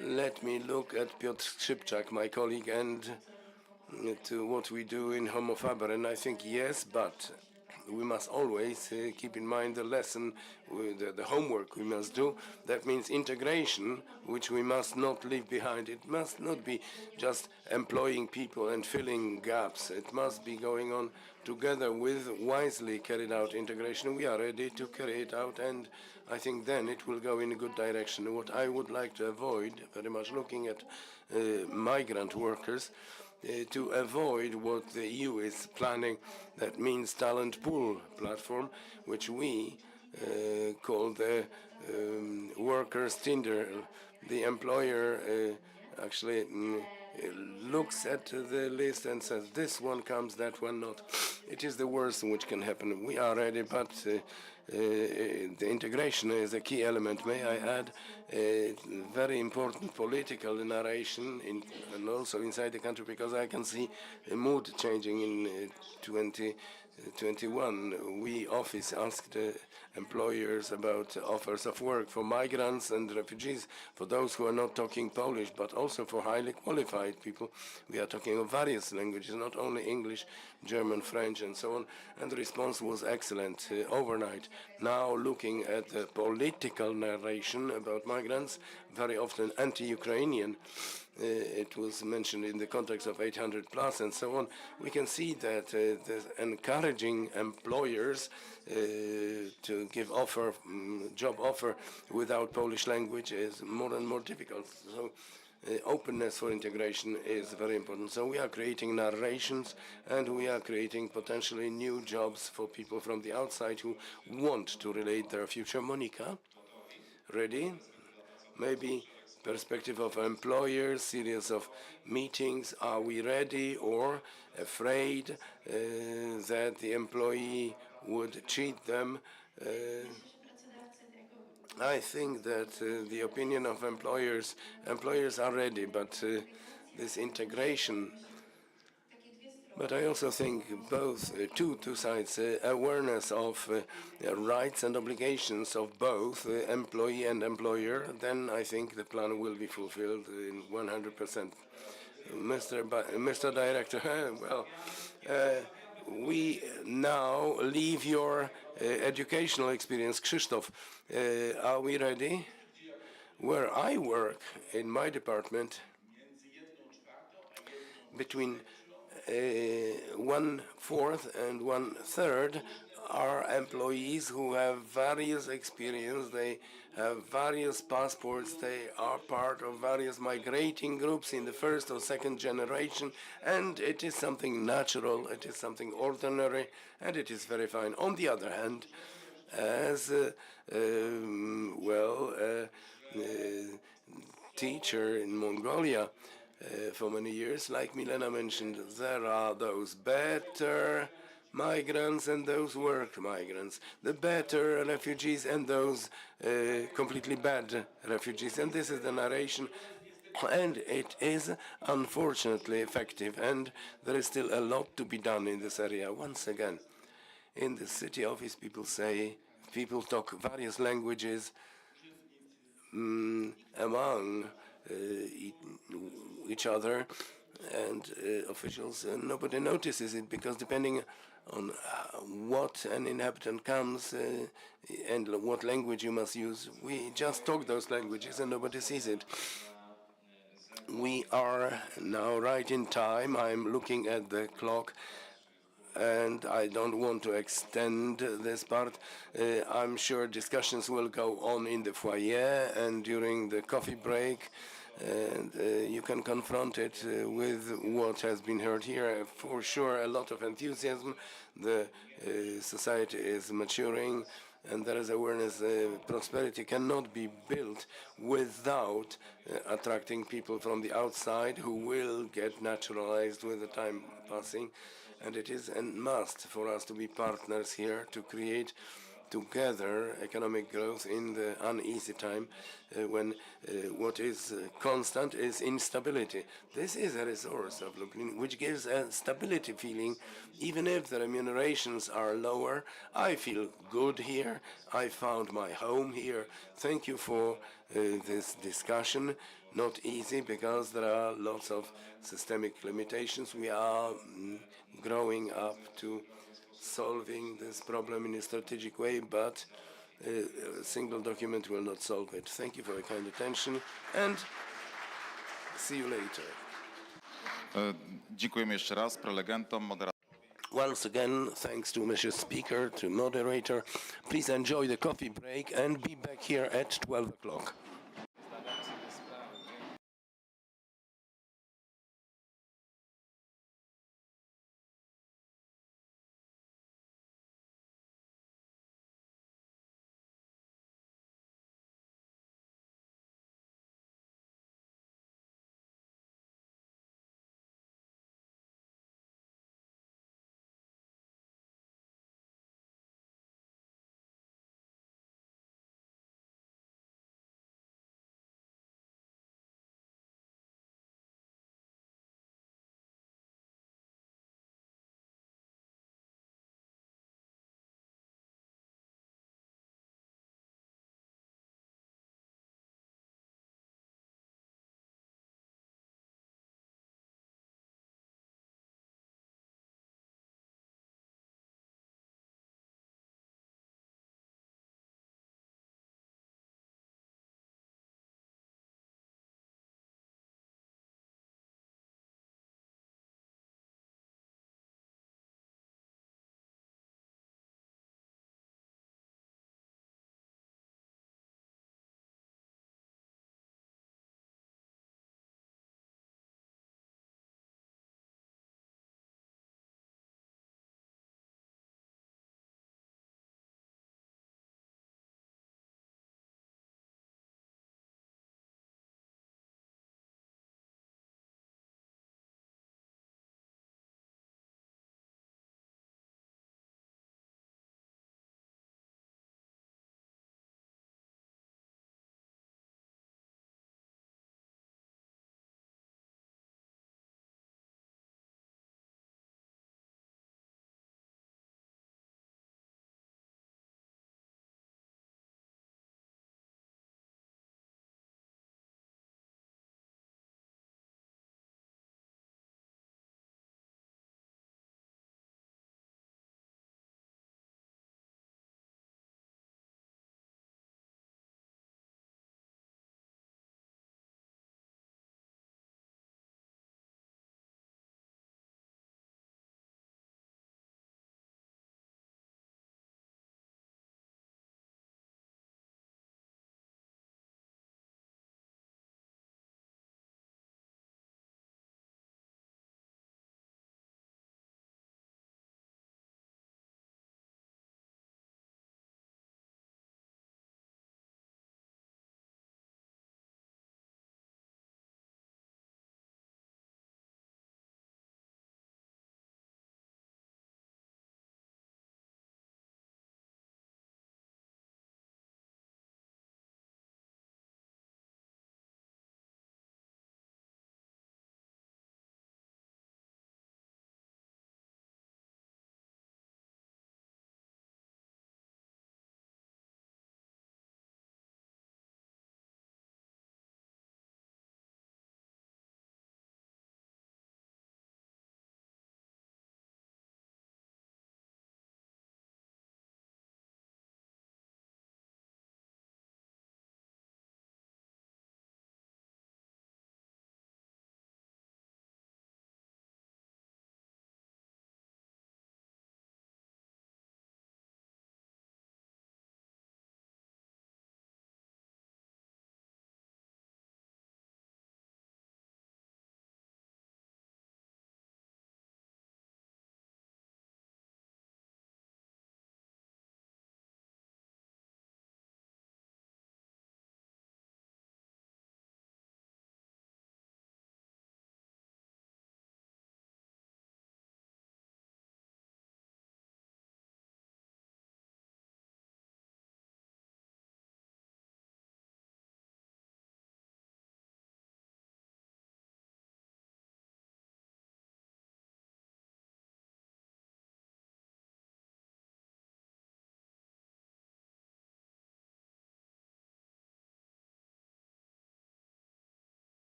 Let me look at Piotr Skrzypczak, my colleague, and to what we do in Homo Faber. And I think yes, but we must always keep in mind the lesson, the homework we must do. That means integration, which we must not leave behind. It must not be just employing people and filling gaps. It must be going on together with wisely carried out integration. We are ready to carry it out, and I think then it will go in a good direction. What I would like to avoid, very much looking at migrant workers, to avoid what the EU is planning, that means talent pool platform, which we call the workers' Tinder. The employer actually looks at the list and says, this one comes, that one not. It is the worst which can happen. We are ready, but the integration is a key element. May I add a very important political narration and also inside the country, because I can see a mood changing in 2021. We office asked employers about offers of work for migrants and refugees, for those who are not talking Polish, but also for highly qualified people. We are talking of various languages, not only English, German, French, and so on. And the response was excellent overnight. Now, looking at the political narration about migrants, very often anti-Ukrainian, it was mentioned in the context of 800 plus and so on, we can see that encouraging employers to give job offer without Polish language is more and more difficult. So openness for integration is very important. So we are creating narrations and we are creating potentially new jobs for people from the outside who want to relate their future. Monica, ready? Maybe perspective of employers, series of meetings. Are we ready or afraid that the employee would cheat them? I think that the opinion of employers are ready, but this integration. But I also think both two sides, awareness of rights and obligations of both employee and employer, then I think the plan will be fulfilled in 100%. Mr. Director, well, we now leave your educational experience. Krzysztof, are we ready? Where I work in my department, between 1/4 and 1/3 are employees who have various experience, they have various passports, they are part of various migrating groups in the first or second generation, and it is something natural, it is something ordinary, and it is very fine. On the other hand, as teacher in Mongolia, for many years, like Milena mentioned, there are those better migrants and those work migrants, the better refugees and those completely bad refugees. And this is the narration, and it is unfortunately effective, and there is still a lot to be done in this area. Once again, in the city office, people talk various languages among each other, and officials, nobody notices it, because depending on what an inhabitant comes and what language you must use, we just talk those languages and nobody sees it. We are now right in time. I'm looking at the clock and I don't want to extend this part. I'm sure discussions will go on in the foyer and during the coffee break, and you can confront it with what has been heard here. For sure, a lot of enthusiasm. The society is maturing, and there is awareness. Prosperity cannot be built without attracting people from the outside who will get naturalized with the time passing. And it is a must for us to be partners here to create together economic growth in the uneasy time when what is constant is instability. This is a resource of Lublin which gives a stability feeling. Even if the remunerations are lower, I feel good here. I found my home here. Thank you for this discussion. Not easy because there are lots of systemic limitations. We are growing up to solving this problem in a strategic way, but a single document will not solve it. Thank you for your kind attention and see you later. Dziękujemy jeszcze raz prelegentom, moderatorom. Once again, thanks to Mr. Speaker, to moderator. Please enjoy the coffee break and be back here at 12 o'clock.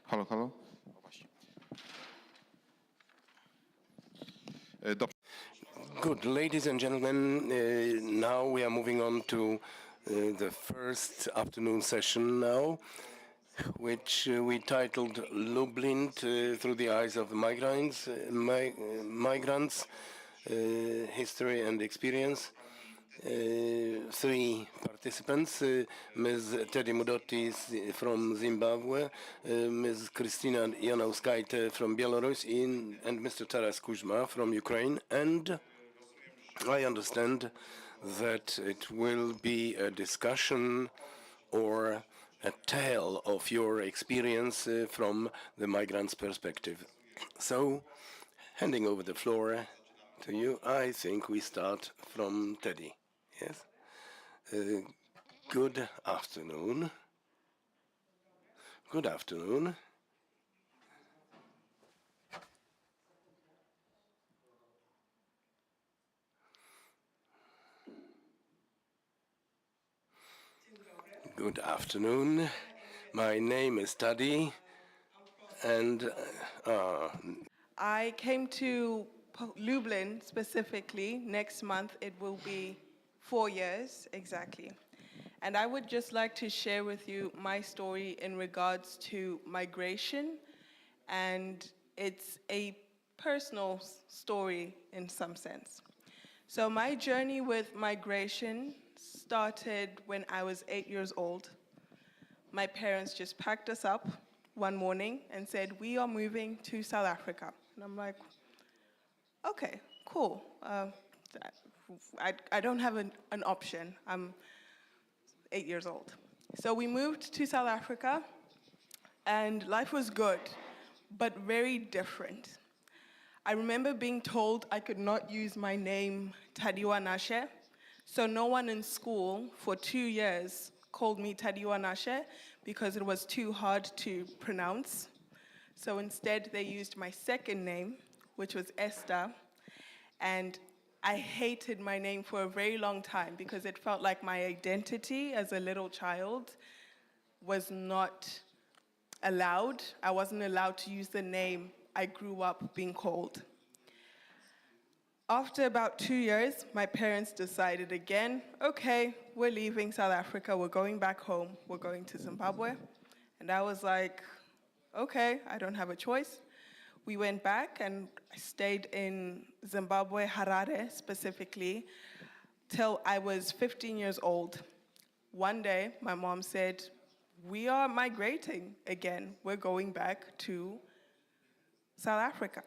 Halo, halo? O, właśnie. Dobrze. Good, ladies and gentlemen, now we are moving on to the first afternoon session now, which we titled Lublin through the eyes of migrants, history and experience. Three participants, Ms. Teddy Mudotti from Zimbabwe, Ms. Kristina Janauskaite from Belarus, and Mr. Taras Kuzma from Ukraine. And I understand that it will be a discussion or a tale of your experience from the migrant's perspective. So, handing over the floor to you, I think we start from Teddy. Yes. Good afternoon. Good afternoon. Good afternoon. My name is Teddy, and I came to Lublin specifically. Next month it will be 4 years exactly. And I would just like to share with you my story in regards to migration, and it's a personal story in some sense. So my journey with migration started when I was 8 years old. My parents just packed us up one morning and said, "We are moving to South Africa." And I'm like, okay, cool. I don't have an option. I'm 8 years old. So we moved to South Africa, and life was good, but very different. I remember being told I could not use my name Tadiwa Nashe, so no one in school for 2 years called me Tadiwa Nashe because it was too hard to pronounce. So instead they used my second name, which was Esther, and I hated my name for a very long time because it felt like my identity as a little child was not allowed. I wasn't allowed to use the name I grew up being called. After about 2 years, my parents decided again, okay, we're leaving South Africa, we're going back home, we're going to Zimbabwe. And I was like, okay, I don't have a choice. We went back and I stayed in Zimbabwe, Harare specifically, till I was 15 years old. One day, my mom said, we are migrating again. We're going back to South Africa.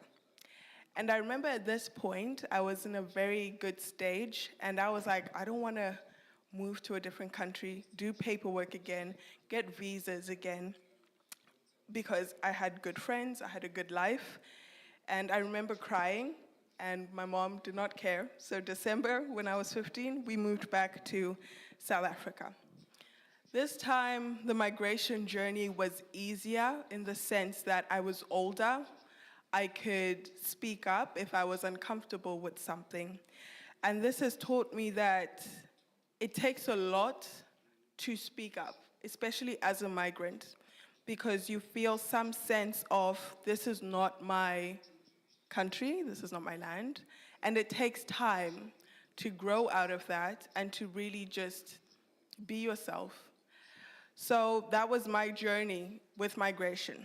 And I remember at this point, I was in a very good stage, and I was like, I don't want to move to a different country, do paperwork again, get visas again, because I had good friends, I had a good life. And I remember crying, and my mom did not care. So December, when I was 15, we moved back to South Africa. This time, the migration journey was easier in the sense that I was older. I could speak up if I was uncomfortable with something. And this has taught me that it takes a lot to speak up, especially as a migrant, because you feel some sense of, this is not my country, this is not my land, and it takes time to grow out of that and to really just be yourself. So that was my journey with migration.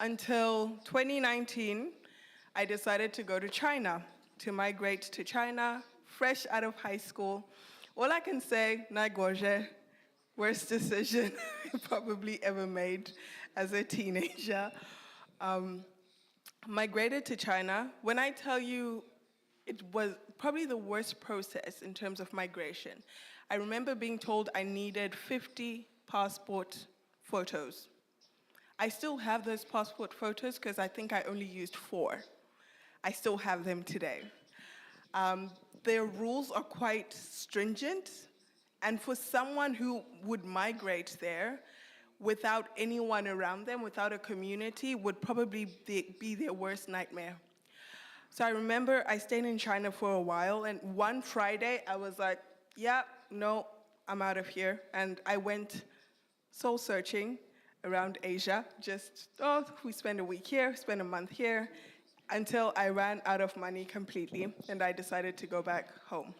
Until 2019, I decided to go to China, to migrate to China, fresh out of high school. All I can say, Naigoje, worst decision I probably ever made as a teenager. Migrated to China. When I tell you, it was probably the worst process in terms of migration. I remember being told I needed 50 passport photos. I still have those passport photos because I think I only used 4. I still have them today. Their rules are quite stringent, and for someone who would migrate there without anyone around them, without a community, would probably be their worst nightmare. So I remember I stayed in China for a while, and one Friday I was like, yeah, no, I'm out of here. And I went soul searching, around Asia. Just, we spend a week here, spend a month here, until I ran out of money completely and I decided to go back home.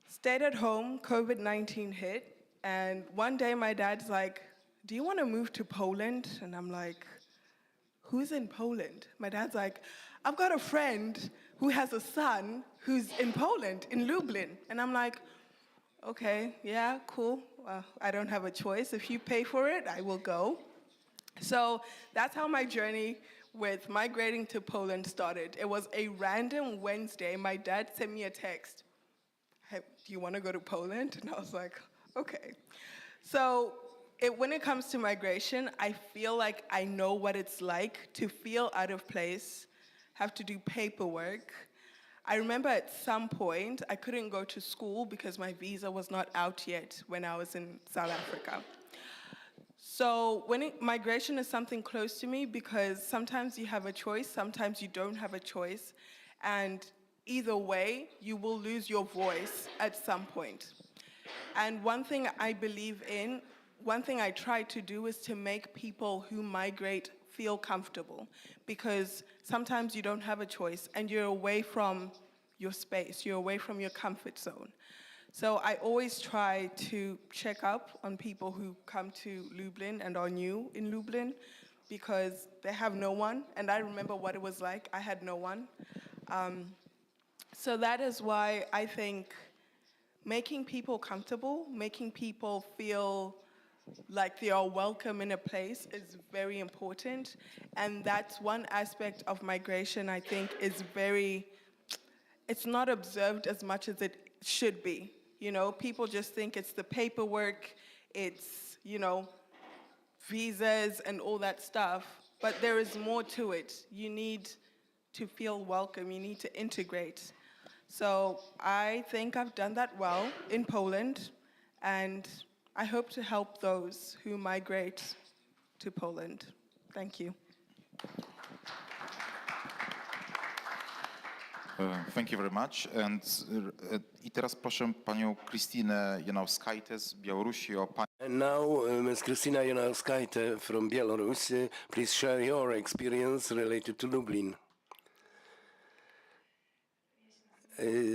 Stayed at home, COVID-19 hit, and one day my dad's like, do you want to move to Poland? And I'm like, who's in Poland? My dad's like, I've got a friend who has a son who's in Poland, in Lublin. And I'm like, okay, yeah, cool. I don't have a choice. If you pay for it, I will go. So that's how my journey with migrating to Poland started. It was a random Wednesday. My dad sent me a text. Hey, do you want to go to Poland? And I was like, okay. So when it comes to migration, I feel like I know what it's like to feel out of place, have to do paperwork. I remember at some point, I couldn't go to school because my visa was not out yet when I was in South Africa. So migration is something close to me because sometimes you have a choice, sometimes you don't have a choice, and either way, you will lose your voice at some point. And one thing I believe in, one thing I try to do is to make people who migrate feel comfortable, because sometimes you don't have a choice and you're away from your space, you're away from your comfort zone. So I always try to check up on people who come to Lublin and are new in Lublin because they have no one, and I remember what it was like. I had no one. So that is why I think making people comfortable, making people feel like they are welcome in a place is very important. And that's one aspect of migration I think is it's not observed as much as it should be. You know, people just think it's the paperwork, it's, visas and all that stuff, but there is more to it. You need to feel welcome, you need to integrate. So I think I've done that well in Poland, and I hope to help those who migrate to Poland. Thank you. Thank you very much. I teraz proszę panią Krystynę Janowskajtę z Białorusi o pani. And now, Ms. Krystyna Janowskajte from Belarus, please share your experience related to Lublin.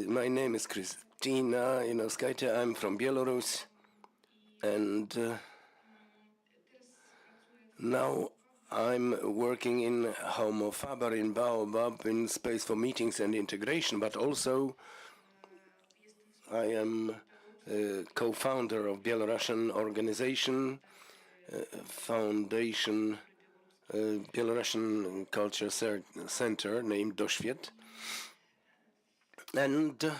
My name is Krystyna Janowskajte. I'm from Belarus, and now I'm working in Homo Faber in Baobab in Space for Meetings and Integration, but also I am a co-founder of Belarusian organization, foundation, Belarusian Culture Center named Doświet. And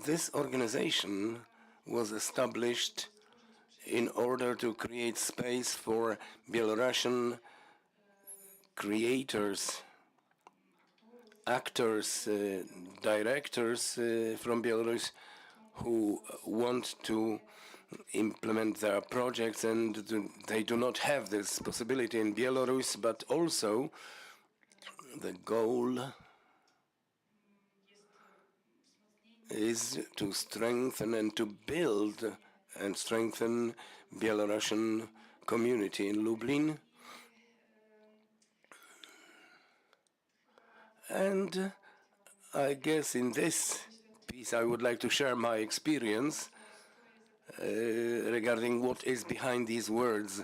this organization was established in order to create space for Belarusian creators, actors, directors from Belarus who want to implement their projects, and they do not have this possibility in Belarus, but also the goal is to strengthen and to build and strengthen Belarusian community in Lublin. And I guess in this piece I would like to share my experience regarding what is behind these words,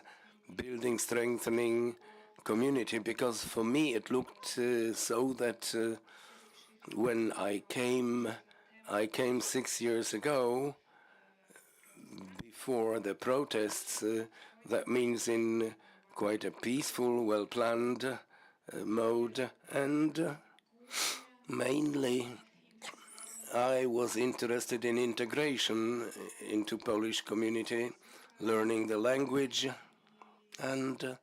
building, strengthening community, because for me it looked so that when I came 6 years ago, before the protests, that means in quite a peaceful, well-planned mode, and mainly I was interested in integration into Polish community, learning the language, and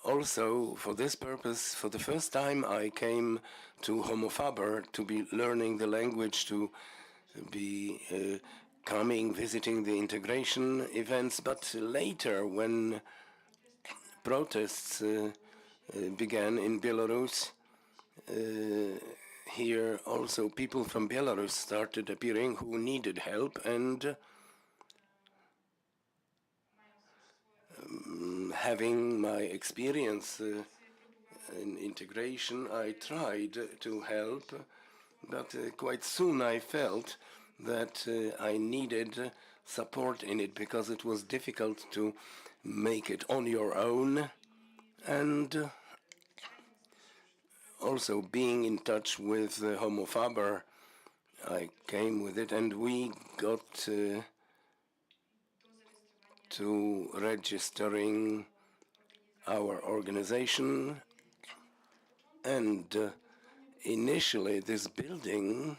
also for this purpose, for the first time I came to Homo Faber to be learning the language, to be visiting the integration events, but later when protests began in Belarus, here also people from Belarus started appearing who needed help, and having my experience in integration, I tried to help, but quite soon I felt that I needed support in it because it was difficult to make it on your own, and also being in touch with Homo Faber, I came with it, and we got to registering our organization. And initially this building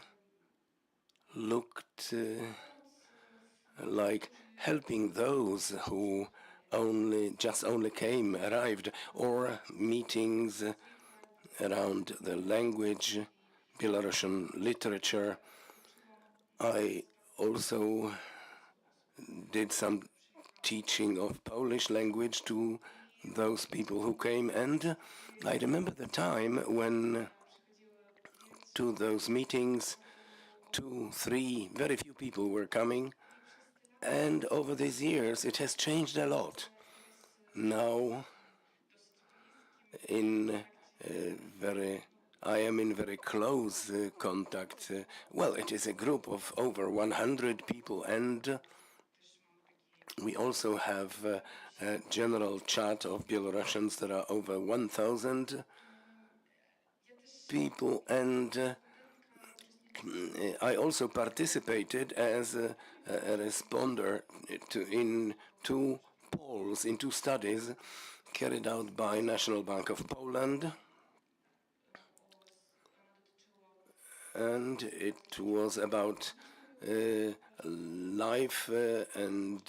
looked like helping those who just only arrived, or meetings around the language, Belarusian literature. I also did some teaching of Polish language to those people who came, and I remember the time when to those meetings 2, 3, very few people were coming, and over these years it has changed a lot. Now I am in very close contact. Well, it is a group of over 100 people, and we also have a general chat of Belarusians. There are over 1,000 people, and I also participated as a responder in 2 polls, in 2 studies carried out by National Bank of Poland, and it was about life and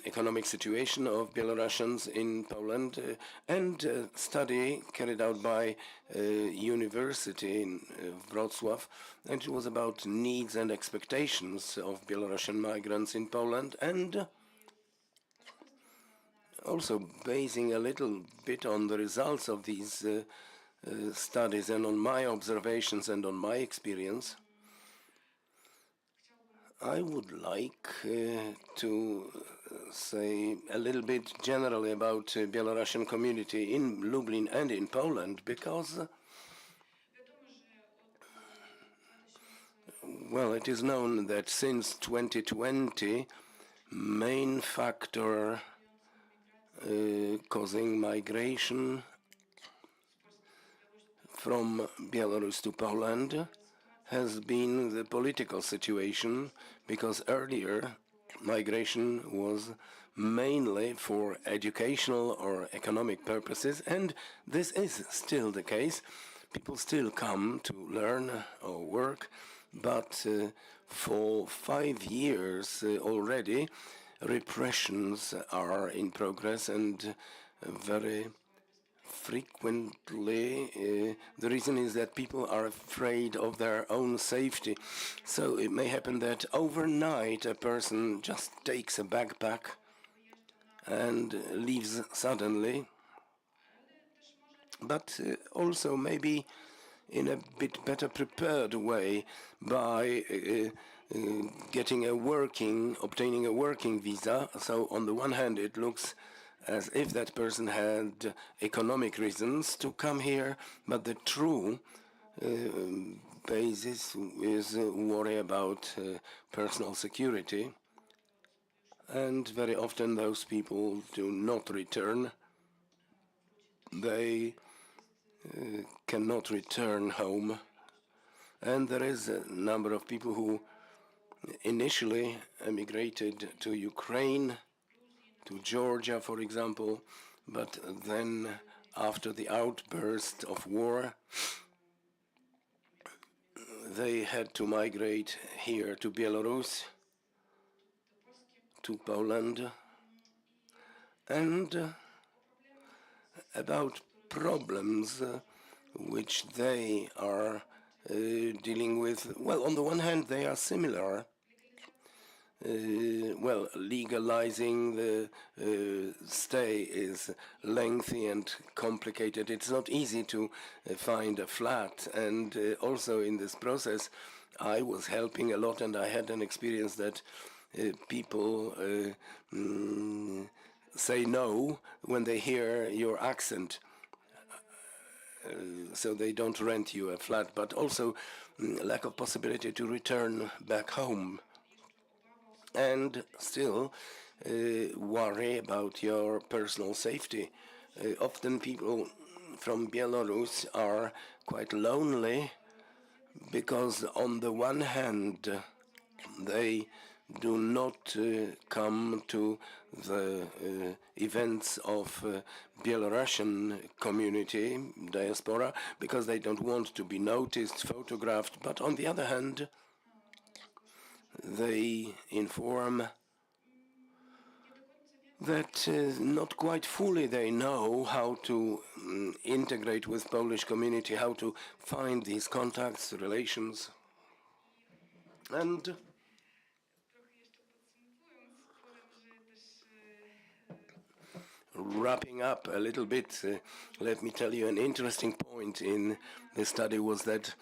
economic situation of Belarusians in Poland, and a study carried out by University in Wrocław, and it was about needs and expectations of Belarusian migrants in Poland, and also basing a little bit on the results of these studies and on my observations and on my experience. I would like to say a little bit generally about Belarusian community in Lublin and in Poland, because, well, it is known that since 2020, main factor causing migration from Belarus to Poland has been the political situation, because earlier migration was mainly for educational or economic purposes, and this is still the case. People still come to learn or work, but for 5 years already, repressions are in progress, and very frequently the reason is that people are afraid of their own safety. So it may happen that overnight a person just takes a backpack and leaves suddenly, but also maybe in a bit better prepared way by obtaining a working visa. So on the one hand, it looks as if that person had economic reasons to come here, but the true basis is worry about personal security, and very often those people do not return. They cannot return home, and there is a number of people who initially emigrated to Ukraine, to Georgia, for example, but then after the outburst of war, they had to migrate here to Belarus, to Poland, and about problems which they are dealing with. Well, on the one hand, they are similar. Legalizing the stay is lengthy and complicated. It's not easy to find a flat, and also in this process I was helping a lot, and I had an experience that people say no when they hear your accent. So they don't rent you a flat, but also lack of possibility to return back home. And still worry about your personal safety. Often people from Belarus are quite lonely because on the one hand they do not come to the events of Belarusian community, diaspora, because they don't want to be noticed, photographed, but on the other hand they inform that not quite fully they know how to integrate with Polish community, how to find these contacts, relations. And wrapping up a little bit, let me tell you an interesting point in the study was that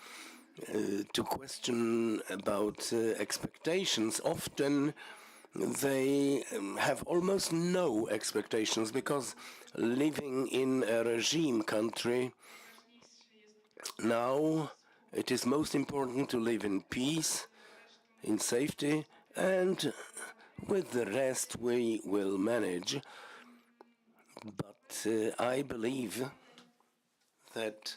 to question about expectations, often they have almost no expectations because living in a regime country, now it is most important to live in peace, in safety, and with the rest we will manage. But I believe that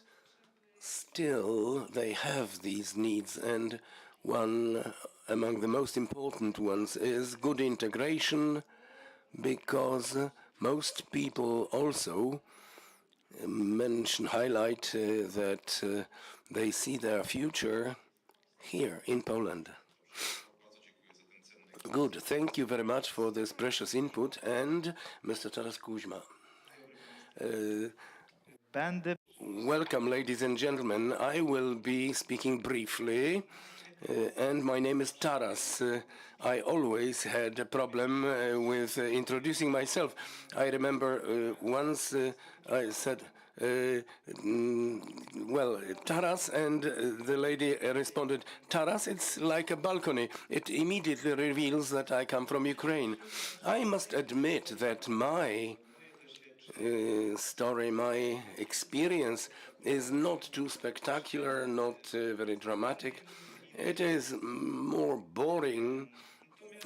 still they have these needs, and one among the most important ones is good integration, because most people also highlight that they see their future here in Poland. Good, thank you very much for this precious input. And Mr. Taras Kuzma. Welcome, ladies and gentlemen. I will be speaking briefly, and my name is Taras. I always had a problem with introducing myself. I remember once I said, well, Taras, and the lady responded, Taras, it's like a balcony. It immediately reveals that I come from Ukraine. I must admit that my story, my experience is not too spectacular, not very dramatic. It is more boring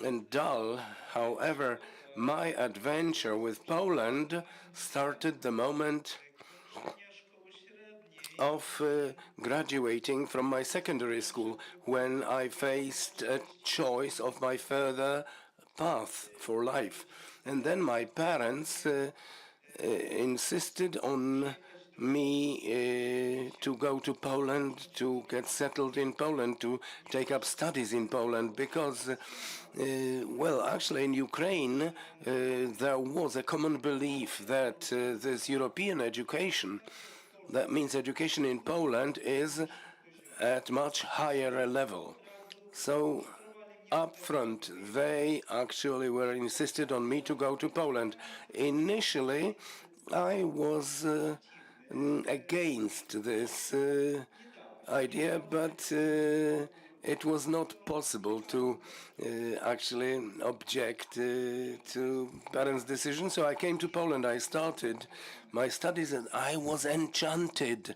and dull. However, my adventure with Poland started the moment of graduating from my secondary school, when I faced a choice of my further path for life. And then my parents insisted on me to go to Poland, to get settled in Poland, to take up studies in Poland, because, well, actually in Ukraine there was a common belief that this European education, that means education in Poland, is at much higher a level. So up front, they actually were insisted on me to go to Poland. Initially, I was against this idea, but it was not possible to actually object to parents' decision. So I came to Poland. I started my studies, and I was enchanted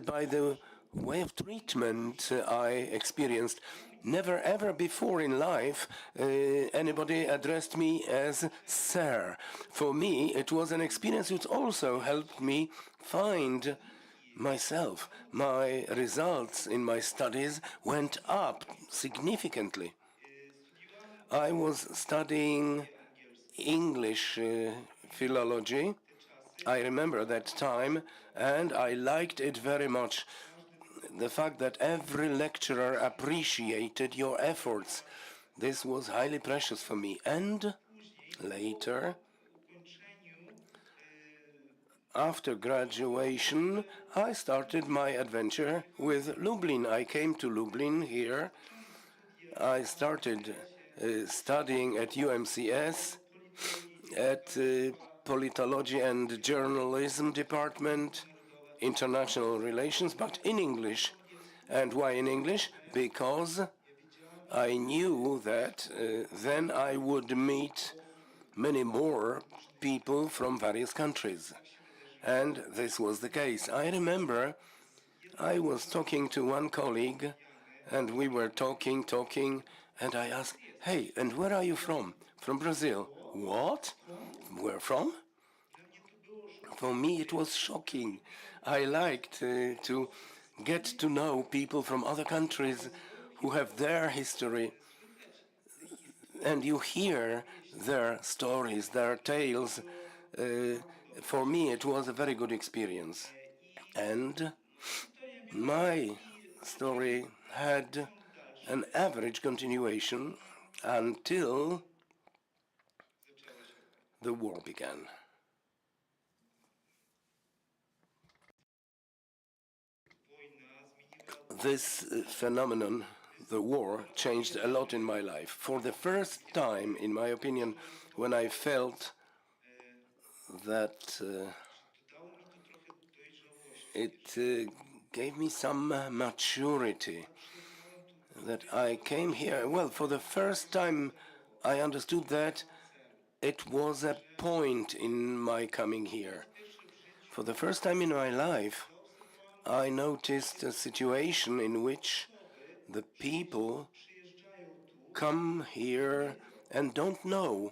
by the way of treatment I experienced. Never ever before in life anybody addressed me as sir. For me, it was an experience which also helped me find myself. My results in my studies went up significantly. I was studying English philology. I remember that time, and I liked it very much. The fact that every lecturer appreciated your efforts, this was highly precious for me. And later, after graduation, I started my adventure with Lublin. I came to Lublin here. I started studying at UMCS, at politology and journalism department, international relations, but in English. And why in English? Because I knew that then I would meet many more people from various countries. And this was the case. I remember I was talking to one colleague, and we were talking, and I asked, "Hey, and where are you from?" "From Brazil." "What? Where from?" For me, it was shocking. I liked to get to know people from other countries who have their history, and you hear their stories, their tales. For me, it was a very good experience. And my story had an average continuation until the war began. This phenomenon, the war, changed a lot in my life. For the first time, in my opinion, when I felt that it gave me some maturity, that I came here. Well, for the first time, I understood that it was a point in my coming here. For the first time in my life, I noticed a situation in which the people come here and don't know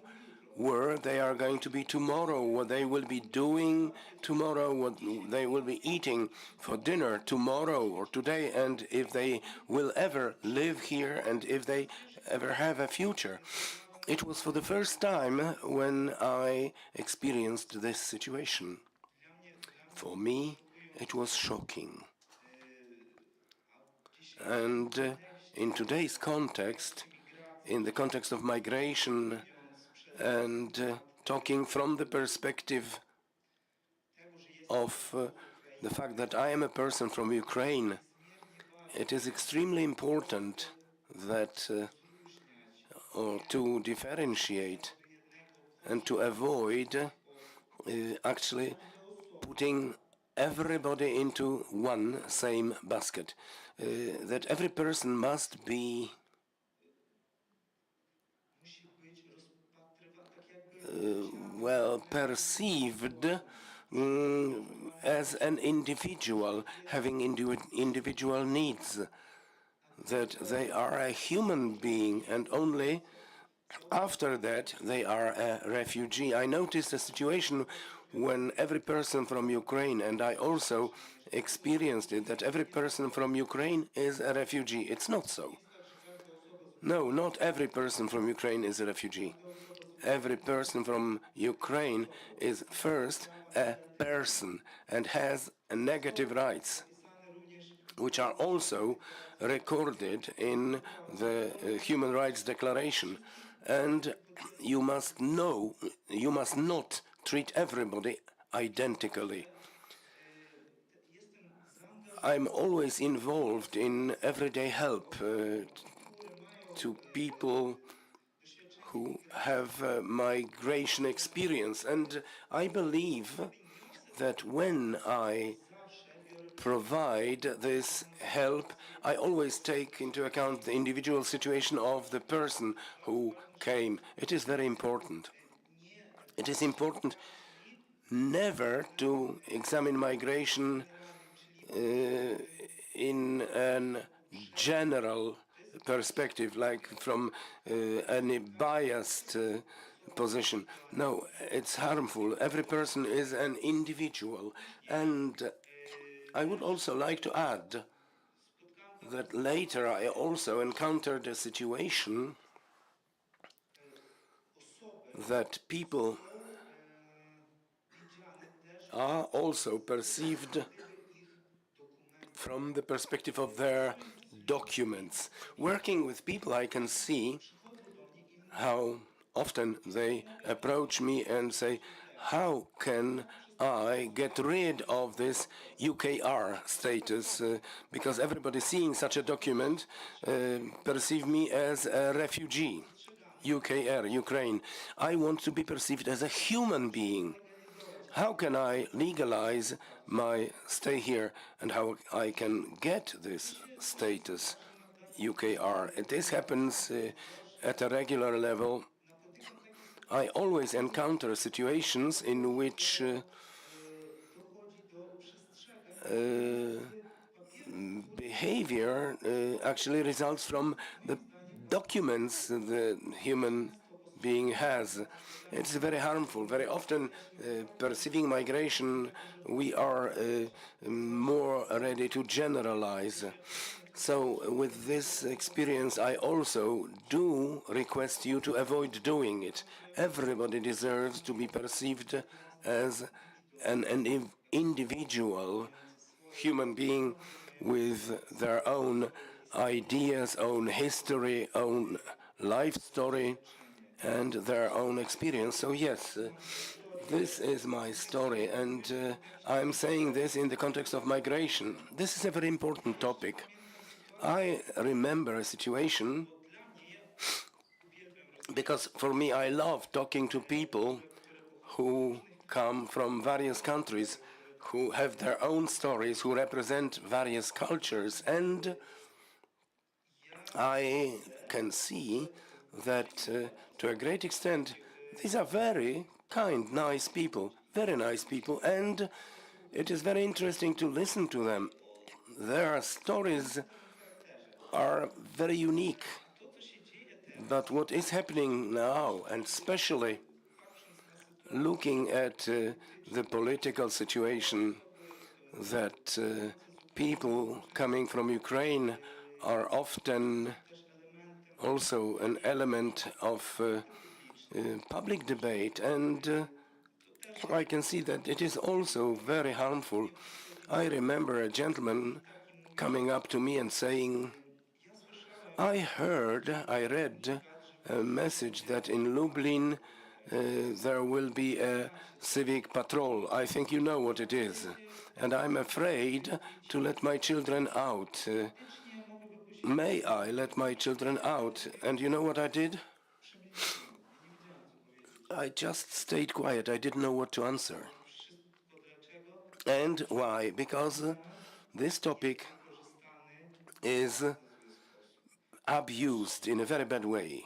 where they are going to be tomorrow, what they will be doing tomorrow, what they will be eating for dinner tomorrow or today, and if they will ever live here and if they ever have a future. It was for the first time when I experienced this situation. For me, it was shocking. And in today's context, in the context of migration and talking from the perspective of the fact that I am a person from Ukraine, it is extremely important that or to differentiate and to avoid actually putting everybody into one same basket. That every person must be perceived as an individual, having individual needs, that they are a human being, and only after that they are a refugee. I noticed a situation when every person from Ukraine, and I also experienced it, that every person from Ukraine is a refugee. It's not so. No, not every person from Ukraine is a refugee. Every person from Ukraine is first a person and has negative rights, which are also recorded in the Human Rights Declaration. And you must know, you must not treat everybody identically. I'm always involved in everyday help to people who have migration experience, and I believe that when I provide this help, I always take into account the individual situation of the person who came. It is very important. It is important never to examine migration in a general perspective, like from any biased position. No, it's harmful. Every person is an individual. And I would also like to add that later I also encountered a situation that people are also perceived from the perspective of their documents. Working with people, I can see how often they approach me and say, how can I get rid of this UKR status? Because everybody seeing such a document perceive me as a refugee. UKR, Ukraine. I want to be perceived as a human being. How can I legalize my stay here and how I can get this status, UKR? And this happens at a regular level. I always encounter situations in which behavior actually results from the documents the human being has. It's very harmful. Very often, perceiving migration, we are more ready to generalize. So with this experience, I also do request you to avoid doing it. Everybody deserves to be perceived as an individual human being with their own ideas, own history, own life story, and their own experience. So yes, this is my story, and I'm saying this in the context of migration. This is a very important topic. I remember a situation, because for me, I love talking to people who come from various countries, who have their own stories, who represent various cultures, and I can see that to a great extent, these are very kind, nice people, very nice people, and it is very interesting to listen to them. Their stories are very unique. But what is happening now, and especially looking at the political situation, that people coming from Ukraine are often also an element of public debate, and I can see that it is also very harmful. I remember a gentleman coming up to me and saying, I read a message that in Lublin there will be a civic patrol. I think you know what it is. And I'm afraid to let my children out. May I let my children out? And you know what I did? I just stayed quiet. I didn't know what to answer. And why? Because this topic is abused in a very bad way.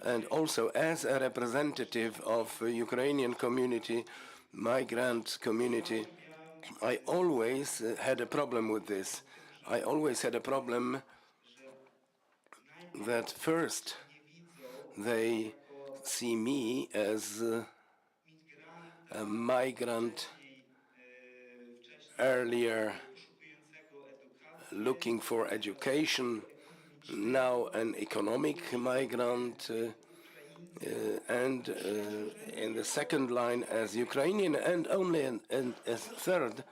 And also, as a representative of a Ukrainian community, migrant community, I always had a problem with this. I always had a problem that first they see me as a migrant earlier looking for education, now an economic migrant, and in the second line as Ukrainian, and only as third,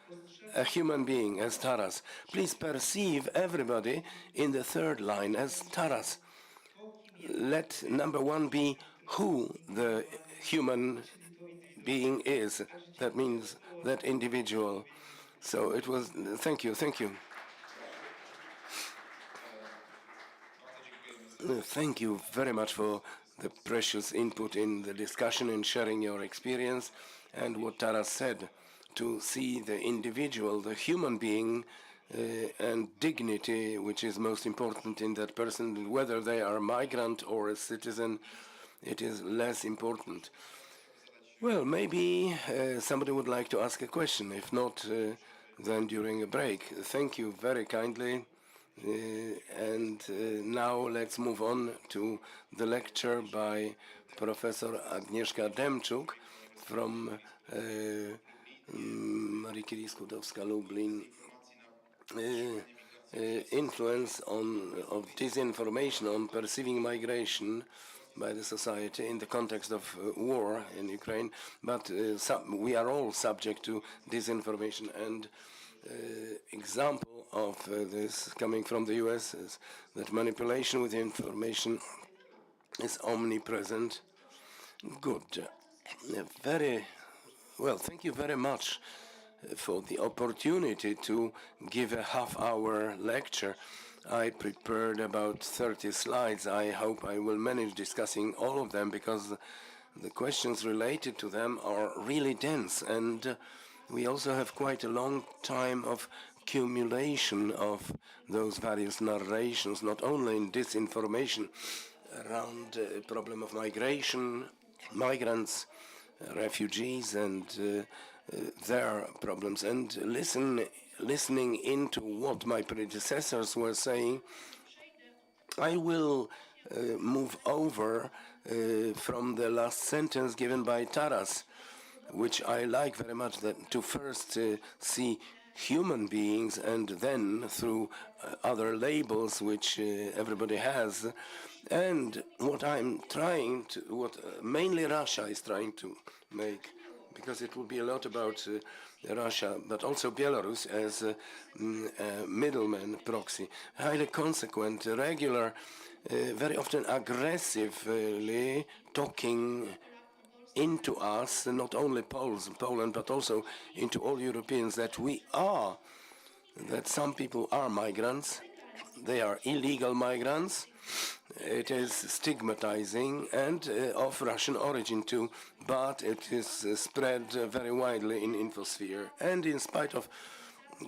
a human being, as Taras. Please perceive everybody in the third line as Taras. Let number one be who the human being is. That means that individual. So it was, thank you. Thank you very much for the precious input in the discussion and sharing your experience and what Taras said, to see the individual, the human being, and dignity, which is most important in that person, whether they are a migrant or a citizen, it is less important. Well, maybe somebody would like to ask a question. If not, then during a break. Thank you very kindly. And now let's move on to the lecture by Professor Agnieszka Demczuk from Marii Curie Skłodowska Lublin. Influence of disinformation on perceiving migration by the society in the context of war in Ukraine, but we are all subject to disinformation, and example of this coming from the US is that manipulation with information is omnipresent. Good. Very well, thank you very much for the opportunity to give a half-hour lecture. I prepared about 30 slides. I hope I will manage discussing all of them, because the questions related to them are really dense, and we also have quite a long time of accumulation of those various narrations, not only in disinformation around the problem of migration, migrants, refugees, and their problems, and listening into what my predecessors were saying, I will move over from the last sentence given by Taras, which I like very much, that to first see human beings and then through other labels which everybody has. And what mainly Russia is trying to make, because it will be a lot about Russia, but also Belarus as a middleman proxy, highly consequent, regular, very often aggressively talking into us, not only Poland, but also into all Europeans, that some people are migrants, they are illegal migrants. It is stigmatizing and of Russian origin too, but it is spread very widely in infosphere. And in spite of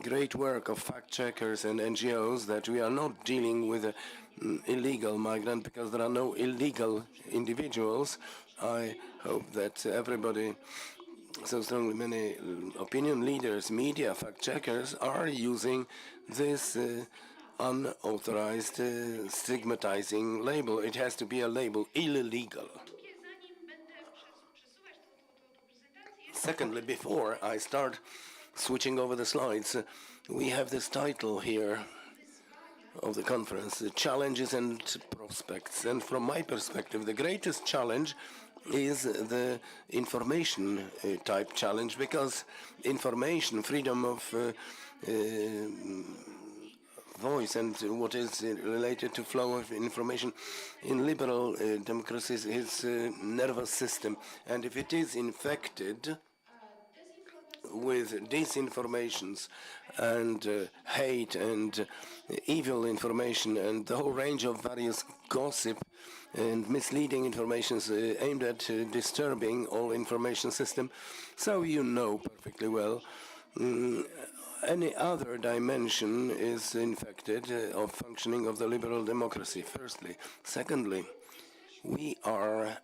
great work of fact-checkers and NGOs, that we are not dealing with an illegal migrant because there are no illegal individuals, I hope that everybody, so strongly many opinion leaders, media, fact-checkers are using this unauthorized stigmatizing label. It has to be a label, illegal. Secondly, before I start switching over the slides, we have this title here of the conference, Challenges and Prospects. And from my perspective, the greatest challenge is the information type challenge, because information, freedom of voice and what is related to flow of information in liberal democracies is nervous system. And if it is infected with disinformations and hate and evil information and the whole range of various gossip and misleading informations aimed at disturbing all information system, so you know perfectly well any other dimension is infected of functioning of the liberal democracy, firstly. Secondly, we are,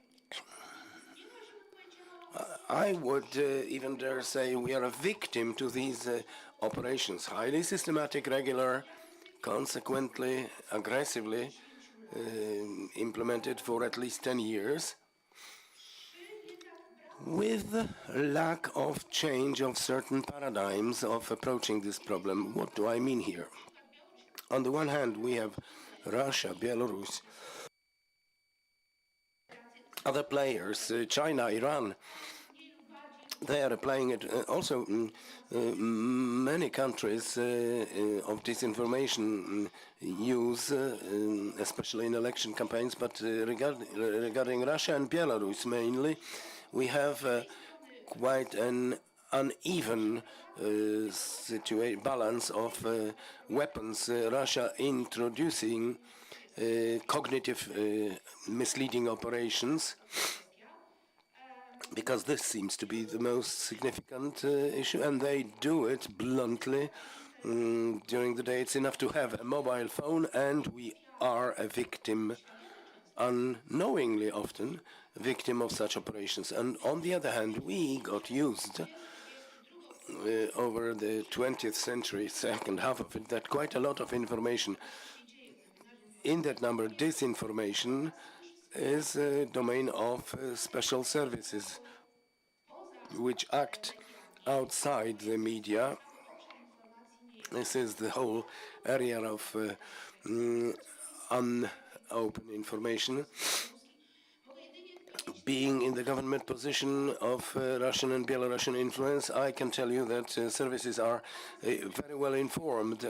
I would even dare say, we are a victim to these operations, highly systematic, regular, consequently, aggressively implemented for at least 10 years, with lack of change of certain paradigms of approaching this problem. What do I mean here? On the one hand, we have Russia, Belarus, other players, China, Iran. They are playing it. Also, many countries of disinformation use, especially in election campaigns, but regarding Russia and Belarus mainly, we have quite an uneven balance of weapons. Russia introducing cognitive misleading operations, because this seems to be the most significant issue, and they do it bluntly. During the day, it's enough to have a mobile phone, and we are a victim, unknowingly often, victim of such operations. And on the other hand, we got used over the 20th century, second half of it, that quite a lot of information, in that number disinformation, is a domain of special services which act outside the media. This is the whole area of unopen information. Being in the government position of Russian and Belarusian influence, I can tell you that services are very well informed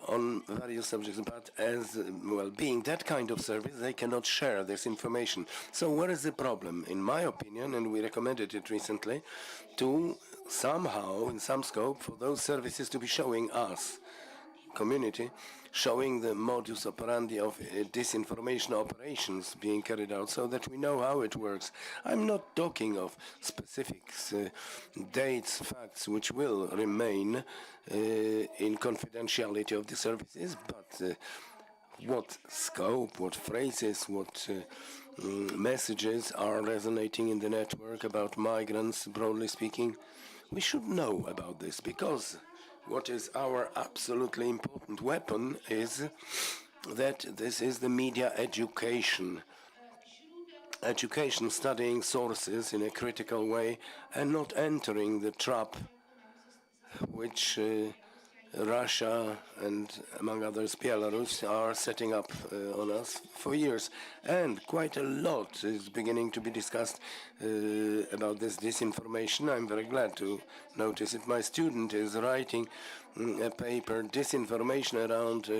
on various subjects, but as well, being that kind of service, they cannot share this information. So where is the problem? In my opinion, and we recommended it recently, to somehow, in some scope, for those services to be showing us, community, showing the modus operandi of disinformation operations being carried out, so that we know how it works. I'm not talking of specifics, dates, facts, which will remain in confidentiality of the services, but what scope, what phrases, what messages are resonating in the network about migrants, broadly speaking. We should know about this because what is our absolutely important weapon is that this is the media education. Education, studying sources in a critical way and not entering the trap which Russia and, among others, Belarus are setting up on us for years. And quite a lot is beginning to be discussed about this disinformation. I'm very glad to notice it. My student is writing a paper, Disinformation around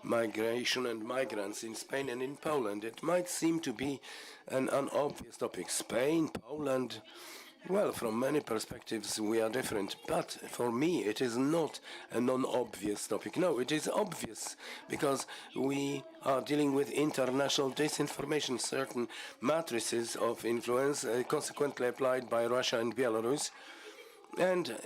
migration and migrants in Spain and in Poland. It might seem to be an unobvious topic. Spain, Poland, well, from many perspectives we are different, but for me it is not a non-obvious topic. No, it is obvious because we are dealing with international disinformation, certain matrices of influence consequently applied by Russia and Belarus, and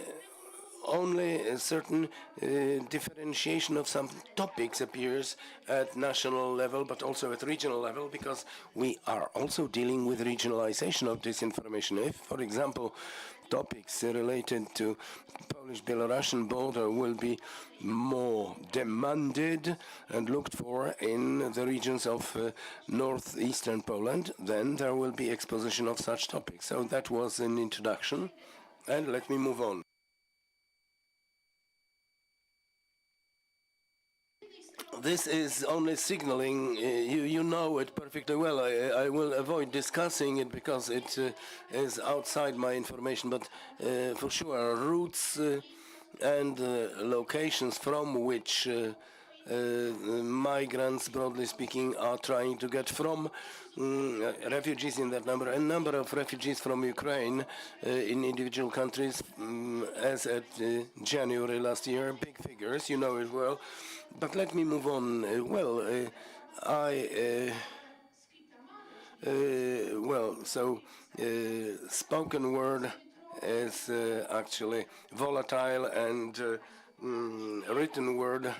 only a certain differentiation of some topics appears at national level, but also at regional level, because we are also dealing with regionalization of disinformation. If, for example, topics related to Polish-Belarusian border will be more demanded and looked for in the regions of northeastern Poland, then there will be exposition of such topics. So that was an introduction, and let me move on. This is only signaling, you know it perfectly well. I will avoid discussing it because it is outside my information, but for sure, routes and locations from which migrants, broadly speaking, are trying to get from refugees in that number. A number of refugees from Ukraine in individual countries as at January last year, big figures, you know it well. But let me move on. Spoken word is actually volatile and written word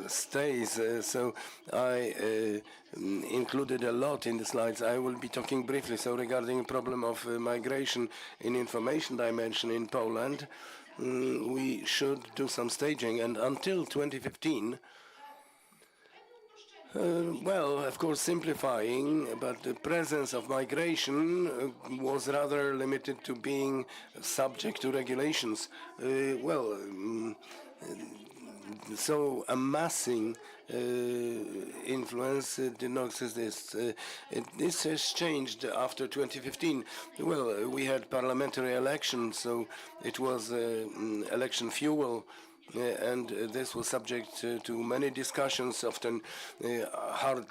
stays. So I included a lot in the slides. I will be talking briefly. So regarding the problem of migration in information dimension in Poland, we should do some staging, and until 2015, well, of course, simplifying, but the presence of migration was rather limited to being subject to regulations. So amassing influence did not exist. This has changed after 2015. Well, we had parliamentary elections, so it was election fuel. And this was subject to many discussions, often hard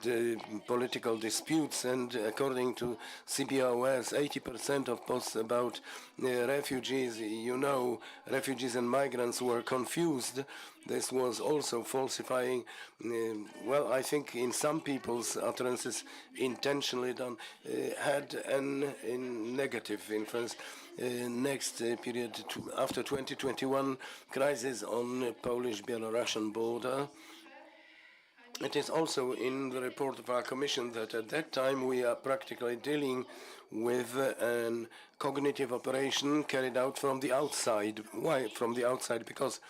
political disputes, and according to CBOS, 80% of posts about refugees, refugees and migrants were confused. This was also falsifying, well, I think in some people's utterances intentionally done, had a negative influence. Next period, after 2021, crisis on Polish-Belarusian border. It is also in the report of our commission that at that time we are practically dealing with a cognitive operation carried out from the outside. Why from the outside? Because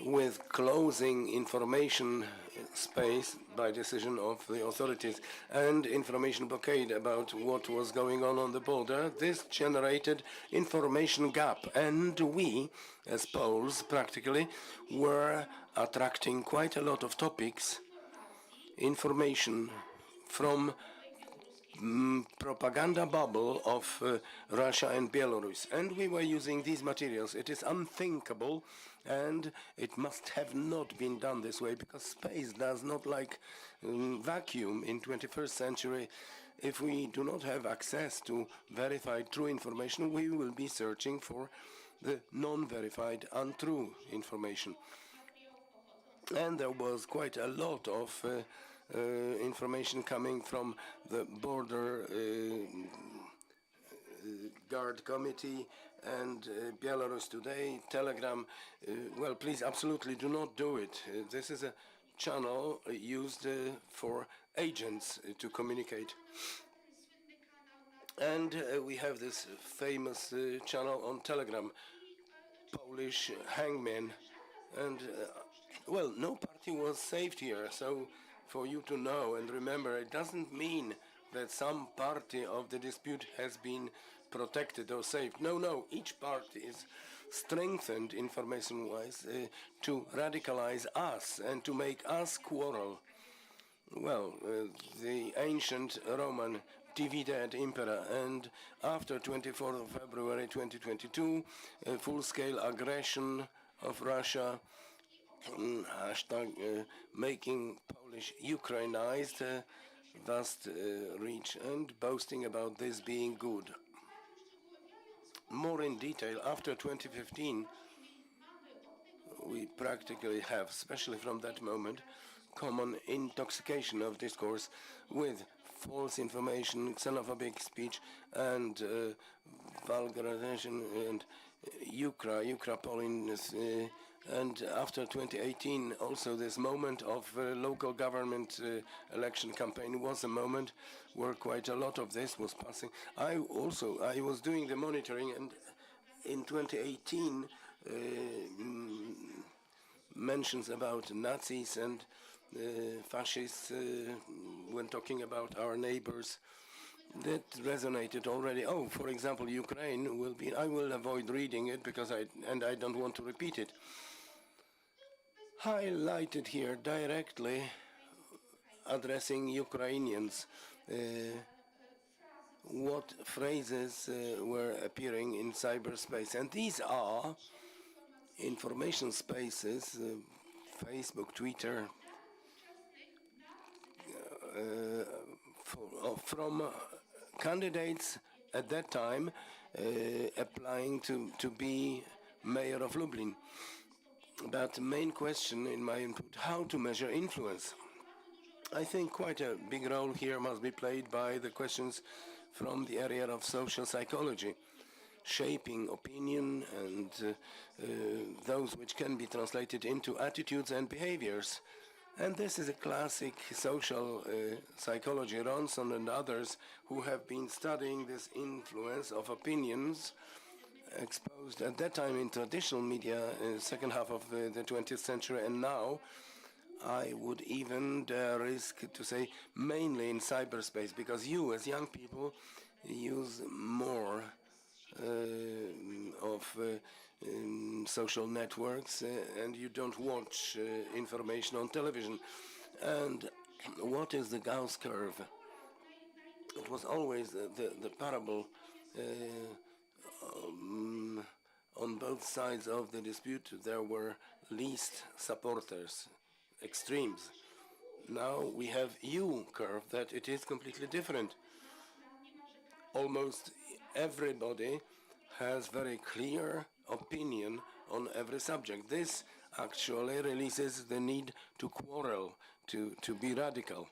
with closing information space by decision of the authorities and information blockade about what was going on the border, this generated information gap, and we, as Poles, practically were attracting quite a lot of topics, information from propaganda bubble of Russia and Belarus, and we were using these materials. It is unthinkable, and it must have not been done this way, because space does not like vacuum in 21st century. If we do not have access to verified true information, we will be searching for the non-verified untrue information. And there was quite a lot of information coming from the border guard committee and Belarus Today, Telegram. Well, please, absolutely do not do it. This is a channel used for agents to communicate. And we have this famous channel on Telegram, Polish hangman. And, well, no party was saved here. So for you to know and remember, it doesn't mean that some party of the dispute has been protected or saved. No, no, each party is strengthened information-wise to radicalize us and to make us quarrel. Well, the ancient Roman divide et impera, and after 24th of February 2022, full-scale aggression of Russia, hashtag making Polish Ukrainized, vast reach, and boasting about this being good. More in detail, after 2015, we practically have, especially from that moment, common intoxication of discourse with false information, xenophobic speech, and vulgarization, and Ukra Poliness. And after 2018, also this moment of local government election campaign was a moment where quite a lot of this was passing. I was doing the monitoring, and in 2018, mentions about Nazis and fascists when talking about our neighbors, that resonated already. Oh, for example, Ukraine will be, I will avoid reading it because I don't want to repeat it. Highlighted here directly addressing Ukrainians, what phrases were appearing in cyberspace. And these are information spaces, Facebook, Twitter, from candidates at that time applying to be mayor of Lublin. But the main question in my input, how to measure influence. I think quite a big role here must be played by the questions from the area of social psychology, shaping opinion and those which can be translated into attitudes and behaviors. And this is a classic social psychology. Ronson and others who have been studying this influence of opinions exposed at that time in traditional media, second half of the 20th century, and now I would even risk to say mainly in cyberspace, because you as young people use more of social networks and you don't watch information on television. And what is the Gauss curve? It was always the parable on both sides of the dispute. There were least supporters, extremes. Now we have U curve, that it is completely different. Almost everybody has very clear opinion on every subject. This actually releases the need to quarrel, to be radical.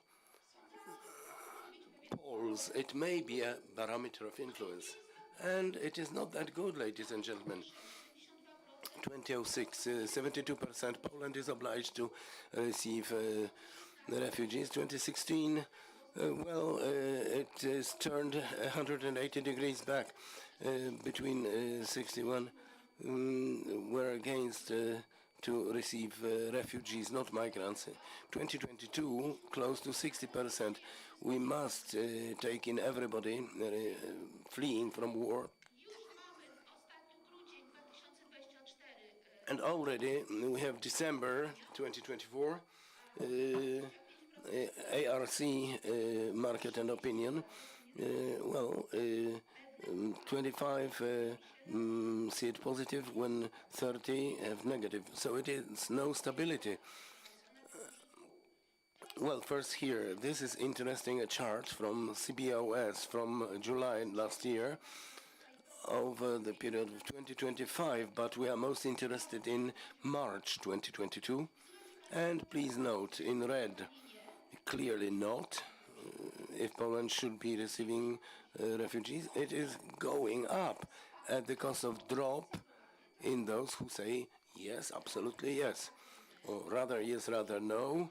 Polls, it may be a barometer of influence. And it is not that good, ladies and gentlemen. 2006, 72% Poland is obliged to receive refugees. 2016, it is turned 180 degrees back. Between 61 were against to receive refugees, not migrants. 2022, close to 60%. We must take in everybody fleeing from war. And already we have December 2024, ARC market and opinion. 25 see it positive, when 30 have negative. So it is no stability. Well, first here, this is interesting, a chart from CBOS from July last year over the period of 2025, but we are most interested in March 2022. And please note, in red, clearly not. If Poland should be receiving refugees, it is going up at the cost of drop in those who say yes, absolutely yes, or rather yes, rather no.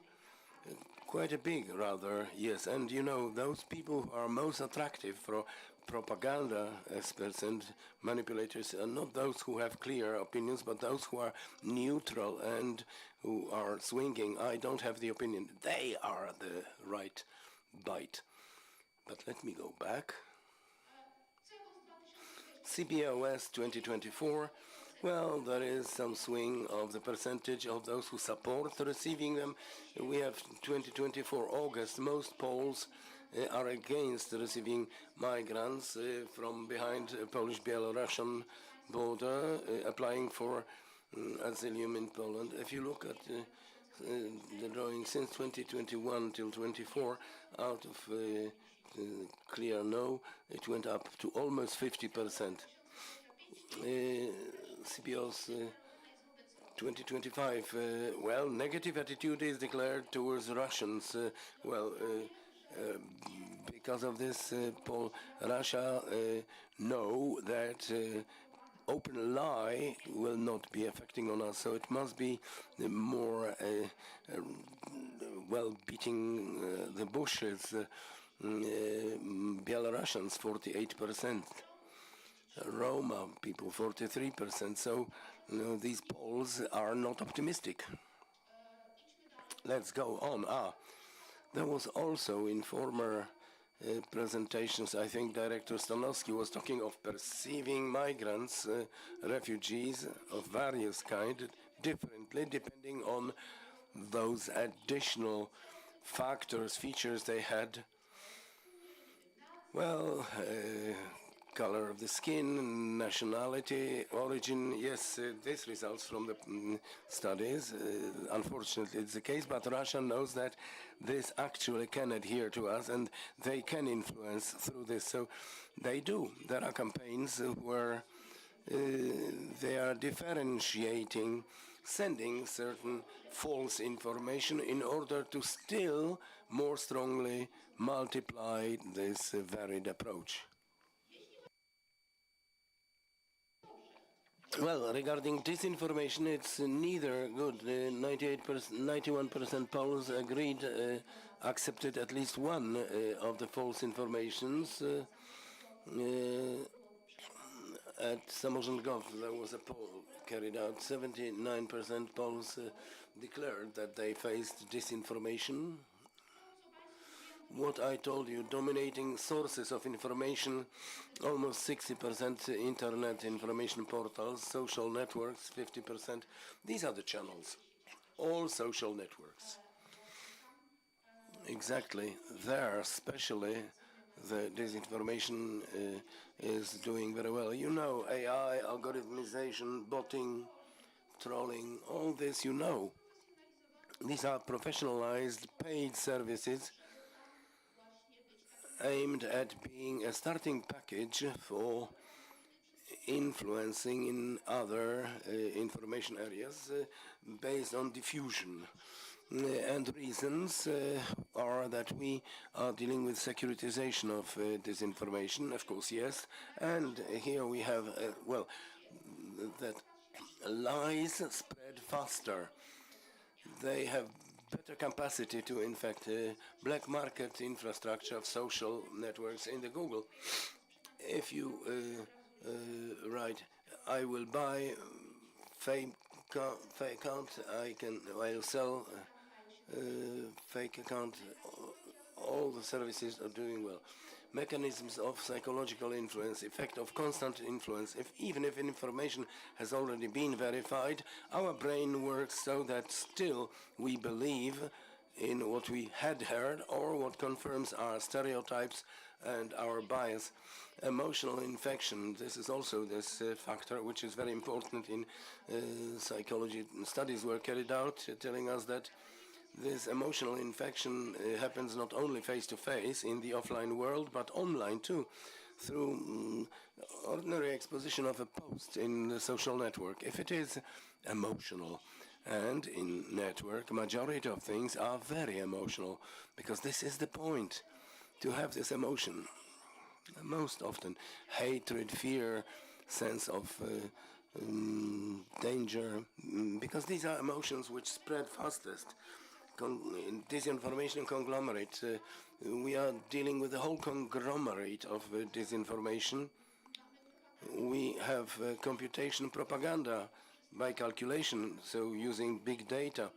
quite a big, rather, yes. And you know, those people who are most attractive for propaganda experts and manipulators are not those who have clear opinions, but those who are neutral and who are swinging. I don't have the opinion. They are the right bite. But let me go back. CBOS 2024. Well, there is some swing of the percentage of those who support receiving them. We have 2024 August. Most polls are against receiving migrants from behind Polish-Belarusian border applying for asylum in Poland. If you look at the drawing since 2021 till 24, out of clear no, it went up to almost 50%. CBO's 2025, well, negative attitude is declared towards Russians. Because of this poll, Russia know that open lie will not be affecting on us, so it must be more, well, beating the bushes. Belarusians, 48%. Roma people, 43%. So, you know, these polls are not optimistic. Let's go on. There was also in former presentations, I think Director Stanowski was talking of perceiving migrants, refugees of various kinds, differently depending on those additional factors, features they had. Well, color of the skin, nationality, origin, yes, this results from the studies. Unfortunately, it's the case, but Russia knows that this actually can adhere to us and they can influence through this. So they do. There are campaigns where they are differentiating, sending certain false information in order to still more strongly multiply this varied approach. Well, regarding disinformation, it's neither good. 91% Poles agreed, accepted at least one of the false informations. At Samorząd.gov, there was a poll carried out. 79% Poles declared that they faced disinformation. What I told you, dominating sources of information, almost 60% internet information portals, social networks, 50%. These are the channels, all social networks. Exactly, there especially the disinformation is doing very well. You know, AI, algorithmization, botting, trolling, all this you know. These are professionalized paid services aimed at being a starting package for influencing in other information areas based on diffusion. And reasons are that we are dealing with securitization of disinformation, of course, yes. And here we have, well, that lies spread faster. They have better capacity to infect black market infrastructure of social networks in the Google. If you write, I will buy fake account, I'll sell fake account, all the services are doing well. Mechanisms of psychological influence, effect of constant influence. Even if information has already been verified, our brain works so that still we believe in what we had heard or what confirms our stereotypes and our bias. Emotional infection, this is also this factor which is very important in psychology. Studies were carried out telling us that this emotional infection happens not only face-to-face in the offline world, but online too, through ordinary exposition of a post in the social network. If it is emotional, and in network, majority of things are very emotional, because this is the point, to have this emotion. Most often, hatred, fear, sense of danger, because these are emotions which spread fastest. disinformation conglomerate. We are dealing with the whole conglomerate of disinformation. We have computation propaganda by calculation, so using big data,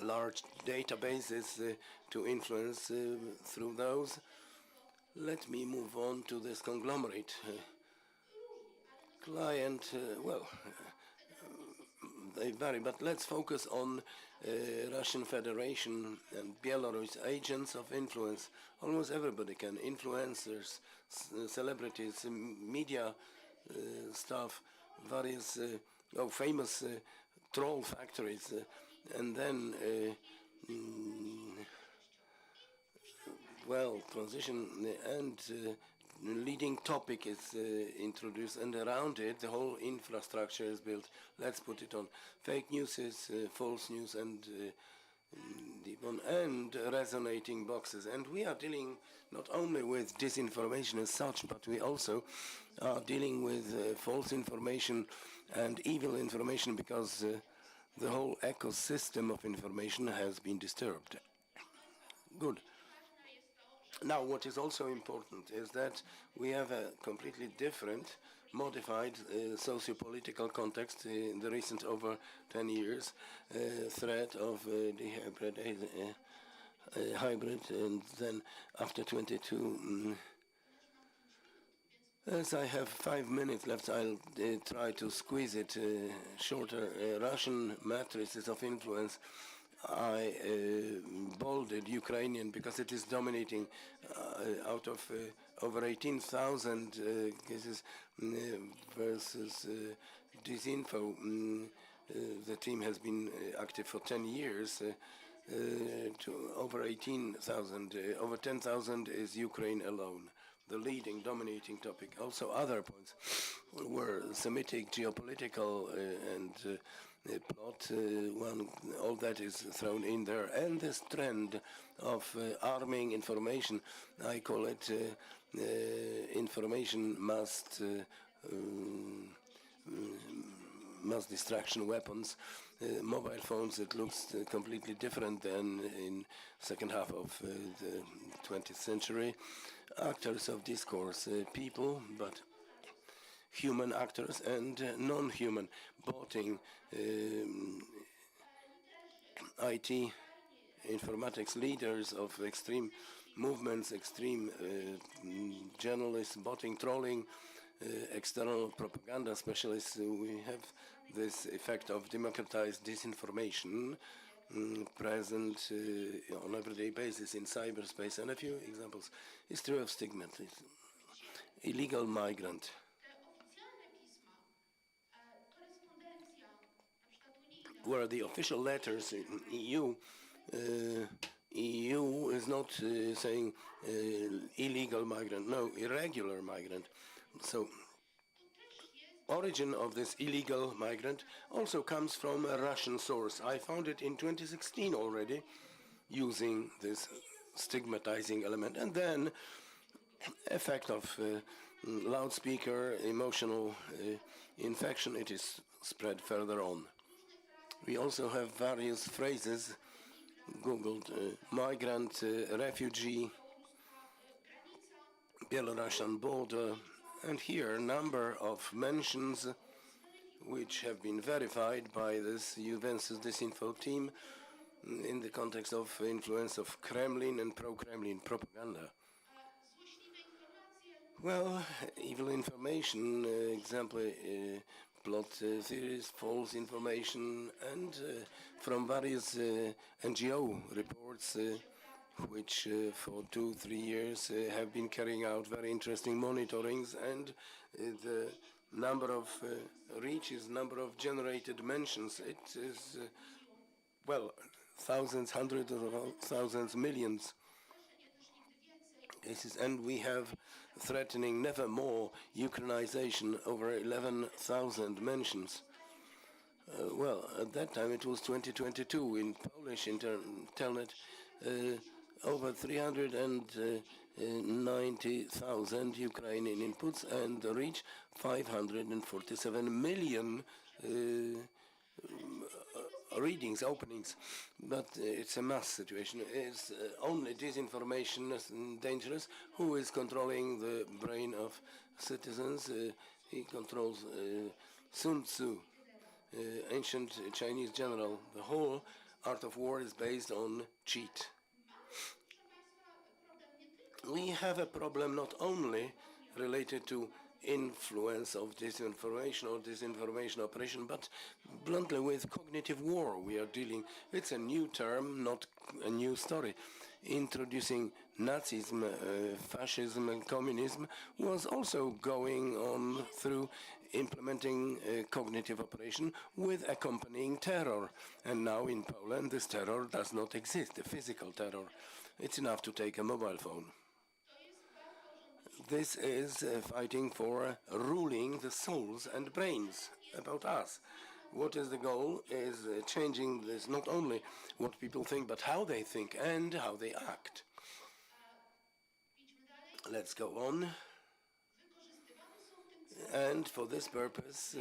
large databases to influence through those. Let me move on to this conglomerate. Client, they vary, but let's focus on Russian Federation and Belarus, agents of influence. Almost everybody can, influencers, celebrities, media staff, various famous troll factories, and then transition and leading topic is introduced, and around it the whole infrastructure is built. Let's put it on. Fake news is false news and deep on, and resonating boxes. And we are dealing not only with disinformation as such, but we also are dealing with false information and evil information, because the whole ecosystem of information has been disturbed. Good. Now, what is also important is that we have a completely different, modified socio-political context in the recent over 10 years, threat of the hybrid, and then after 22. As I have 5 minutes left, I'll try to squeeze it shorter. Russian matrices of influence. I bolded Ukrainian because it is dominating out of over 18,000 cases versus disinfo. The team has been active for 10 years. To over 18,000, over 10,000 is Ukraine alone. The leading, dominating topic. Also other points were Semitic, geopolitical, and plot. All that is thrown in there. And this trend of arming information, I call it information mass distraction weapons. Mobile phones, it looks completely different than in second half of the 20th century. Actors of discourse, people, but human actors and non-human, botting, IT, informatics, leaders of extreme movements, extreme journalists, botting, trolling, external propaganda specialists. We have this effect of democratized disinformation present on everyday basis in cyberspace. And a few examples. History of stigmatism, illegal migrant. Where the official letters in EU, EU is not saying illegal migrant, no, irregular migrant. So origin of this illegal migrant also comes from a Russian source. I found it in 2016 already, using this stigmatizing element. And then effect of loudspeaker, emotional infection, it is spread further on. We also have various phrases, Googled, migrant, refugee, Belarusian border, and here a number of mentions which have been verified by this Juventus Disinfo team in the context of influence of Kremlin and pro-Kremlin propaganda. Well, evil information, example, plot theories, false information, and from various NGO reports which for 2-3 years have been carrying out very interesting monitorings, and the number of reaches, number of generated mentions, it is, thousands, hundreds of thousands, millions cases. And we have threatening never more Ukrainization, over 11,000 mentions. At that time it was 2022 in Polish internet, over 390,000 Ukrainian inputs and reach 547 million readings, openings, but it's a mass situation. Is only disinformation dangerous? Who is controlling the brain of citizens? He controls Sun Tzu, ancient Chinese general. The whole art of war is based on cheat. We have a problem not only related to influence of disinformation or disinformation operation, but bluntly with cognitive war we are dealing. It's a new term, not a new story. Introducing Nazism, fascism and communism was also going on through implementing cognitive operation with accompanying terror. And now in Poland this terror does not exist, the physical terror. It's enough to take a mobile phone. This is fighting for ruling the souls and brains about us. What is the goal is changing this, not only what people think, but how they think and how they act. Let's go on. And for this purpose,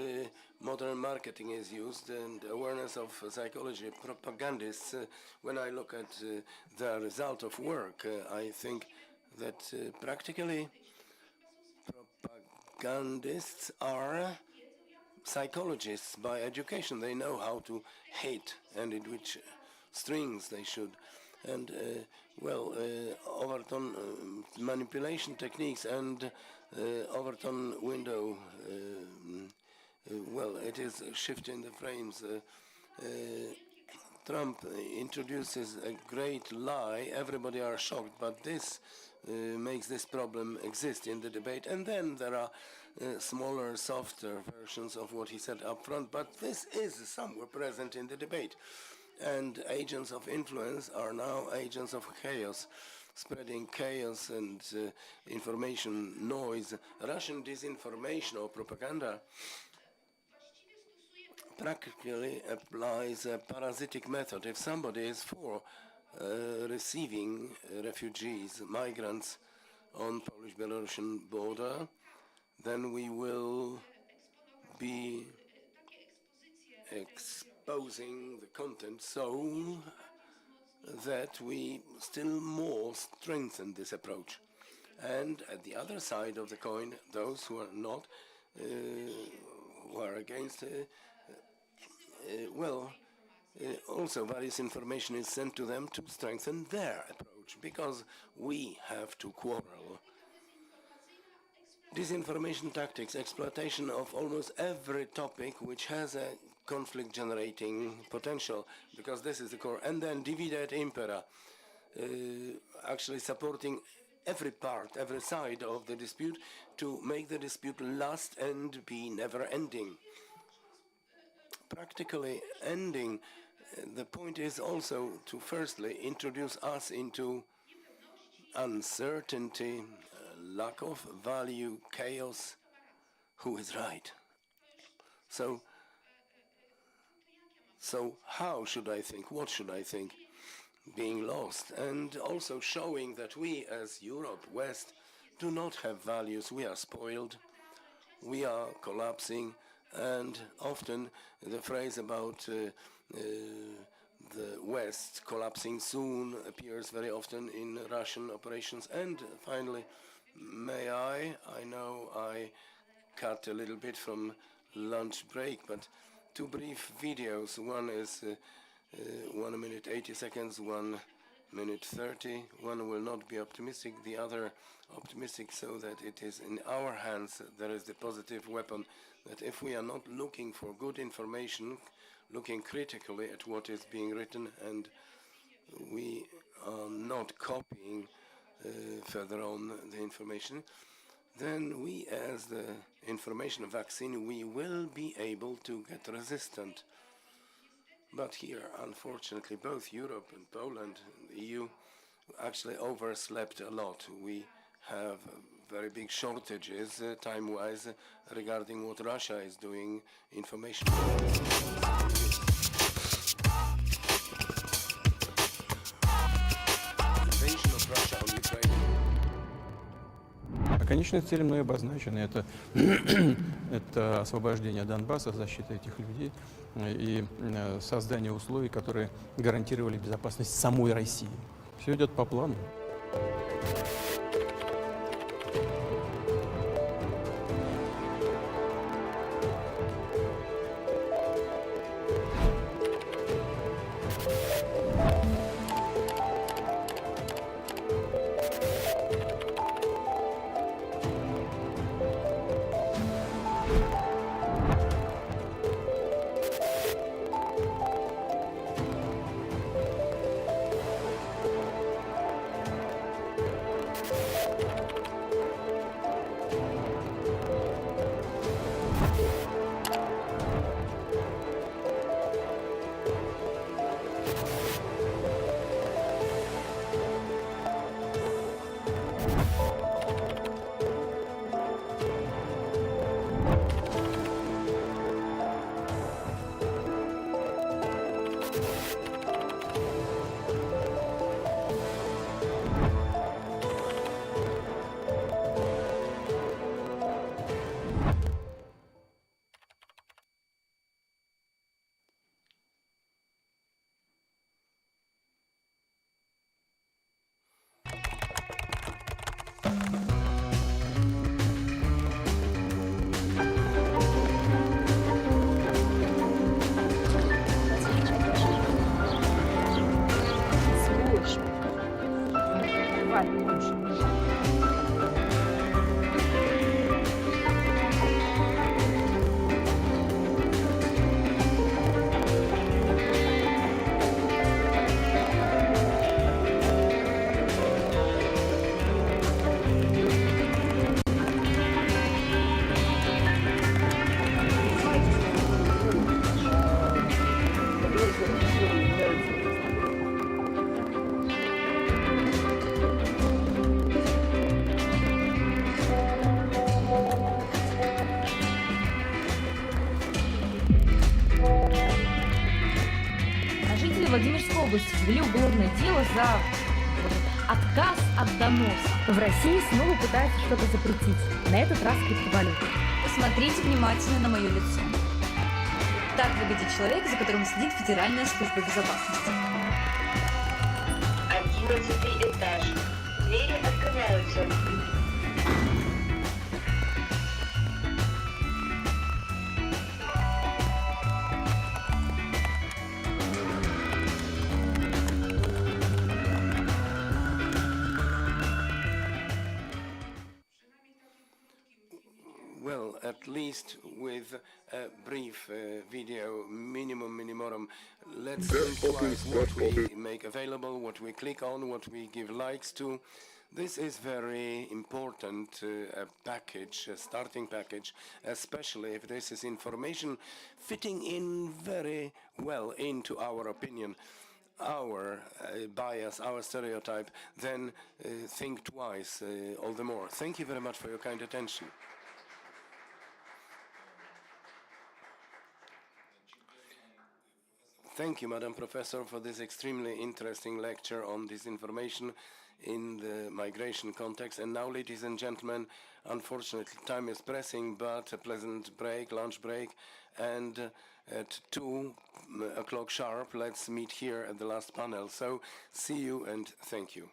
modern marketing is used and awareness of psychology. Propagandists, when I look at the result of work, I think that practically propagandists are psychologists by education. They know how to hate and in which strings they should. And, Overton manipulation techniques and Overton window, it is shifting the frames. Trump introduces a great lie. Everybody are shocked, but this makes this problem exist in the debate. And then there are smaller, softer versions of what he said up front, but this is somewhere present in the debate. And agents of influence are now agents of chaos, spreading chaos and information noise. Russian disinformation or propaganda practically applies a parasitic method. If somebody is for receiving refugees, migrants on Polish-Belarusian border, then we will be exposing the content so that we still more strengthen this approach. And at the other side of the coin, those who are not, who are against, also various information is sent to them to strengthen their approach, because we have to quarrel. Disinformation tactics, exploitation of almost every topic which has a conflict-generating potential, because this is the core. And then divide et impera, actually supporting every part, every side of the dispute to make the dispute last and be never-ending. Practically ending, the point is also to firstly introduce us into uncertainty, lack of value, chaos. Who is right? So how should I think? What should I think? Being lost, and also showing that we as Europe, West, do not have values. We are spoiled. We are collapsing. And often the phrase about the West collapsing soon appears very often in Russian operations. And finally, I know I cut a little bit from lunch break, but two brief videos. One is 1 minute 80 seconds, 1 minute 30. One will not be optimistic, the other optimistic, so that it is in our hands. There is the positive weapon that if we are not looking for good information, looking critically at what is being written, and we are not copying further on the information, then we, as the information vaccine, we will be able to get resistant. But here, unfortunately, both Europe and Poland, the EU, actually overslept a lot. We have very big shortages, time-wise, regarding what Russia is doing, information. Invasion of Russia on Ukraine. А конечные цели мной обозначены. Это освобождение Донбасса, защита этих людей и создание условий, которые гарантировали безопасность самой России. Все идет по плану. Жители Владимирской области завели уголовное дело за отказ от доноса. В России снова пытаются что-то запретить. На этот раз криптовалюту. Посмотрите внимательно на мое лицо. Так выглядит человек, за которым следит Федеральная служба безопасности. 11 этаж. Двери открываются. Well, at least with a brief video, minimum, let's think twice what we make available, what we click on, what we give likes to. This is very important, a package, a starting package, especially if this is information fitting in very well into our opinion, our bias, our stereotype, then think twice all the more. Thank you very much for your kind attention. Thank you, Madam Professor, for this extremely interesting lecture on disinformation in the migration context. And now, ladies and gentlemen, unfortunately, time is pressing, but a pleasant break, lunch break, and at 2 o'clock sharp, let's meet here at the last panel. So, see you and thank you.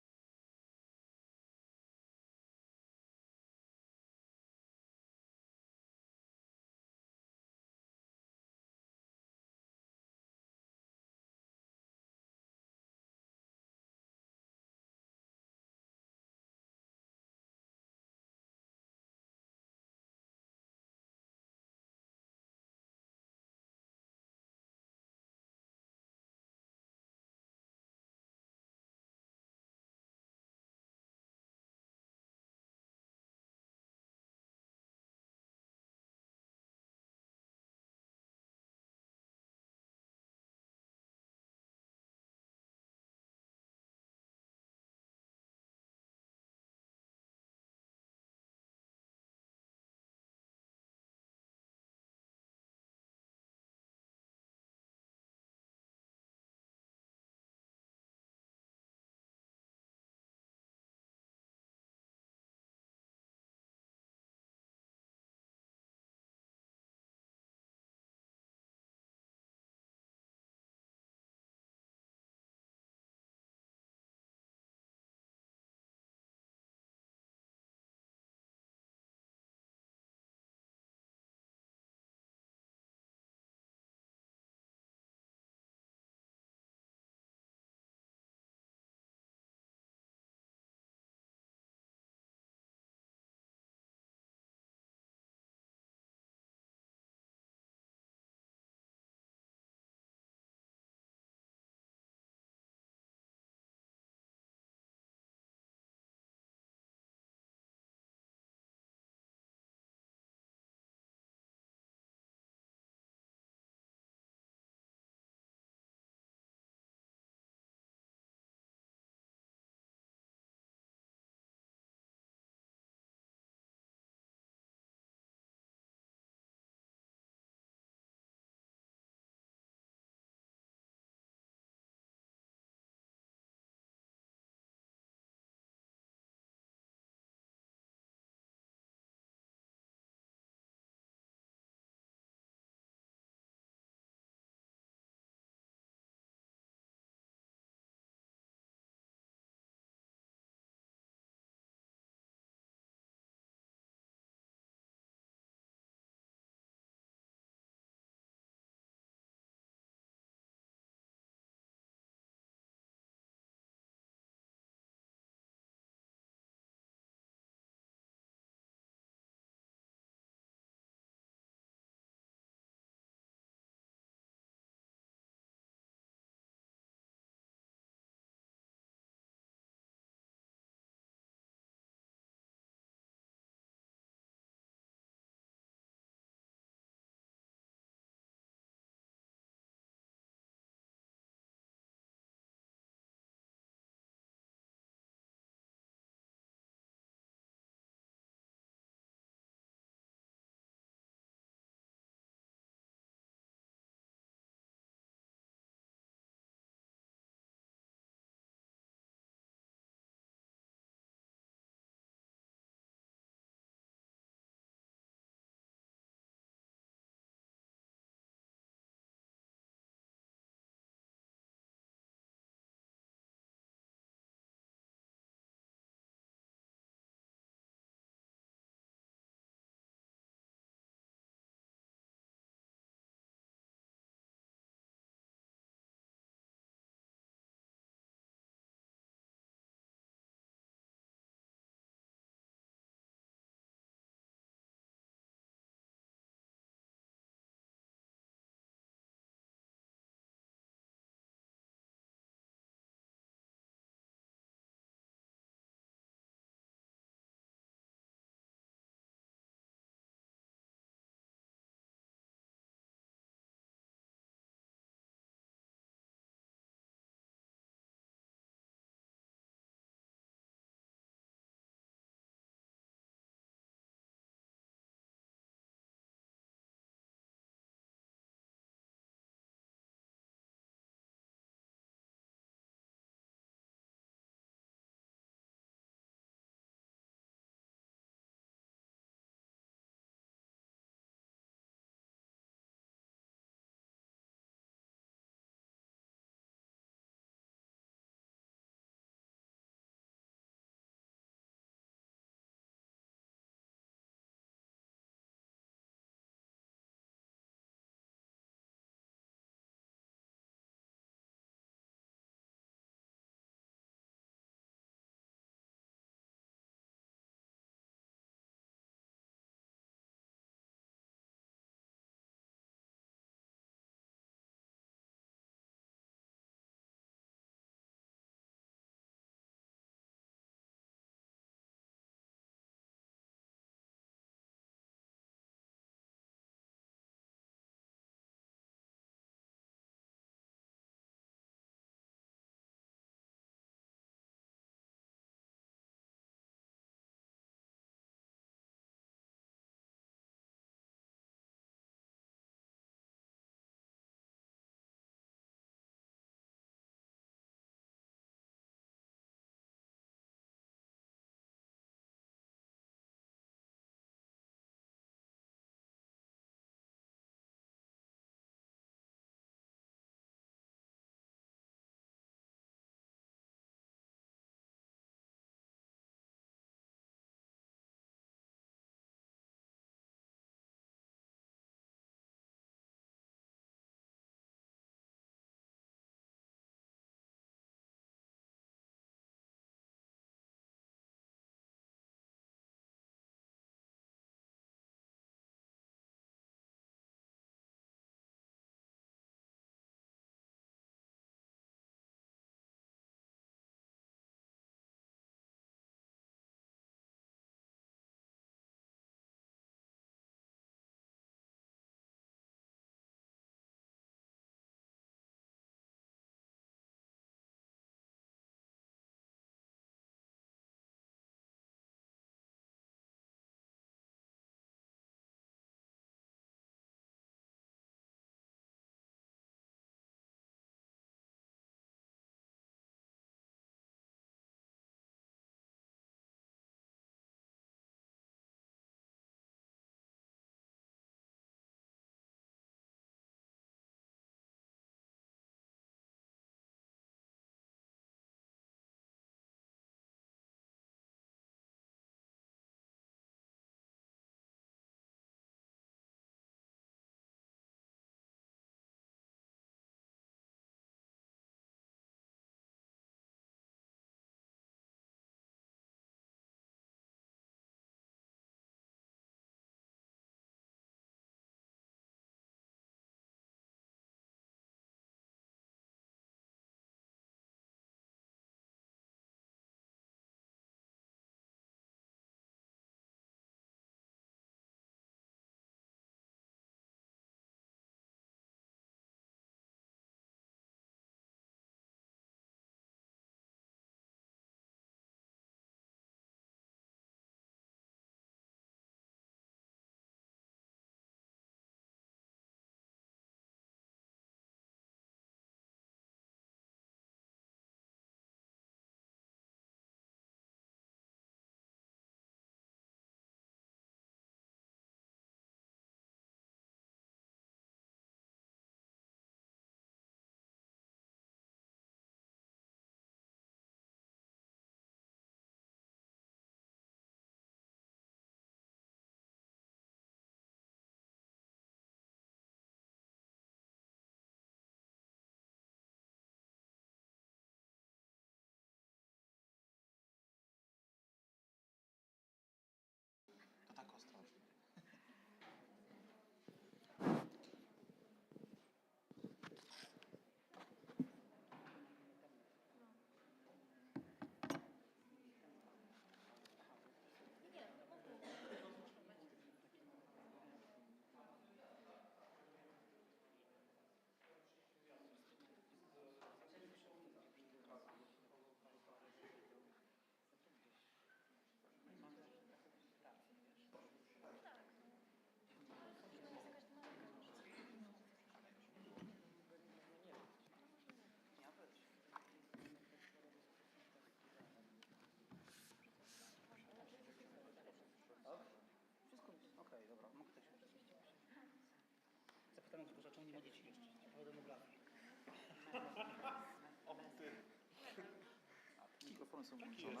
Mikrofony są włączone.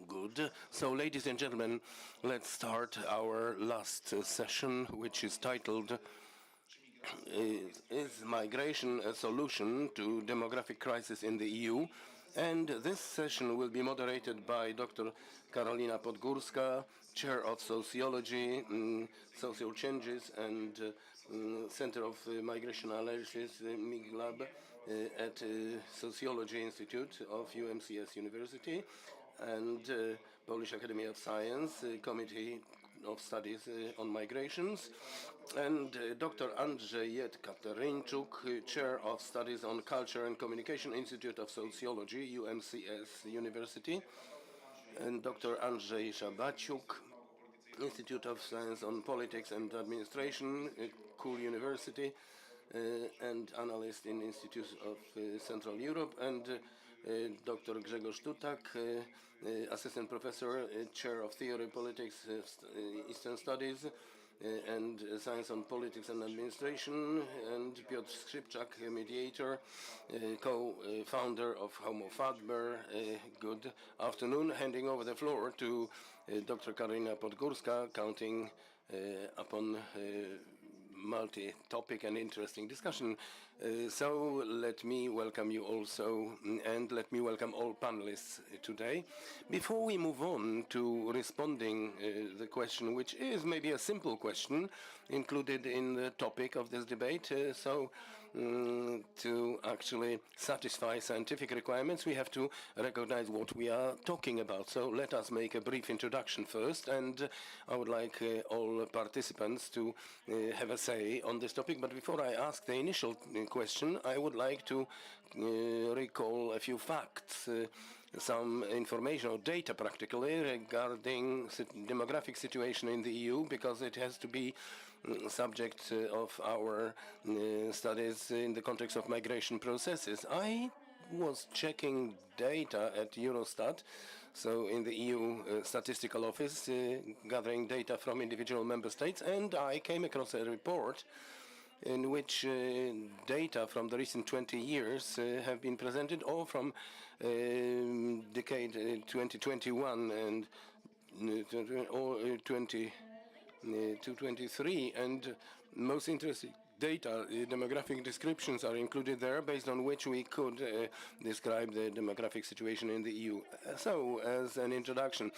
Good. So, ladies and gentlemen, let's start our last session, which is titled Is Migration a Solution to Demographic Crisis in the EU? And this session will be moderated by Dr. Karolina Podgórska, Chair of Sociology, Social Changes and Center of Migration Analysis, MIGLAB, at Sociology Institute of UMCS University, and Polish Academy of Science, Committee of Studies on Migrations, and Dr. Andrzej Kateryńczuk, Chair of Studies on Culture and Communication, Institute of Sociology, UMCS University, and Dr. Andrzej Szabaciuk, Institute of Science on Politics and Administration, Cool University, and analyst in Institute of Central Europe, and Dr. Grzegorz Tutak, Assistant Professor, Chair of Theory, Politics, Eastern Studies, and Science on Politics and Administration, and Piotr Skrzypczak, mediator, co-founder of Homo Faber. Good afternoon. Handing over the floor to Dr. Karolina Podgórska, counting upon multi-topic and interesting discussion. So let me welcome you also, and let me welcome all panelists today. Before we move on to responding the question, which is maybe a simple question included in the topic of this debate, to actually satisfy scientific requirements, we have to recognize what we are talking about. So let us make a brief introduction first, and I would like all participants to have a say on this topic. But before I ask the initial question, I would like to recall a few facts, some information or data practically regarding demographic situation in the EU, because it has to be subject of our studies in the context of migration processes. I was checking data at Eurostat, so in the EU Statistical Office, gathering data from individual member states, and I came across a report in which data from the recent 20 years have been presented, all from decade 2021 and 2023, and most interesting data, demographic descriptions are included there, based on which we could describe the demographic situation in the EU. So, as an introduction,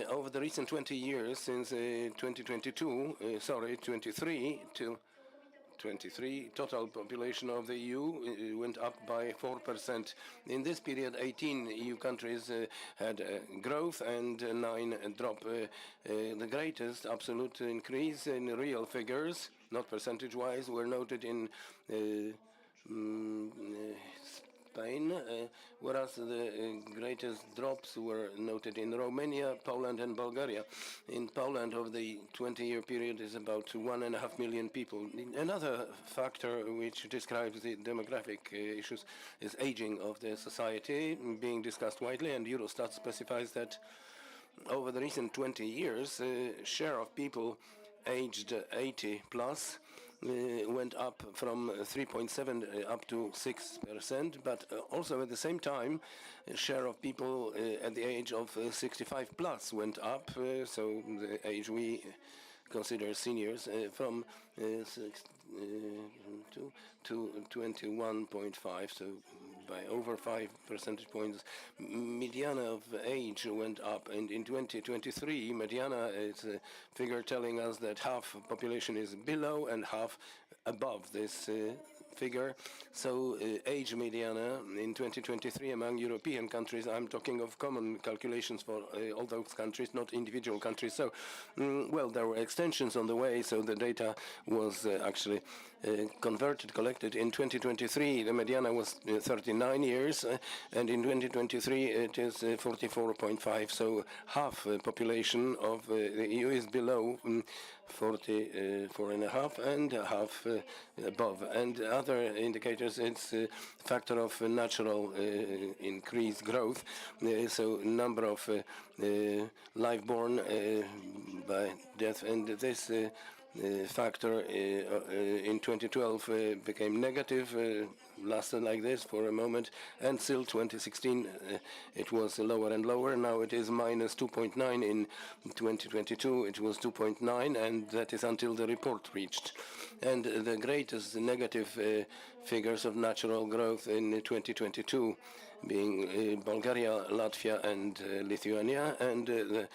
over the recent 20 years, since 23 till 23, total population of the EU went up by 4%. In this period, 18 EU countries had growth and 9 drop. The greatest absolute increase in real figures, not percentage-wise, were noted in Spain, whereas the greatest drops were noted in Romania, Poland, and Bulgaria. In Poland, over the 20-year period, is about 1.5 million people. Another factor which describes the demographic issues is aging of the society, being discussed widely, and Eurostat specifies that over the recent 20 years, share of people aged 80 plus went up from 3.7 up to 6%, but also at the same time, share of people at the age of 65 plus went up, so the age we consider seniors, from 6 to 21.5, so by over 5 percentage points. Mediana of age went up, and in 2023, mediana is a figure telling us that half population is below and half above this figure. So age mediana in 2023 among European countries, I'm talking of common calculations for all those countries, not individual countries. So, well, there were extensions on the way, so the data was actually collected in 2023. The mediana was 39 years, and in 2023 it is 44.5. So half the population of the EU is below 44.5 and half above. And other indicators, it's a factor of natural increased growth. So number of life born by death, and this factor in 2012 became negative, lasted like this for a moment, until 2016 it was lower and lower. Now it is minus 2.9. In 2022 it was 2.9, and that is until the report reached. And the greatest negative figures of natural growth in 2022 being Bulgaria, Latvia, and Lithuania, and the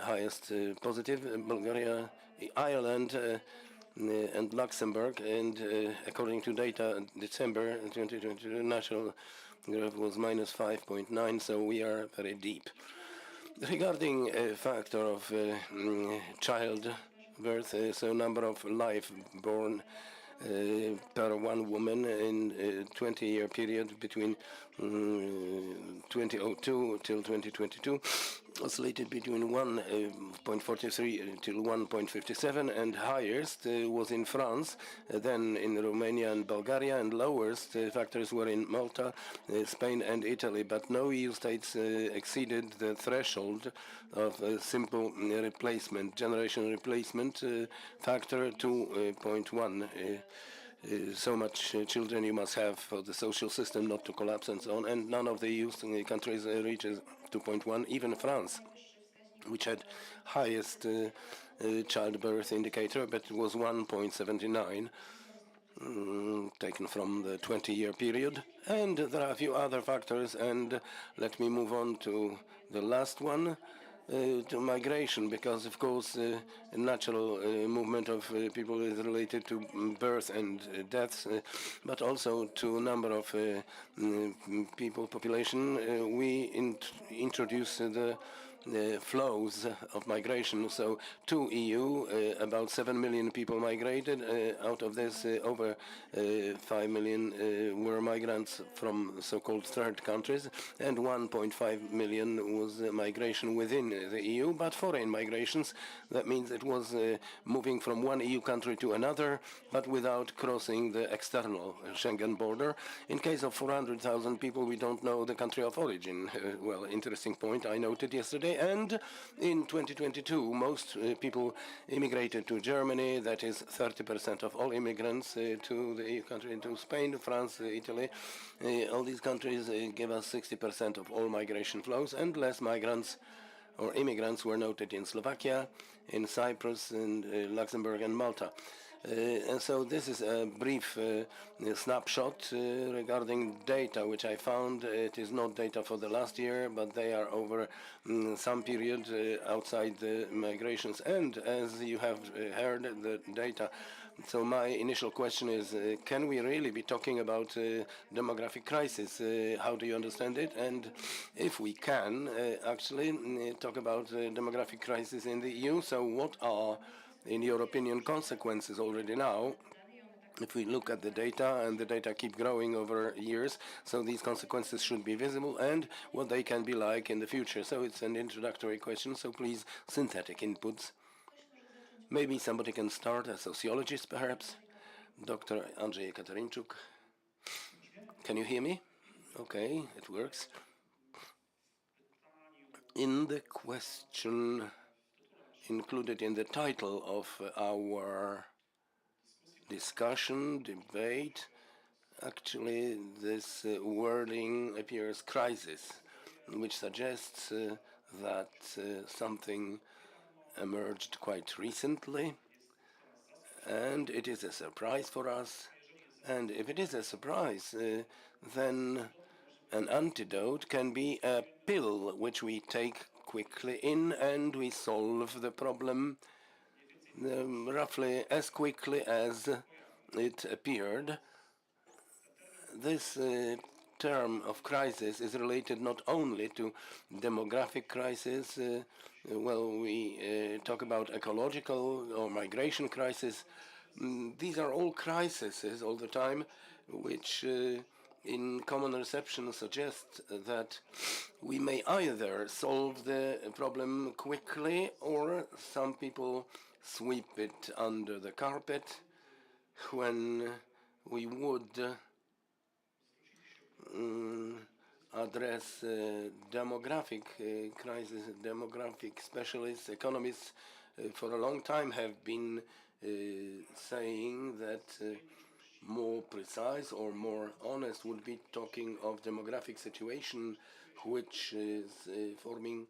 highest positive, Bulgaria, Ireland, and Luxembourg. And according to data December 2022, national growth was minus 5.9, so we are very deep. Regarding a factor of childbirth, so number of life born per one woman in a 20-year period between 2002 till 2022 oscillated between 1.43 till 1.57, and highest was in France, then in Romania and Bulgaria, and lowest factors were in Malta, Spain and Italy, but no EU states exceeded the threshold of simple replacement, generation replacement factor 2.1. So much children you must have for the social system not to collapse and so on, and none of the EU countries reaches 2.1, even France, which had highest childbirth indicator, but it was 1.79, taken from the 20-year period. And there are a few other factors, and let me move on to the last one, to migration, because of course natural movement of people is related to birth and deaths, but also to number of population. We introduce the flows of migration. So to EU, about 7 million people migrated. Out of this, over 5 million were migrants from so-called third countries, and 1.5 million was migration within the EU, but foreign migrations. That means it was moving from one EU country to another, but without crossing the external Schengen border. In case of 400,000 people, we don't know the country of origin. Well, interesting point I noted yesterday. And in 2022, most people immigrated to Germany. That is 30% of all immigrants to the EU country, to Spain, France, Italy. All these countries give us 60% of all migration flows, and less migrants or immigrants were noted in Slovakia, in Cyprus, and Luxembourg and Malta. And so this is a brief snapshot regarding data which I found. It is not data for the last year, but they are over some period outside the migrations. And as you have heard, the data. So my initial question is, can we really be talking about demographic crisis? How do you understand it? And if we can actually talk about demographic crisis in the EU, so what are, in your opinion, consequences already now? If we look at the data, and the data keep growing over years, so these consequences should be visible, and what they can be like in the future. So it's an introductory question, so please, synthetic inputs. Maybe somebody can start, a sociologist perhaps. Dr. Andrzej Katarinczuk. Can you hear me? Okay, it works. In the question included in the title of our discussion, debate, actually this wording appears crisis, which suggests that something emerged quite recently, and it is a surprise for us. And if it is a surprise, then an antidote can be a pill which we take quickly in, and we solve the problem roughly as quickly as it appeared. This term of crisis is related not only to demographic crisis. Well, we talk about ecological or migration crisis, these are all crises all the time, which in common reception suggest that we may either solve the problem quickly, or some people sweep it under the carpet when we would address demographic crisis. Demographic specialists, economists, for a long time have been saying that more precise or more honest would be talking of demographic situation, which is forming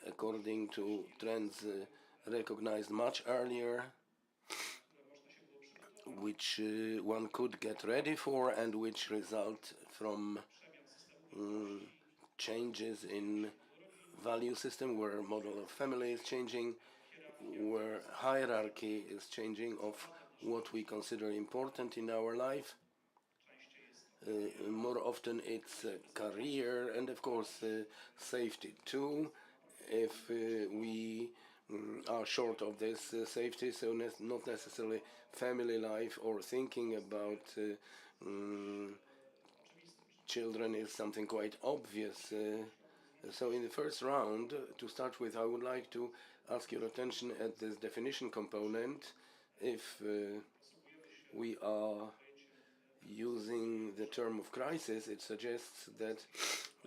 according to trends recognized much earlier, which one could get ready for, and which result from changes in value system, where model of family is changing, where hierarchy is changing of what we consider important in our life. More often it's career and of course safety too. If we are short of this safety, so not necessarily family life or thinking about children is something quite obvious. So in the first round, to start with, I would like to ask your attention at this definition component. If we are using the term of crisis, it suggests that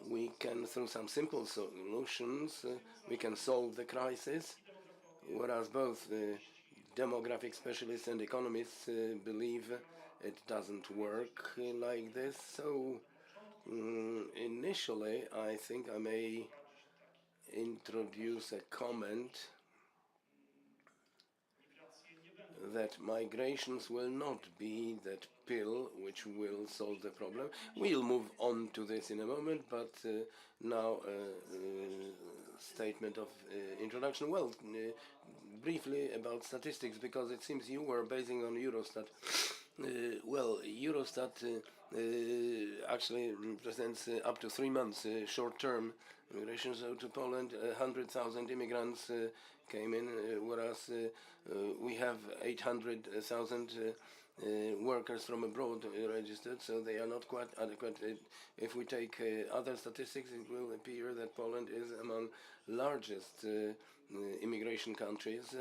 we can, through some simple solutions, we can solve the crisis, whereas both demographic specialists and economists believe it doesn't work like this. So initially, I think I may introduce a comment that migrations will not be that pill which will solve the problem. We'll move on to this in a moment, but now statement of introduction. Well, briefly about statistics, because it seems you were basing on Eurostat. Well, Eurostat actually represents up to 3 months short-term migration. So to Poland, 100,000 immigrants came in, whereas we have 800,000 workers from abroad registered, so they are not quite adequate. If we take other statistics, it will appear that Poland is among largest immigration countries,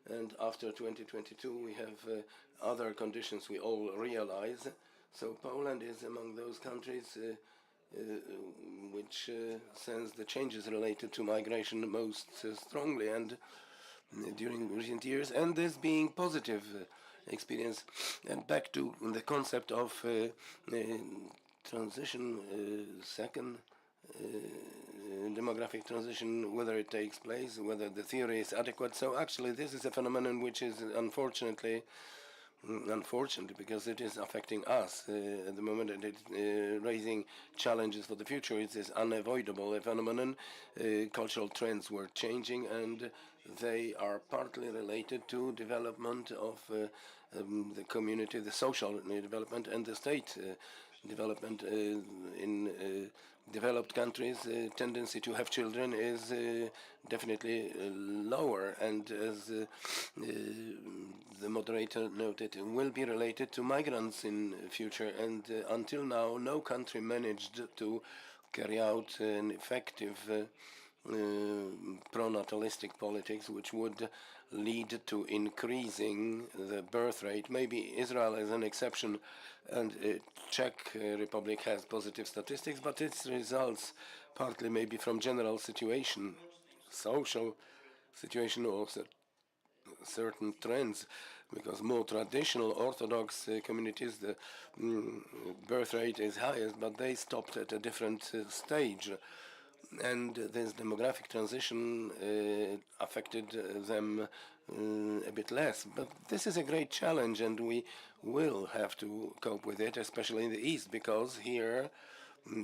and after 2022 we have other conditions we all realize. So Poland is among those countries which sense the changes related to migration most strongly and during recent years, and this being positive experience. And back to the concept of transition, second demographic transition, whether it takes place, whether the theory is adequate. So actually this is a phenomenon which is unfortunately, because it is affecting us at the moment, and it's raising challenges for the future. It is unavoidable, a phenomenon. Cultural trends were changing, and they are partly related to development of the community, the social development, and the state development. In developed countries, tendency to have children is definitely lower, and as the moderator noted, it will be related to migrants in future. And until now, no country managed to carry out an effective pronatalistic politics which would lead to increasing the birth rate. Maybe Israel is an exception, and Czech Republic has positive statistics, but its results partly maybe from general situation, social situation, or certain trends, because more traditional Orthodox communities, the birth rate is highest, but they stopped at a different stage. And this demographic transition affected them a bit less. But this is a great challenge, and we will have to cope with it, especially in the East, because here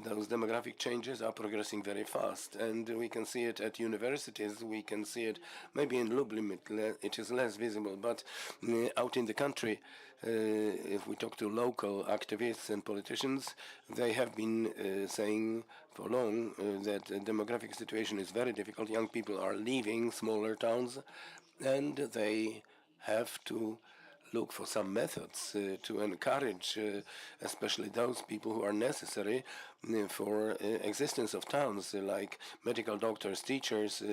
those demographic changes are progressing very fast, and we can see it at universities. We can see it maybe in Lublin, it is less visible, but out in the country, if we talk to local activists and politicians, they have been saying for long that the demographic situation is very difficult. Young people are leaving smaller towns, and they have to look for some methods to encourage, especially those people who are necessary for existence of towns, like medical doctors, teachers.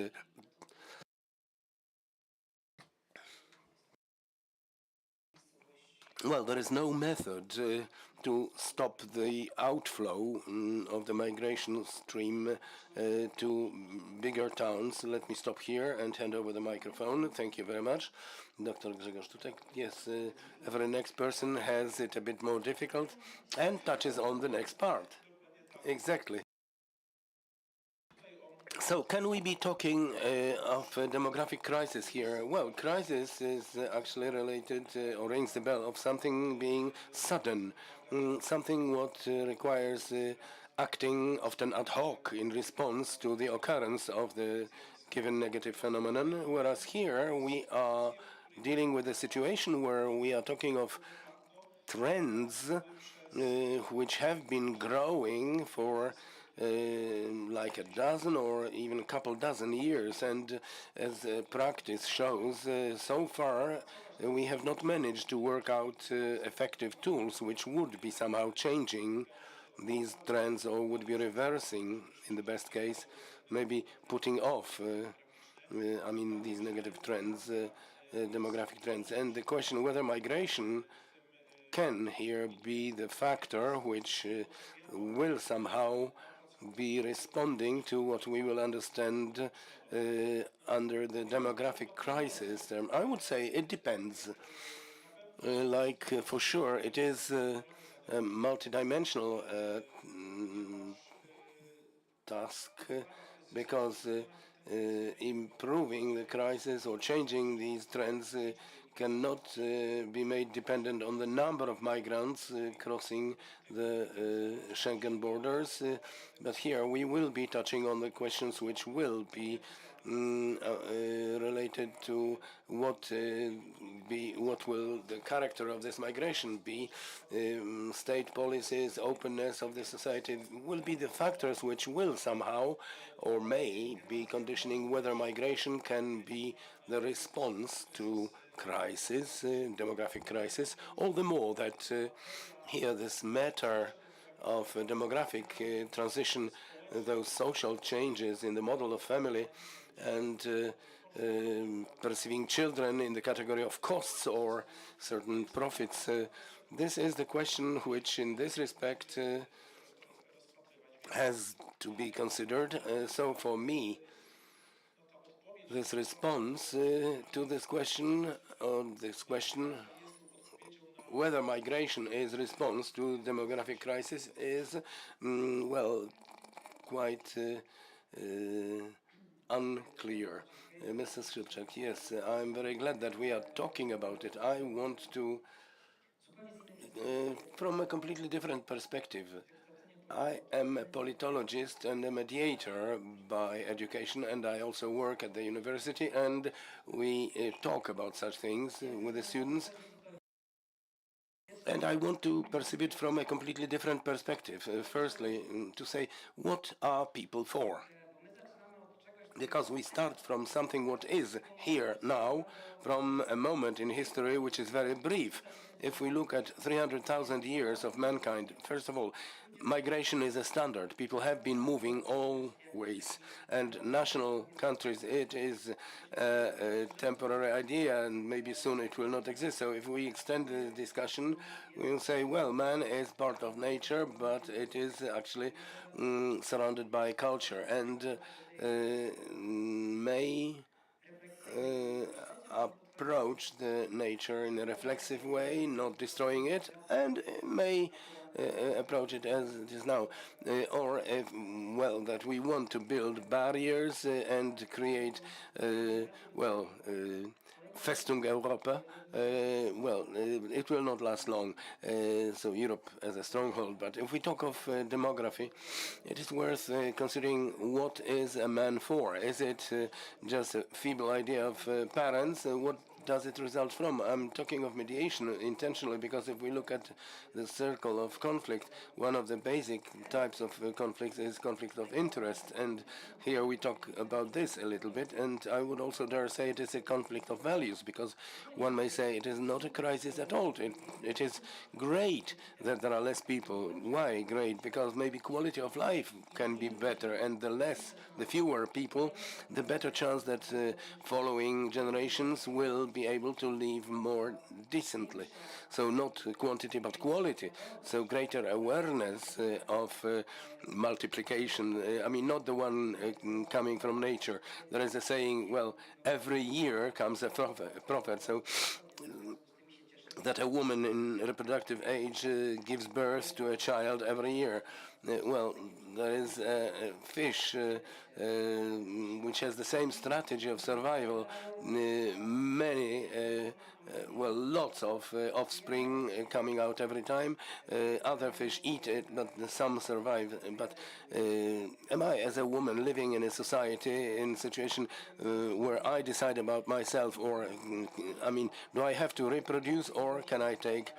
Well, there is no method to stop the outflow of the migration stream to bigger towns. Let me stop here and hand over the microphone. Thank you very much. Dr. Grzegorz Tutek. Yes, every next person has it a bit more difficult and touches on the next part. Exactly. So can we be talking of a demographic crisis here? Well, crisis is actually related or rings the bell of something being sudden, something what requires acting often ad hoc in response to the occurrence of the given negative phenomenon, whereas here we are dealing with a situation where we are talking of trends which have been growing for like a dozen or even a couple dozen years, and as practice shows, so far we have not managed to work out effective tools which would be somehow changing these trends or would be reversing, in the best case, maybe putting off these negative trends, demographic trends. And the question whether migration can here be the factor which will somehow be responding to what we will understand under the demographic crisis. I would say it depends. For sure, it is a multidimensional task because improving the crisis or changing these trends cannot be made dependent on the number of migrants crossing the Schengen borders. But here we will be touching on the questions which will be related to what will the character of this migration be. State policies, openness of the society will be the factors which will somehow or may be conditioning whether migration can be the response to crisis, demographic crisis, all the more that here this matter of demographic transition, those social changes in the model of family and perceiving children in the category of costs or certain profits, this is the question which in this respect has to be considered. So for me, this response to this question, whether migration is response to demographic crisis, is quite unclear. Mr. Skrzypczak, yes, I'm very glad that we are talking about it. I want to, from a completely different perspective. I am a politologist and a mediator by education, and I also work at the university, and we talk about such things with the students. And I want to perceive it from a completely different perspective. Firstly, to say, what are people for? Because we start from something what is here now, from a moment in history which is very brief. If we look at 300,000 years of mankind, first of all, migration is a standard. People have been moving always. And national countries, it is a temporary idea, and maybe soon it will not exist. So if we extend the discussion, we will say, well, man is part of nature, but it is actually surrounded by culture, and may approach the nature in a reflexive way, not destroying it, and may approach it as it is now. Or, that we want to build barriers and create, Festung Europa, it will not last long. So Europe as a stronghold. But if we talk of demography, it is worth considering what is a man for. Is it just a feeble idea of parents? What does it result from? I'm talking of mediation intentionally because if we look at the circle of conflict, one of the basic types of conflict is conflict of interest. And here we talk about this a little bit. And I would also dare say it is a conflict of values, because one may say it is not a crisis at all. It is great that there are less people. Why great? Because maybe quality of life can be better, and the fewer people, the better chance that following generations will be able to live more decently. So not quantity but quality. So greater awareness of multiplication. I mean, not the one coming from nature. There is a saying, well, every year comes a prophet. So that a woman in reproductive age gives birth to a child every year. Well, there is a fish which has the same strategy of survival. Lots of offspring coming out every time. Other fish eat it, but some survive. But am I, as a woman living in a society, in a situation where I decide about myself, or, I mean, do I have to reproduce, or can I take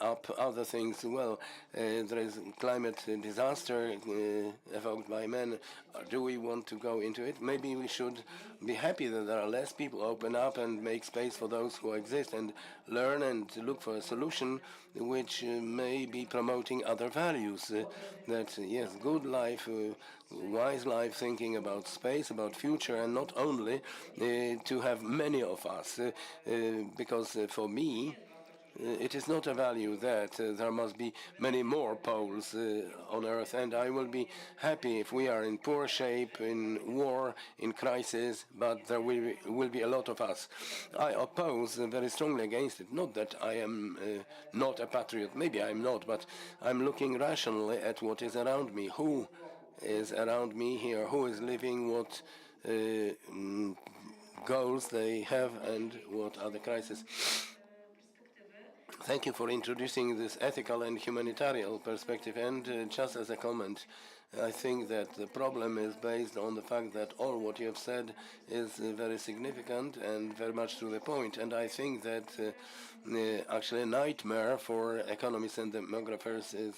up other things? Well, there is climate disaster evoked by men. Do we want to go into it? Maybe we should be happy that there are less people. Open up and make space for those who exist, and learn and look for a solution which may be promoting other values. That, yes, good life, wise life, thinking about space, about future, and not only to have many of us. Because for me, it is not a value that there must be many more Poles on Earth, and I will be happy if we are in poor shape, in war, in crisis, but there will be a lot of us. I oppose very strongly against it. Not that I am not a patriot, maybe I'm not, but I'm looking rationally at what is around me. Who is around me here? Who is living? What goals they have, and what are the crises? Thank you for introducing this ethical and humanitarian perspective. And just as a comment, I think that the problem is based on the fact that all what you have said is very significant and very much to the point. And I think that actually a nightmare for economists and demographers is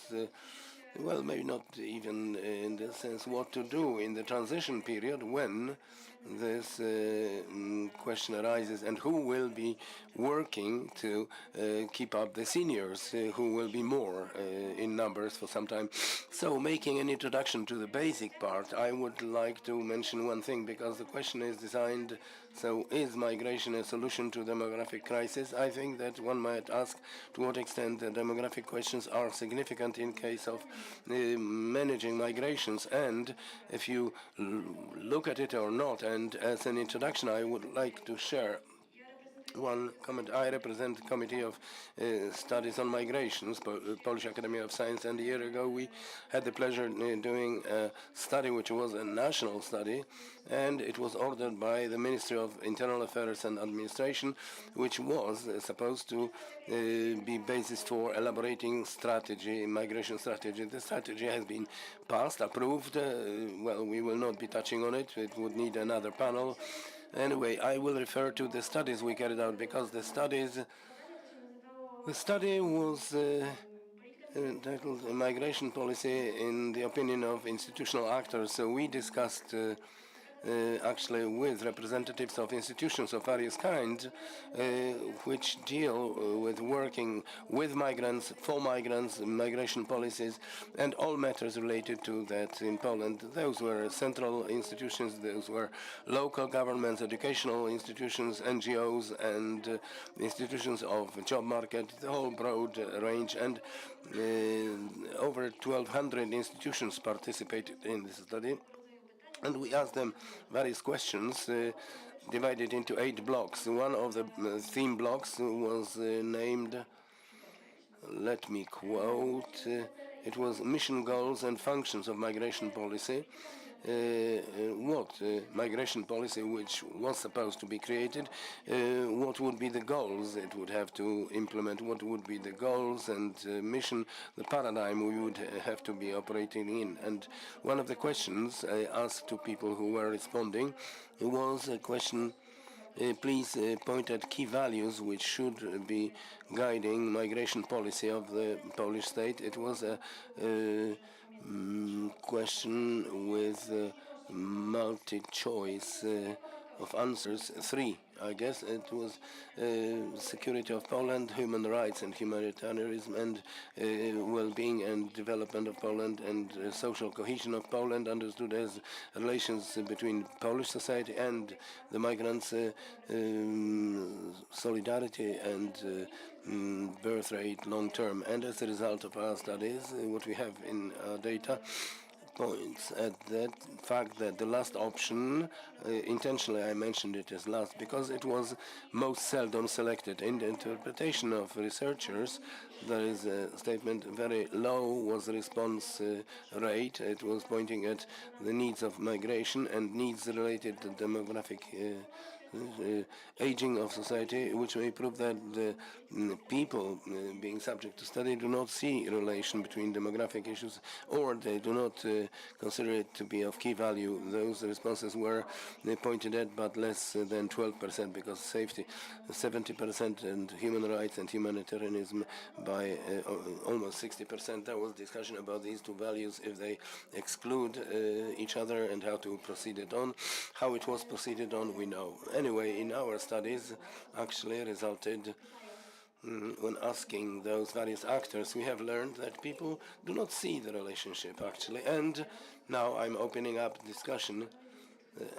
well, maybe not even in the sense what to do in the transition period when this question arises, and who will be working to keep up the seniors, who will be more in numbers for some time. So, making an introduction to the basic part, I would like to mention one thing, because the question is designed, so is migration a solution to demographic crisis? I think that one might ask to what extent the demographic questions are significant in case of managing migrations, and if you look at it or not. And as an introduction, I would like to share one comment. I represent the Committee of Studies on Migrations, Polish Academy of Science, and a year ago we had the pleasure of doing a study which was a national study, and it was ordered by the Ministry of Internal Affairs and Administration, which was supposed to be basis for elaborating strategy, migration strategy. The strategy has been passed, approved. Well, we will not be touching on it. It would need another panel. Anyway, I will refer to the studies we carried out, because the study was entitled Migration Policy in the Opinion of Institutional Actors. So we discussed actually with representatives of institutions of various kinds which deal with working with migrants, for migrants, migration policies, and all matters related to that in Poland. Those were central institutions, those were local governments, educational institutions, NGOs, and institutions of job market, the whole broad range, and over 1,200 institutions participated in this study. And we asked them various questions divided into 8 blocks. One of the theme blocks was named, let me quote, it was mission goals and functions of migration policy. Migration policy which was supposed to be created, what would be the goals it would have to implement, what would be the goals and mission, the paradigm we would have to be operating in. And one of the questions I asked to people who were responding was a question please point at key values which should be guiding migration policy of the Polish state. It was a question with multi-choice of answers. 3, I guess. It was security of Poland, human rights and humanitarianism, and well-being and development of Poland, and social cohesion of Poland, understood as relations between Polish society and the migrants, solidarity and birth rate long-term. And as a result of our studies, what we have in our data points at that fact that the last option, intentionally I mentioned it as last because it was most seldom selected. In the interpretation of researchers, there is a statement, very low was the response rate. It was pointing at the needs of migration and needs related to demographic aging of society, which may prove that the people being subject to study do not see a relation between demographic issues, or they do not consider it to be of key value. Those responses were pointed at, but less than 12%, because safety 70% and human rights and humanitarianism by almost 60%. There was discussion about these two values, if they exclude each other, and how to proceed it on. How it was proceeded on, we know. Anyway, in our studies actually resulted when asking those various actors, we have learned that people do not see the relationship actually. And now I'm opening up discussion.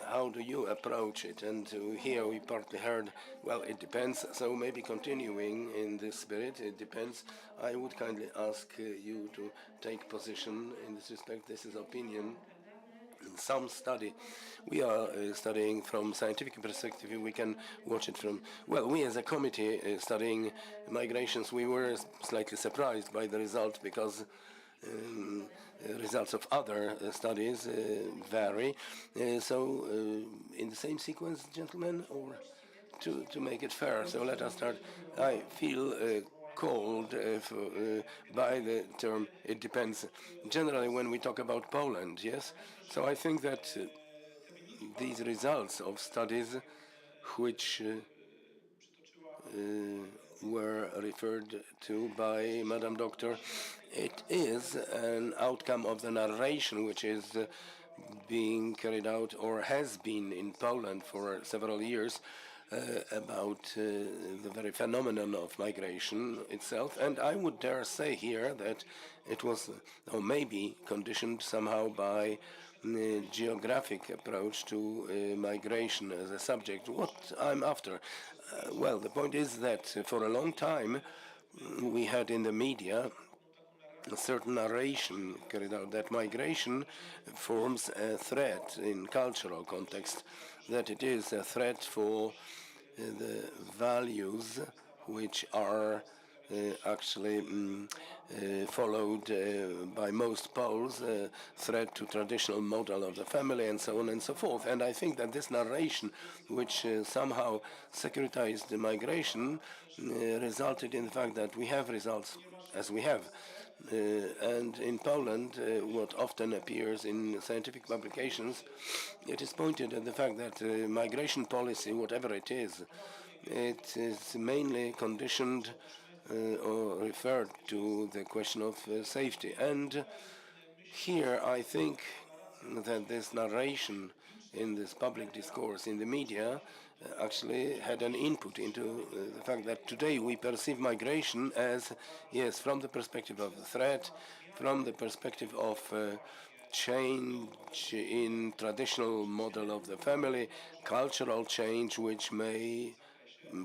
How do you approach it? And here we partly heard, well, it depends. So maybe continuing in this spirit, it depends. I would kindly ask you to take position in this respect. This is opinion. Some study. We are studying from scientific perspective. We can watch it from, well, we as a committee studying migrations, we were slightly surprised by the result, because results of other studies vary. So in the same sequence, gentlemen, or to make it fair. So let us start. I feel called by the term "it depends." Generally, when we talk about Poland, yes. So I think that these results of studies, which were referred to by Madam Doctor, it is an outcome of the narration which is being carried out, or has been in Poland for several years, about the very phenomenon of migration itself. And I would dare say here that it was, or maybe conditioned somehow by geographic approach to migration as a subject. What I'm after? Well, the point is that for a long time we had in the media a certain narration carried out that migration forms a threat in cultural context, that it is a threat for the values which are actually followed by most Poles, a threat to traditional model of the family, and so on and so forth. And I think that this narration, which somehow securitized the migration, resulted in the fact that we have results as we have. And in Poland, what often appears in scientific publications, it is pointed at the fact that migration policy, whatever it is mainly conditioned or referred to the question of safety. And here I think that this narration in this public discourse in the media actually had an input into the fact that today we perceive migration as, yes, from the perspective of the threat, from the perspective of change in traditional model of the family, cultural change which may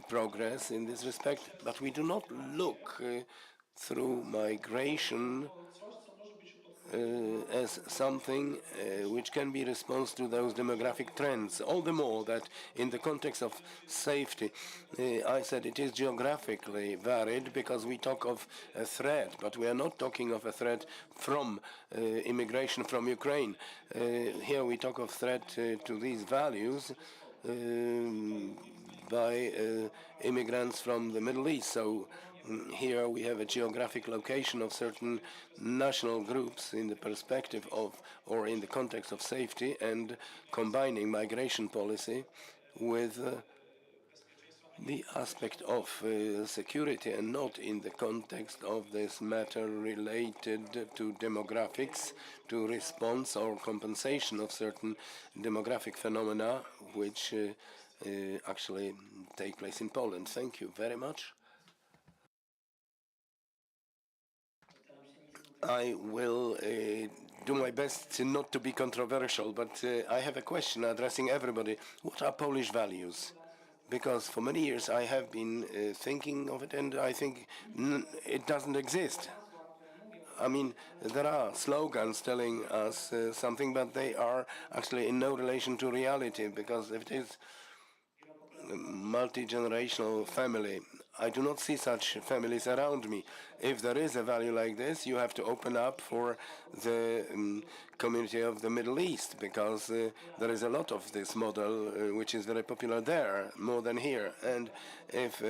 progress in this respect, but we do not look through migration as something which can be response to those demographic trends. All the more that in the context of safety, I said it is geographically varied, because we talk of a threat, but we are not talking of a threat from immigration from Ukraine. Here we talk of threat to these values by immigrants from the Middle East. So here we have a geographic location of certain national groups in the perspective of, or in the context of safety, and combining migration policy with the aspect of security and not in the context of this matter related to demographics, to response or compensation of certain demographic phenomena which actually take place in Poland. Thank you very much. I will do my best not to be controversial, but I have a question addressing everybody. What are Polish values? Because for many years I have been thinking of it, and I think it doesn't exist. I mean, there are slogans telling us something, but they are actually in no relation to reality, because if it is a multi-generational family, I do not see such families around me. If there is a value like this, you have to open up for the community of the Middle East, because there is a lot of this model which is very popular there, more than here. And if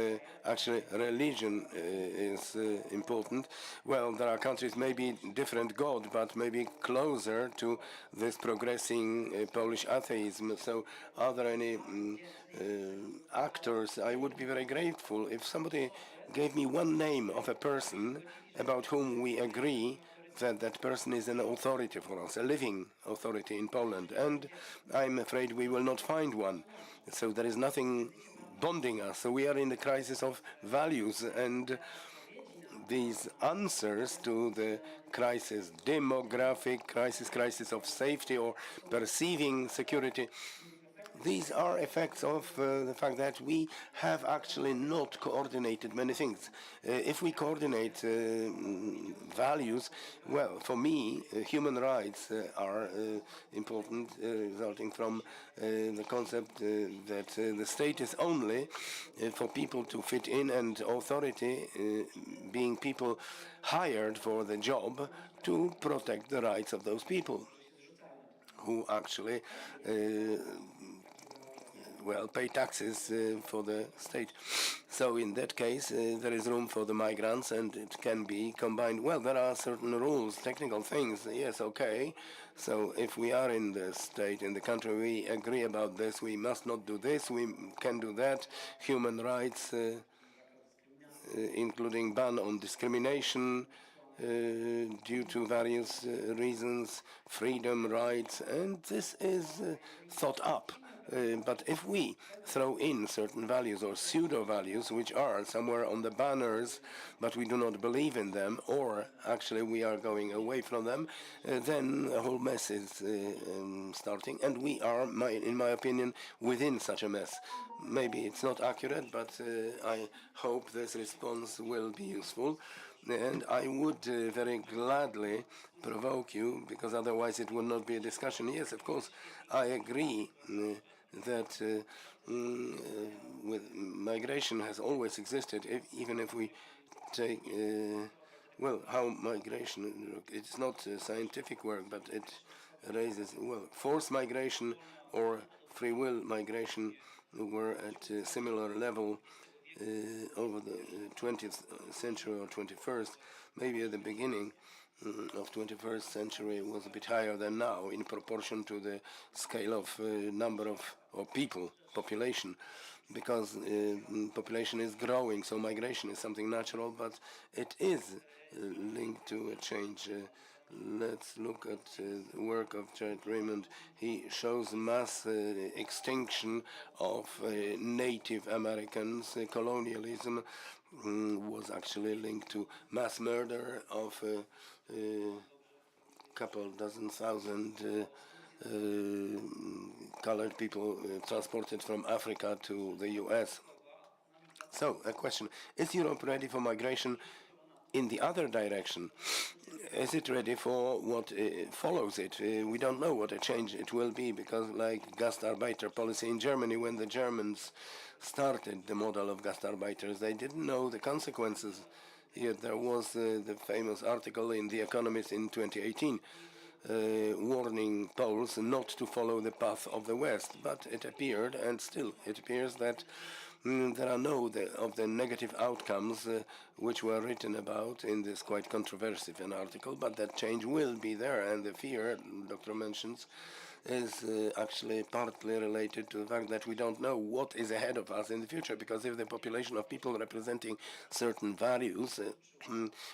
actually religion is important, well, there are countries, maybe different God, but maybe closer to this progressing Polish atheism. So are there any actors? I would be very grateful if somebody gave me one name of a person about whom we agree that that person is an authority for us, a living authority in Poland. And I'm afraid we will not find one. So there is nothing bonding us. So we are in the crisis of values, and these answers to the crisis, demographic crisis, crisis of safety or perceiving security, these are effects of the fact that we have actually not coordinated many things. If we coordinate values, well, for me, human rights are important, resulting from the concept that the state is only for people to fit in, and authority being people hired for the job to protect the rights of those people who actually pay taxes for the state. So in that case, there is room for the migrants, and it can be combined. Well, there are certain rules, technical things. Yes, okay. So if we are in the state, in the country, we agree about this. We must not do this. We can do that. Human rights, including ban on discrimination due to various reasons, freedom, rights, and this is thought up. But if we throw in certain values or pseudo-values, which are somewhere on the banners, but we do not believe in them, or actually we are going away from them, then a whole mess is starting, and we are, in my opinion, within such a mess. Maybe it's not accurate, but I hope this response will be useful. And I would very gladly provoke you, because otherwise it will not be a discussion. Yes, of course, I agree that with migration has always existed, even if we take, how migration, it's not scientific work, but it raises, forced migration or free will migration were at a similar level over the 20th century or 21st. Maybe at the beginning of 21st century was a bit higher than now in proportion to the scale of number of people, population, because population is growing, so migration is something natural, but it is linked to a change. Let's look at the work of Jared Raymond. He shows mass extinction of Native Americans. Colonialism was actually linked to mass murder of a couple dozen thousand colored people transported from Africa to the US. So, a question: is Europe ready for migration in the other direction? Is it ready for what follows it? We don't know what a change it will be, because like Gastarbeiter policy in Germany, when the Germans started the model of Gastarbeiters, they didn't know the consequences. Yet there was the famous article in The Economist in 2018 warning Poles not to follow the path of the West. But it appeared, and still it appears, that there are no of the negative outcomes which were written about in this quite controversial article, but that change will be there, and the fear Dr. mentions is actually partly related to the fact that we don't know what is ahead of us in the future, because if the population of people representing certain values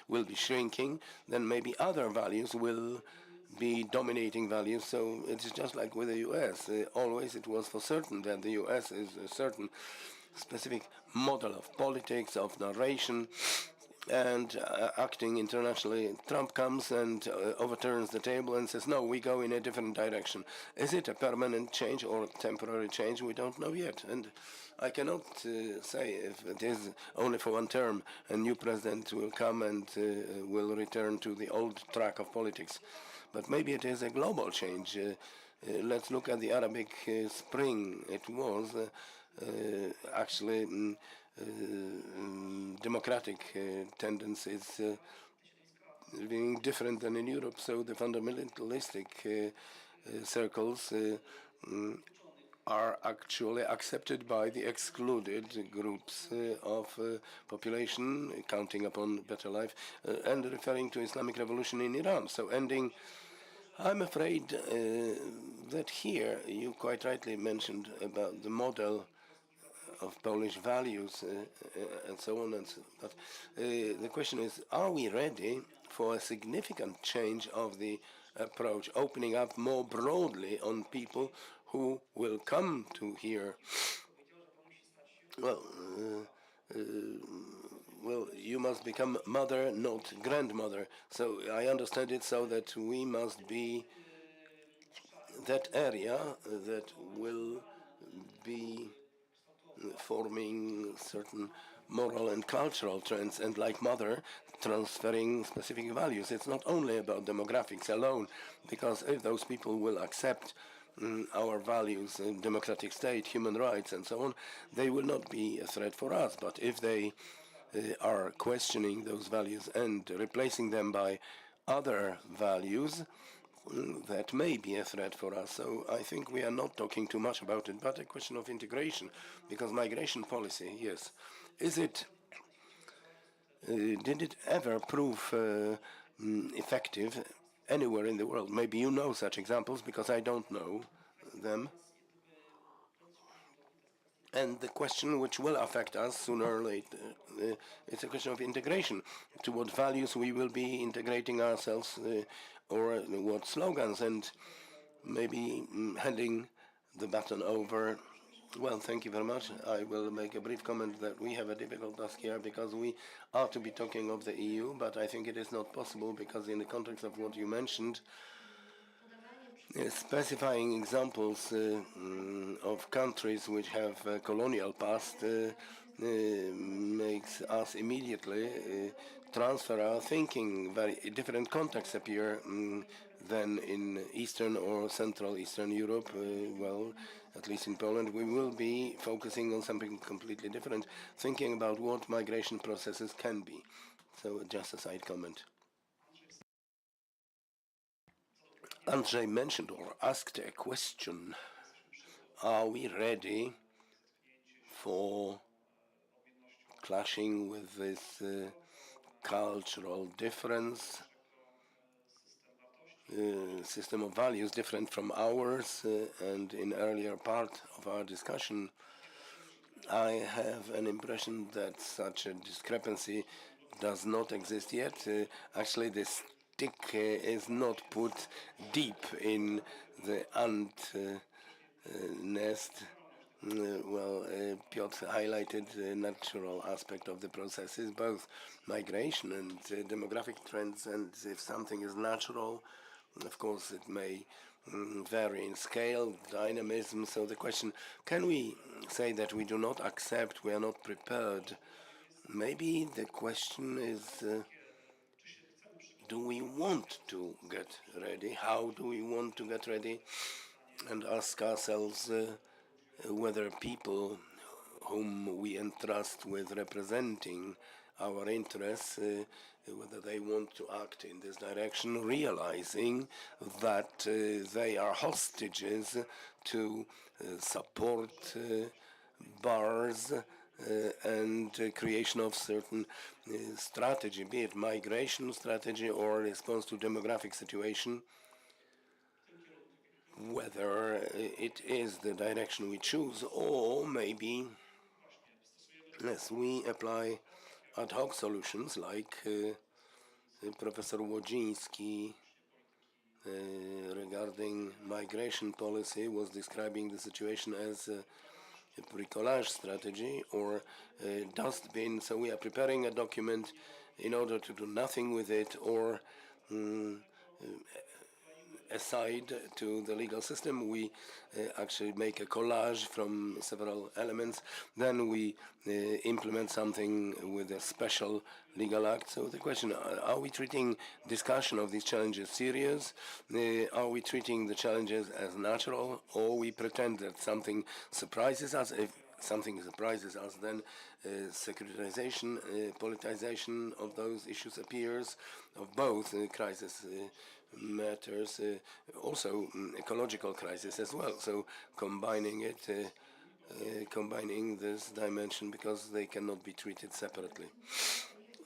will be shrinking, then maybe other values will be dominating values. So it's just like with the US. Always it was for certain that the US is a certain specific model of politics, of narration, and acting internationally. Trump comes and overturns the table and says, no, we go in a different direction. Is it a permanent change or temporary change? We don't know yet. And I cannot say if it is only for one term, a new president will come and will return to the old track of politics. But maybe it is a global change. Let's look at the Arabic Spring. It was actually democratic tendencies being different than in Europe. So the fundamentalistic circles are actually accepted by the excluded groups of population, counting upon better life, and referring to Islamic revolution in Iran. So ending, I'm afraid that here you quite rightly mentioned about the model of Polish values and so on and so on. But the question is, are we ready for a significant change of the approach, opening up more broadly on people who will come to here? Well, you must become mother, not grandmother. So I understand it so that we must be that area that will be forming certain moral and cultural trends, and like mother, transferring specific values. It's not only about demographics alone, because if those people will accept our values, democratic state, human rights, and so on, they will not be a threat for us. But if they are questioning those values and replacing them by other values, that may be a threat for us. So I think we are not talking too much about it, but a question of integration, because migration policy, yes, is it, did it ever prove effective anywhere in the world? Maybe you know such examples, because I don't know them. And the question which will affect us sooner or later, it's a question of integration. To what values we will be integrating ourselves, or what slogans, and maybe handing the baton over. Well, thank you very much. I will make a brief comment that we have a difficult task here, because we are to be talking of the EU, but I think it is not possible, because in the context of what you mentioned, specifying examples of countries which have a colonial past makes us immediately transfer our thinking. Very different contexts appear than in Eastern or Central Eastern Europe. Well, at least in Poland, we will be focusing on something completely different, thinking about what migration processes can be. So just a side comment. Andrzej mentioned or asked a question. Are we ready for clashing with this cultural difference, system of values different from ours? And in earlier part of our discussion, I have an impression that such a discrepancy does not exist yet. Actually, this stick is not put deep in the ant nest. Piotr highlighted the natural aspect of the processes, both migration and demographic trends, and if something is natural, of course it may vary in scale, dynamism. So the question, can we say that we do not accept, we are not prepared? Maybe the question is, do we want to get ready? How do we want to get ready? And ask ourselves whether people whom we entrust with representing our interests, whether they want to act in this direction, realizing that they are hostages to support bars and creation of certain strategy, be it migration strategy or response to demographic situation. whether it is the direction we choose, or maybe, yes, we apply ad hoc solutions like Professor Łodziński regarding migration policy was describing the situation as a bricolage strategy or a dustbin. So we are preparing a document in order to do nothing with it, or aside to the legal system, we actually make a collage from several elements. Then we implement something with a special legal act. So the question, are we treating discussion of these challenges serious? Are we treating the challenges as natural, or we pretend that something surprises us? If something surprises us, then securitization, politicization of those issues appears, of both crisis matters, also ecological crisis as well. So combining it, combining this dimension, because they cannot be treated separately.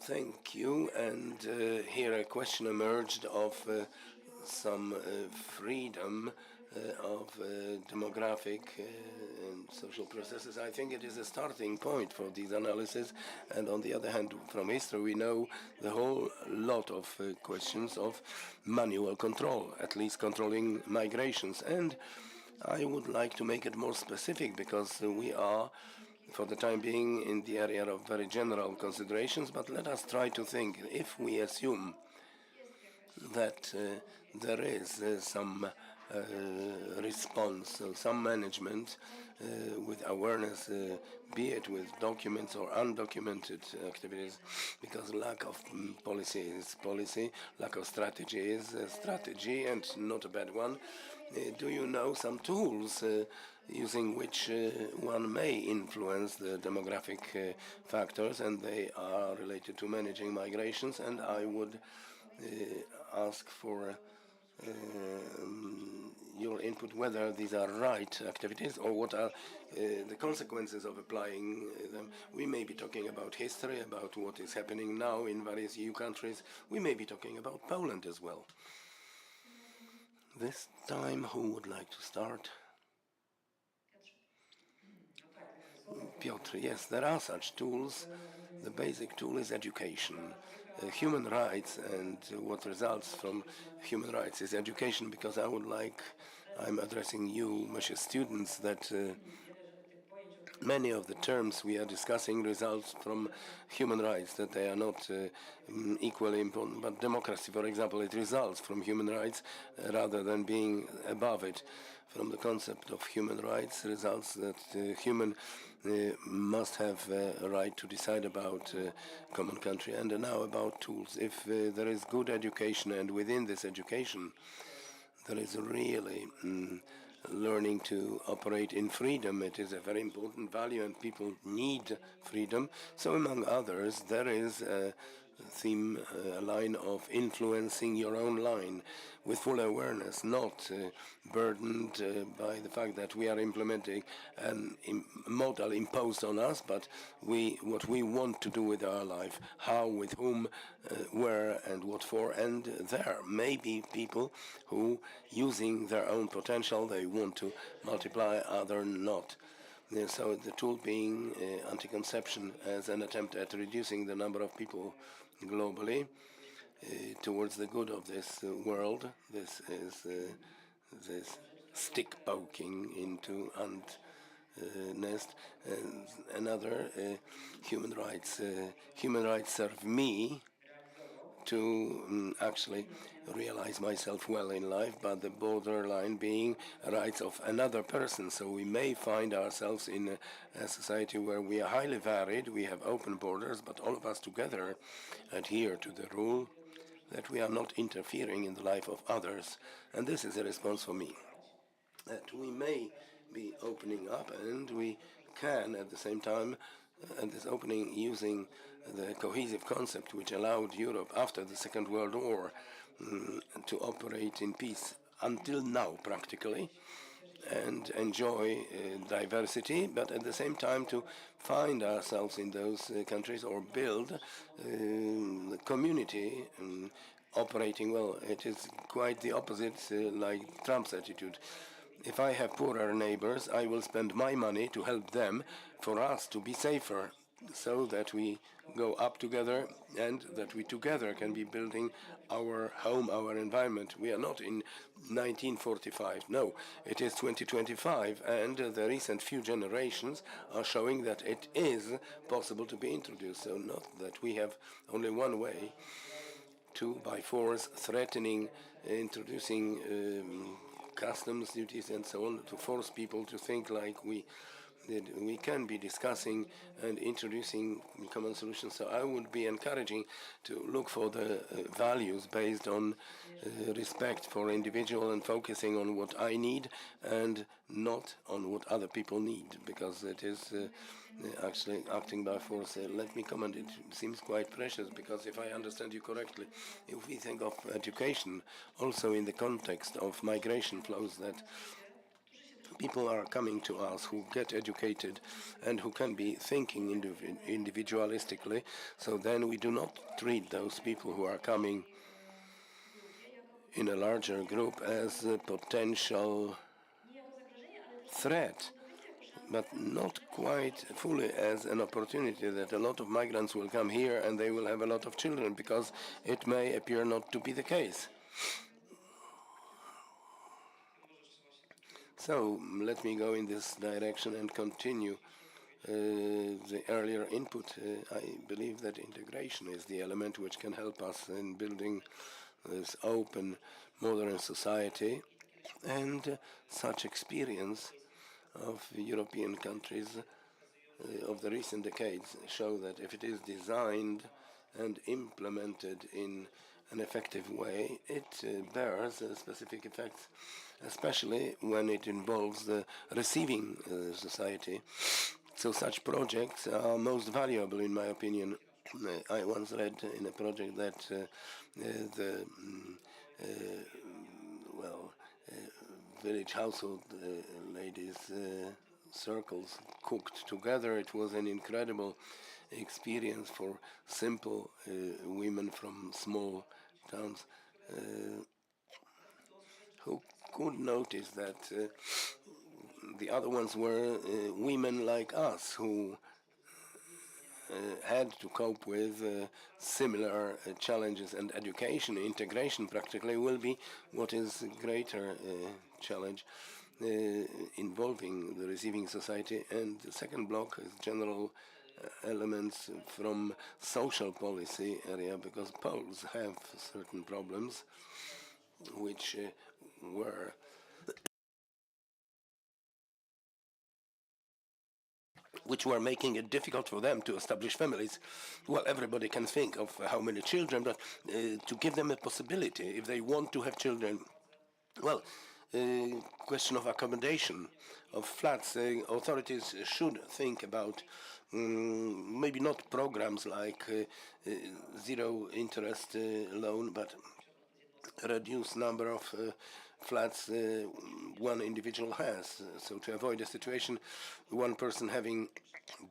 Thank you. And here a question emerged of some freedom of demographic and social processes. I think it is a starting point for these analyses. And on the other hand, from history, we know the whole lot of questions of manual control, at least controlling migrations. And I would like to make it more specific, because we are, for the time being, in the area of very general considerations. But let us try to think, if we assume that there is some response, so some management with awareness, be it with documents or undocumented activities, because lack of policy is policy, lack of strategy is strategy, and not a bad one. Do you know some tools using which one may influence the demographic factors, and they are related to managing migrations? And I would ask for your input, whether these are right activities or what are the consequences of applying them. We may be talking about history, about what is happening now in various EU countries. We may be talking about Poland as well. This time, who would like to start? Piotr, yes, there are such tools. The basic tool is education. Human rights, and what results from human rights is education, because I'm addressing you, Monsieur students, that many of the terms we are discussing result from human rights, that they are not equally important. But democracy, for example, it results from human rights rather than being above it. From the concept of human rights results that human must have a right to decide about common country. And now about tools. If there is good education, and within this education there is really learning to operate in freedom, it is a very important value, and people need freedom. So among others, there is a theme, a line of influencing your own line with full awareness, not burdened by the fact that we are implementing a model imposed on us, but what we want to do with our life, how, with whom, where, and what for. And there may be people who, using their own potential, they want to multiply, other not. So the tool being anti-conception as an attempt at reducing the number of people globally towards the good of this world. This is this stick poking into ant nest. And another, human rights. Human rights serve me to actually realize myself well in life, but the borderline being rights of another person. So we may find ourselves in a society where we are highly varied, we have open borders, but all of us together adhere to the rule that we are not interfering in the life of others. And this is a response for me, that we may be opening up, and we can at the same time, and this opening, using the cohesive concept which allowed Europe after the Second World War to operate in peace until now practically, and enjoy diversity, but at the same time to find ourselves in those countries, or build community operating well. It is quite the opposite, like Trump's attitude. If I have poorer neighbors, I will spend my money to help them, for us to be safer, so that we go up together and that we together can be building our home, our environment. We are not in 1945. No, it is 2025, and the recent few generations are showing that it is possible to be introduced. So not that we have only one way to, by force, threatening, introducing customs duties and so on, to force people to think like we can be discussing and introducing common solutions. So I would be encouraging to look for the values based on respect for individual and focusing on what I need and not on what other people need, because it is actually acting by force. Let me comment, it seems quite precious, because if I understand you correctly, if we think of education also in the context of migration flows, that people are coming to us who get educated and who can be thinking individualistically, so then we do not treat those people who are coming in a larger group as a potential threat, but not quite fully as an opportunity that a lot of migrants will come here and they will have a lot of children, because it may appear not to be the case. So let me go in this direction and continue the earlier input. I believe that integration is the element which can help us in building this open, modern society, and such experience of European countries of the recent decades show that if it is designed and implemented in an effective way, it bears specific effects, especially when it involves the receiving society. So such projects are most valuable, in my opinion. I once read in a project that village household ladies circles cooked together. It was an incredible experience for simple women from small towns who could notice that the other ones were women like us who had to cope with similar challenges, and education, integration practically will be what is a greater challenge involving the receiving society. And the second block is general elements from social policy area, because Poles have certain problems which were making it difficult for them to establish families. Well, everybody can think of how many children, but to give them a possibility if they want to have children. Well, question of accommodation, of flats, authorities should think about maybe not programs like zero interest loan, but reduced number of flats one individual has. So to avoid a situation, one person having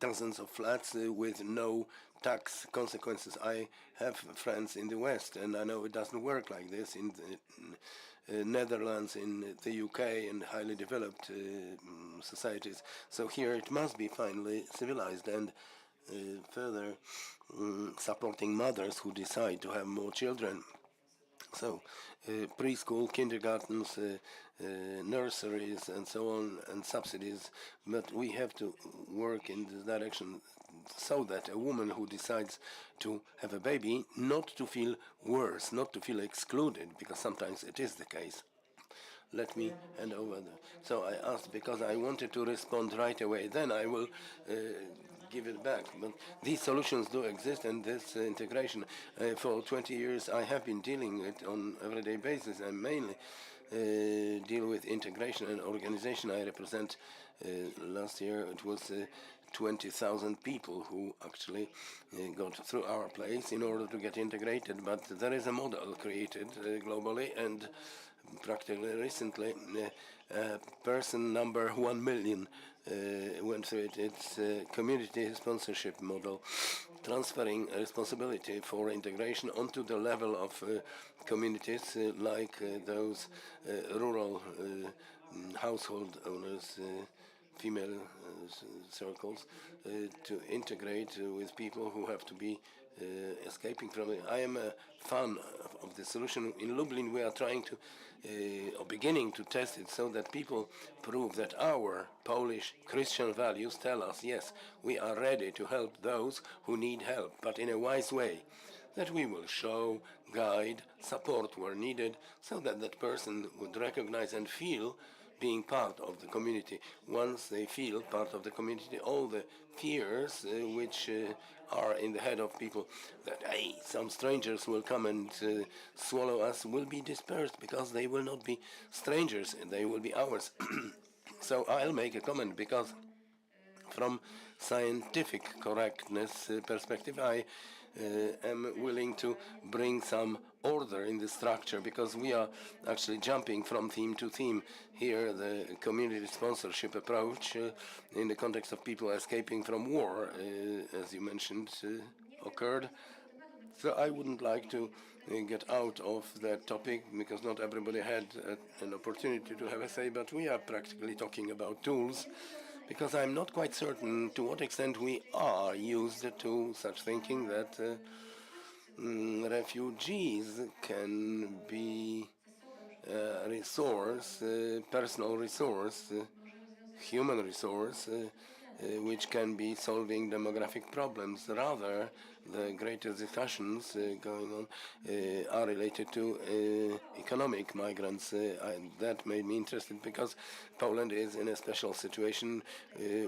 dozens of flats with no tax consequences. I have friends in the West, and I know it doesn't work like this in the Netherlands, in the UK, and highly developed societies. So here it must be finally civilized, and further supporting mothers who decide to have more children. So preschool, kindergartens, nurseries, and so on, and subsidies. But we have to work in this direction so that a woman who decides to have a baby, not to feel worse, not to feel excluded, because sometimes it is the case. Let me hand over. So I asked because I wanted to respond right away. Then I will give it back. But these solutions do exist, and this integration. For 20 years, I have been dealing with it on everyday basis. I mainly deal with integration and organization. I represent. Last year, it was 20,000 people who actually got through our place in order to get integrated. But there is a model created globally, and practically recently, person number 1 million went through it. It's a community sponsorship model. transferring responsibility for integration onto the level of communities like those rural household owners, female circles, to integrate with people who have to be escaping from it. I am a fan of the solution. In Lublin, we are trying to, or beginning to test it so that people prove that our Polish Christian values tell us, yes, we are ready to help those who need help, but in a wise way. That we will show, guide, support where needed, so that that person would recognize and feel being part of the community. Once they feel part of the community, all the fears which are in the head of people, that, hey, some strangers will come and swallow us, will be dispersed, because they will not be strangers, they will be ours. So I'll make a comment, because from scientific correctness perspective, I am willing to bring some order in the structure, because we are actually jumping from theme to theme. Here, the community sponsorship approach in the context of people escaping from war, as you mentioned, occurred. So I wouldn't like to get out of that topic, because not everybody had an opportunity to have a say, but we are practically talking about tools, because I'm not quite certain to what extent we are used to such thinking that refugees can be a resource, personal resource, human resource, which can be solving demographic problems. Rather, the greatest discussions going on are related to economic migrants. That made me interested, because Poland is in a special situation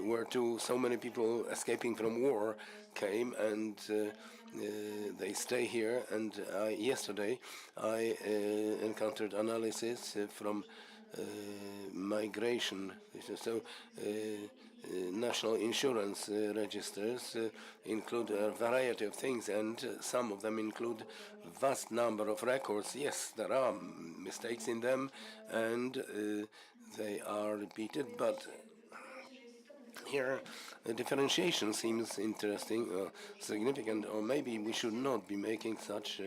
where so many people escaping from war came, and they stay here. And yesterday I encountered analysis from migration. So national insurance registers include a variety of things, and some of them include vast number of records. Yes, there are mistakes in them, and they are repeated, but here the differentiation seems interesting, significant, or maybe we should not be making such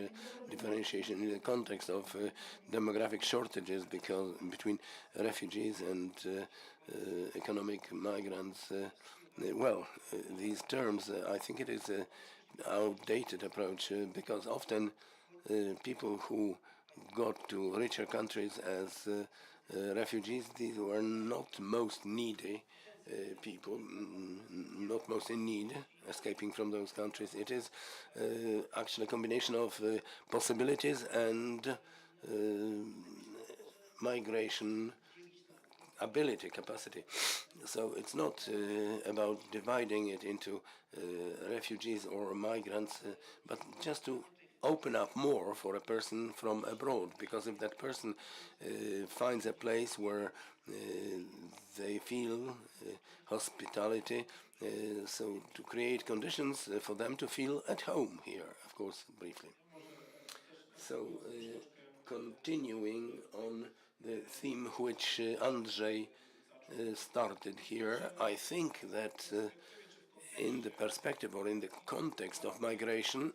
differentiation in the context of demographic shortages, because between refugees and economic migrants. These terms, I think it is an outdated approach, because often people who got to richer countries as refugees, these were not most needy people, not most in need, escaping from those countries. It is actually a combination of possibilities and migration ability, capacity. So it's not about dividing it into refugees or migrants, but just to open up more for a person from abroad, because if that person finds a place where they feel hospitality, so to create conditions for them to feel at home here, of course, briefly. So continuing on the theme which Andrzej started here, I think that in the perspective or in the context of migration,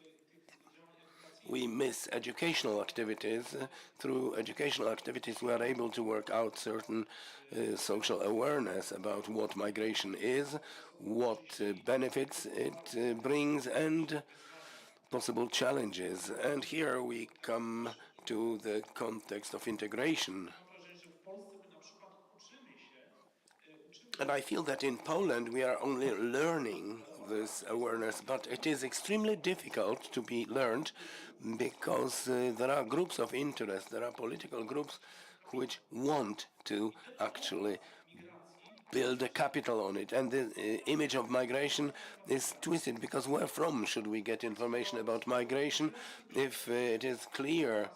we miss educational activities. Through educational activities, we are able to work out certain social awareness about what migration is, what benefits it brings, and possible challenges. And here we come to the context of integration. And I feel that in Poland we are only learning this awareness, but it is extremely difficult to be learned, because there are groups of interest, there are political groups which want to actually build a capital on it. And the image of migration is twisted, because where from should we get information about migration if it is clear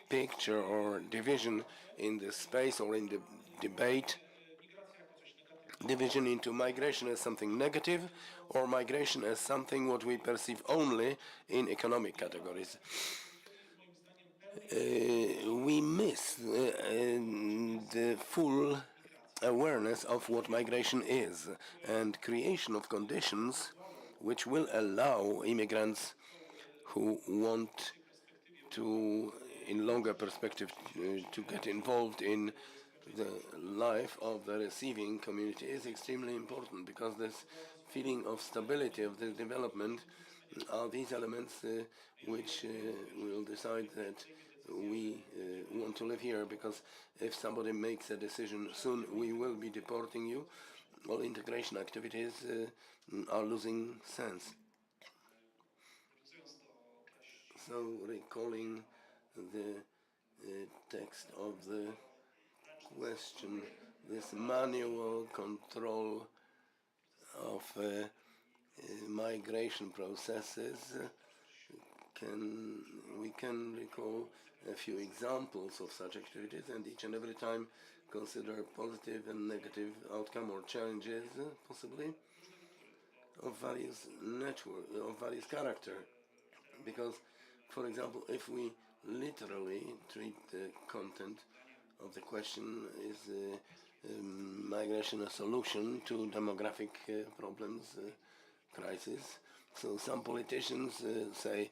picture or division in the space or in the debate, division into migration as something negative or migration as something what we perceive only in economic categories. We miss the full awareness of what migration is, and creation of conditions which will allow immigrants who want to, in longer perspective, to get involved in the life of the receiving community is extremely important, because this feeling of stability of the development are these elements which will decide that we want to live here, because if somebody makes a decision, soon we will be deporting you, all integration activities are losing sense. So, recalling the text of the question, this manual control of migration processes, we can recall a few examples of such activities, and each and every time consider positive and negative outcome or challenges, possibly, of various character. Because, for example, if we literally treat the content of the question is migration a solution to demographic problems, crisis. So some politicians say,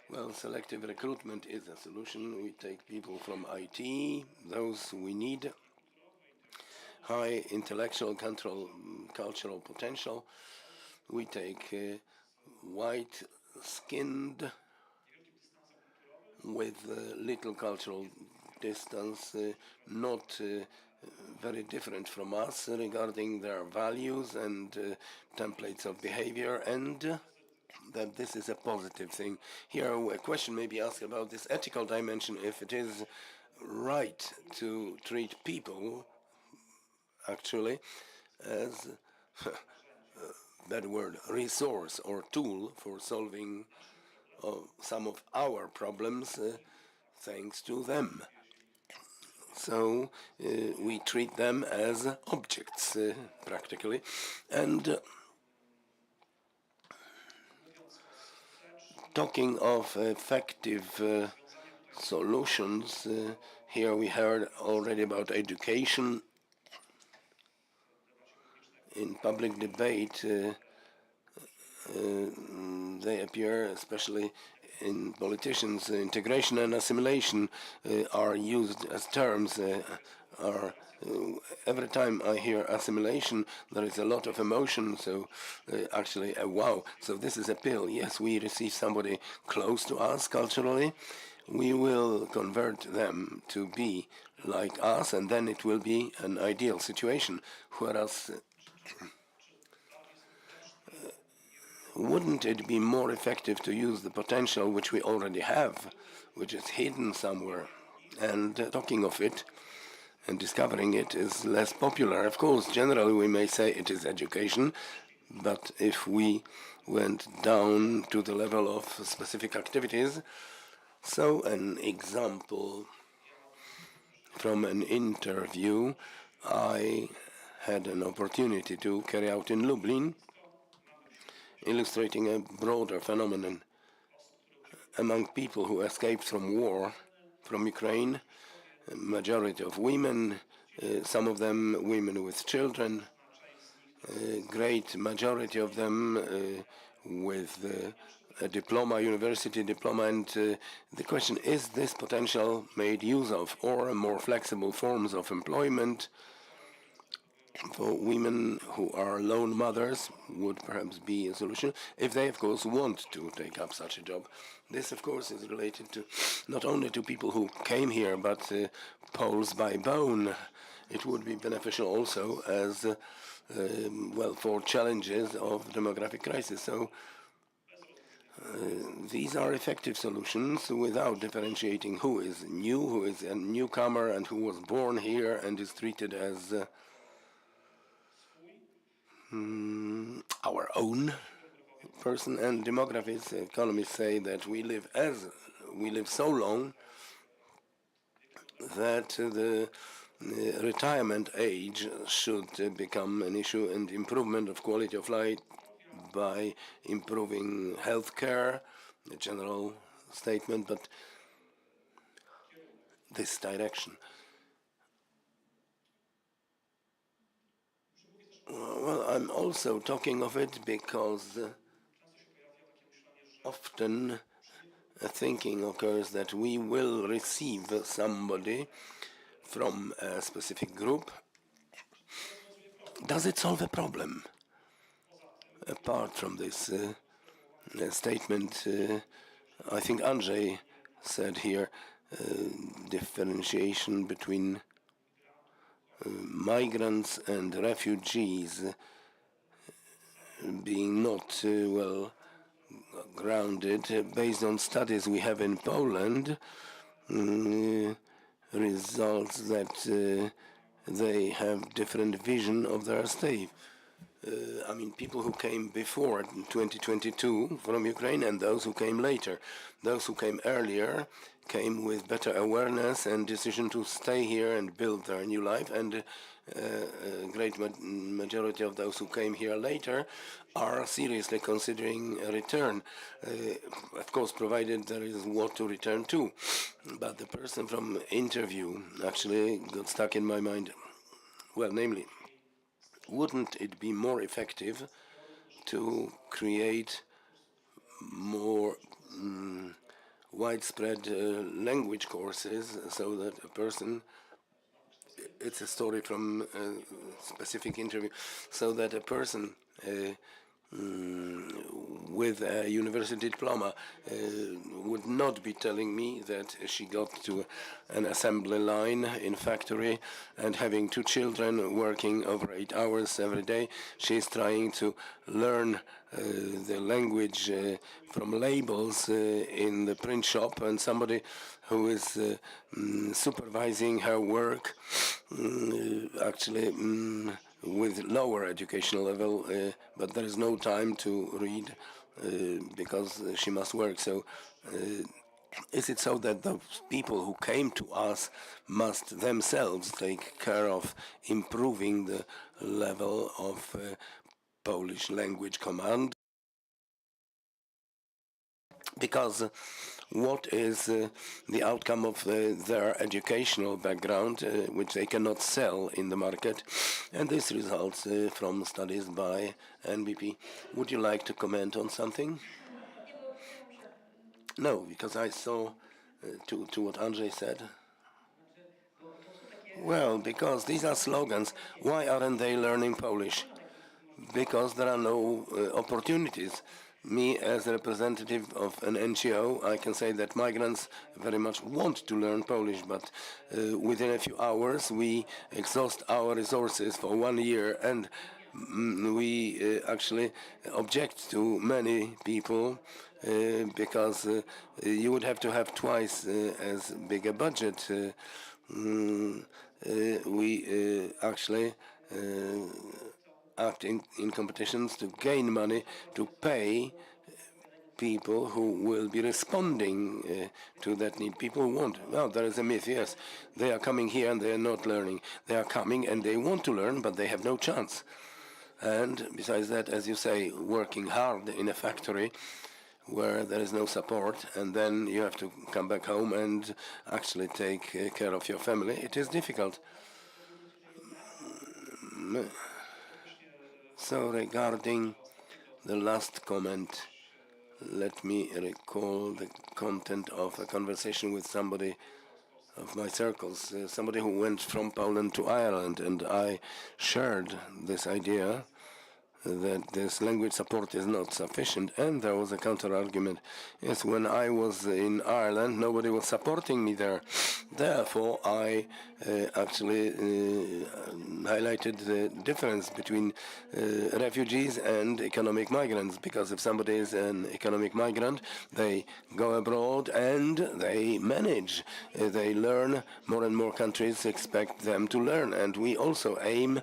well, selective recruitment is a solution. We take people from IT, those we need, high intellectual cultural potential. We take white-skinned with little cultural distance, not very different from us regarding their values and templates of behavior, and that this is a positive thing. Here a question may be asked about this ethical dimension, if it is right to treat people actually as that word, resource or tool for solving some of our problems thanks to them. So we treat them as objects practically, and talking of effective solutions, here we heard already about education. In public debate, they appear, especially in politicians. Integration and assimilation are used as terms. Every time I hear assimilation, there is a lot of emotion, so actually a wow. So this is a pill. Yes, we receive somebody close to us culturally. We will convert them to be like us, and then it will be an ideal situation. Whereas wouldn't it be more effective to use the potential which we already have, which is hidden somewhere? And talking of it and discovering it is less popular. Of course, generally we may say it is education, but if we went down to the level of specific activities, so an example from an interview I had an opportunity to carry out in Lublin, illustrating a broader phenomenon among people who escaped from war, from Ukraine, a majority of women, some of them women with children, a great majority of them with a diploma, university diploma, and the question, is this potential made use of, or more flexible forms of employment for women who are lone mothers would perhaps be a solution, if they, of course, want to take up such a job. This, of course, is related to not only to people who came here, but Poles by bone. It would be beneficial also as, well, for challenges of demographic crisis. So these are effective solutions without differentiating who is new, who is a newcomer, and who was born here and is treated as our own person. And demographers, economists say that we live so long that the retirement age should become an issue, and improvement of quality of life by improving health care, a general statement, but this direction. Well, I'm also talking of it because often a thinking occurs that we will receive somebody from a specific group. Does it solve a problem? Apart from this statement, I think Andrzej said here, differentiation between migrants and refugees being not well grounded. Based on studies we have in Poland, results that they have different vision of their stay. I mean, people who came before 2022 from Ukraine and those who came later. Those who came earlier came with better awareness and decision to stay here and build their new life, and a great majority of those who came here later are seriously considering a return, of course, provided there is what to return to. But the person from interview actually got stuck in my mind. Well, namely, wouldn't it be more effective to create more widespread language courses so that a person, it's a story from a specific interview, so that a person with a university diploma would not be telling me that she got to an assembly line in factory and having 2 children working over 8 hours every day. She's trying to learn the language from labels in the print shop, and somebody who is supervising her work actually with lower educational level, but there is no time to read because she must work. So is it so that the people who came to us must themselves take care of improving the level of Polish language command? Because what is the outcome of their educational background, which they cannot sell in the market? And this results from studies by NBP. Would you like to comment on something? No, because I saw to what Andrzej said. Well, because these are slogans. Why aren't they learning Polish? Because there are no opportunities. Me, as a representative of an NGO, I can say that migrants very much want to learn Polish, but within a few hours we exhaust our resources for 1 year, and we actually object to many people because you would have to have twice as big a budget. We actually act in competitions to gain money to pay people who will be responding to that need. People want, well, there is a myth, yes, they are coming here and they are not learning. They are coming and they want to learn, but they have no chance. And besides that, as you say, working hard in a factory where there is no support, and then you have to come back home and actually take care of your family, it is difficult. So regarding the last comment, let me recall the content of a conversation with somebody of my circles, somebody who went from Poland to Ireland, and I shared this idea that this language support is not sufficient, and there was a counter-argument. Yes, when I was in Ireland, nobody was supporting me there. Therefore, I actually highlighted the difference between refugees and economic migrants, because if somebody is an economic migrant, they go abroad and they manage. They learn. More and more countries expect them to learn, and we also aim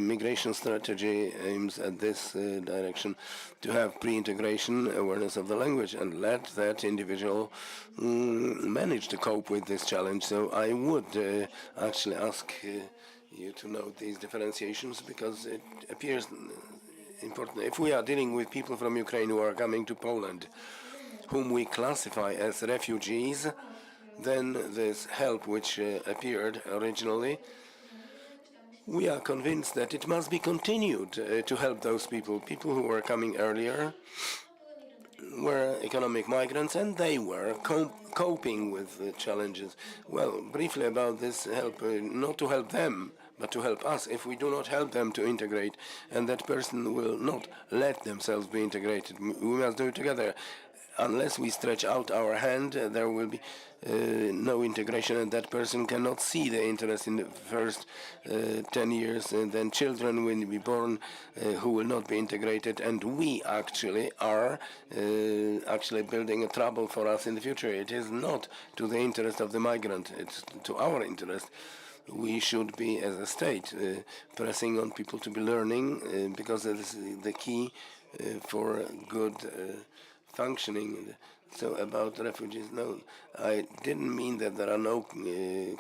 immigration strategy aims at this direction, to have pre-integration awareness of the language and let that individual manage to cope with this challenge. So I would actually ask you to note these differentiations, because it appears important. If we are dealing with people from Ukraine who are coming to Poland, whom we classify as refugees, then this help which appeared originally, we are convinced that it must be continued to help those people who were coming earlier. were economic migrants, and they were coping with the challenges. Well, briefly about this help, not to help them, but to help us. If we do not help them to integrate, and that person will not let themselves be integrated, we must do it together. Unless we stretch out our hand, there will be no integration, and that person cannot see the interest in the first 10 years, and then children will be born who will not be integrated, and we actually are actually building a trouble for us in the future. It is not to the interest of the migrant, it's to our interest. We should be, as a state, pressing on people to be learning, because that is the key for good functioning. So about refugees, no, I didn't mean that there are no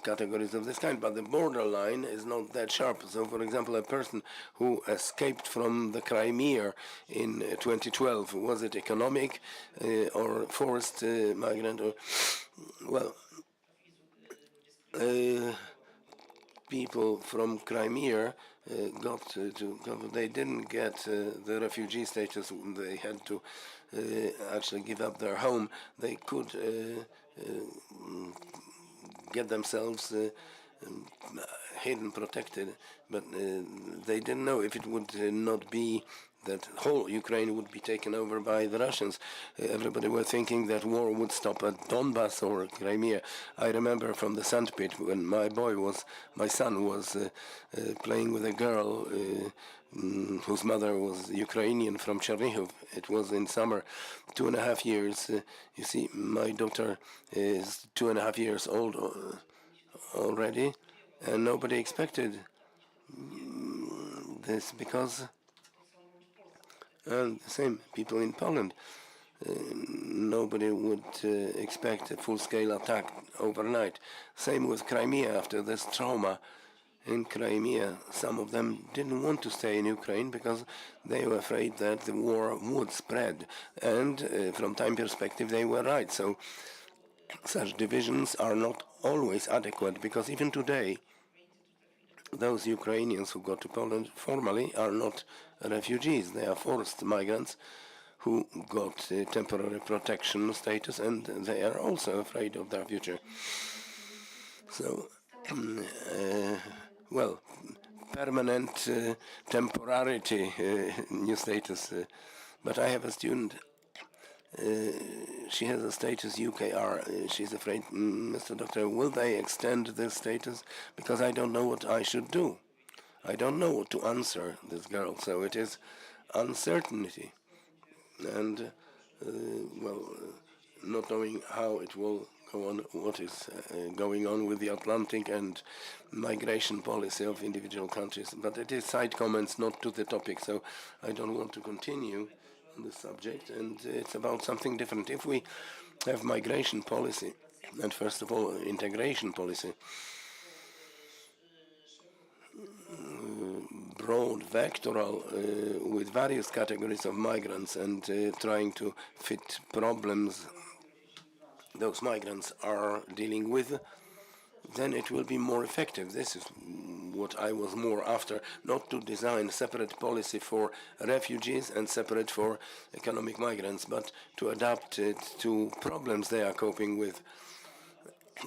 categories of this kind, but the borderline is not that sharp. So, for example, a person who escaped from the Crimea in 2012, was it economic or forced migrant? Or, well, people from Crimea they didn't get the refugee status. They had to actually give up their home. They could get themselves hidden, protected, but they didn't know if it would not be that whole Ukraine would be taken over by the Russians. Everybody were thinking that war would stop at Donbass or Crimea. I remember from the sandpit when my son was playing with a girl whose mother was Ukrainian from Chernihiv. It was in summer, 2.5 years. You see, my daughter is 2.5 years old already, and nobody expected this because and the same people in Poland. Nobody would expect a full-scale attack overnight. Same with Crimea after this trauma in Crimea. Some of them didn't want to stay in Ukraine because they were afraid that the war would spread. And from time perspective, they were right. So such divisions are not always adequate, because even today, those Ukrainians who go to Poland formally are not refugees. They are forced migrants who got temporary protection status, and they are also afraid of their future. So, well, permanent temporarity, new status. But I have a student. She has a status UKR. She's afraid, Mr. Doctor, will they extend this status? Because I don't know what I should do. I don't know what to answer this girl. So it is uncertainty. And, not knowing how it will go on, what is going on with the Atlantic and migration policy of individual countries. But it is side comments, not to the topic. So I don't want to continue on the subject, and it's about something different. If we have migration policy, and first of all integration policy, broad, vectoral, with various categories of migrants, and trying to fit problems those migrants are dealing with, then it will be more effective. This is what I was more after, not to design separate policy for refugees and separate for economic migrants, but to adapt it to problems they are coping with.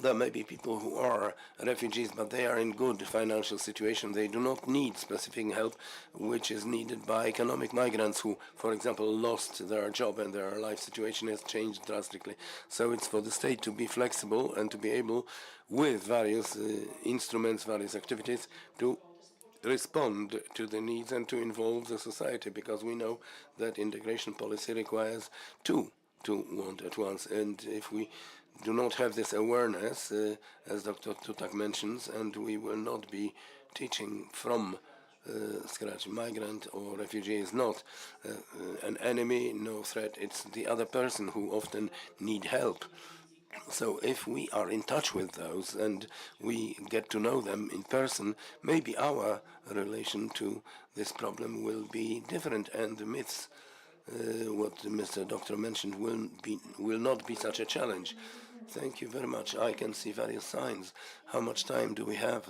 There may be people who are refugees, but they are in good financial situation. They do not need specific help, which is needed by economic migrants who, for example, lost their job and their life situation has changed drastically. So it's for the state to be flexible and to be able, with various instruments, various activities, to respond to the needs and to involve the society, because we know that integration policy requires two to want at once. And if we do not have this awareness, as Dr. Tutak mentions, and we will not be teaching from scratch. Migrant or refugee is not an enemy, no threat. It's the other person who often need help. So if we are in touch with those and we get to know them in person, maybe our relation to this problem will be different, and the myths, what Mr. Doctor mentioned, will not be such a challenge. Thank you very much. I can see various signs. How much time do we have?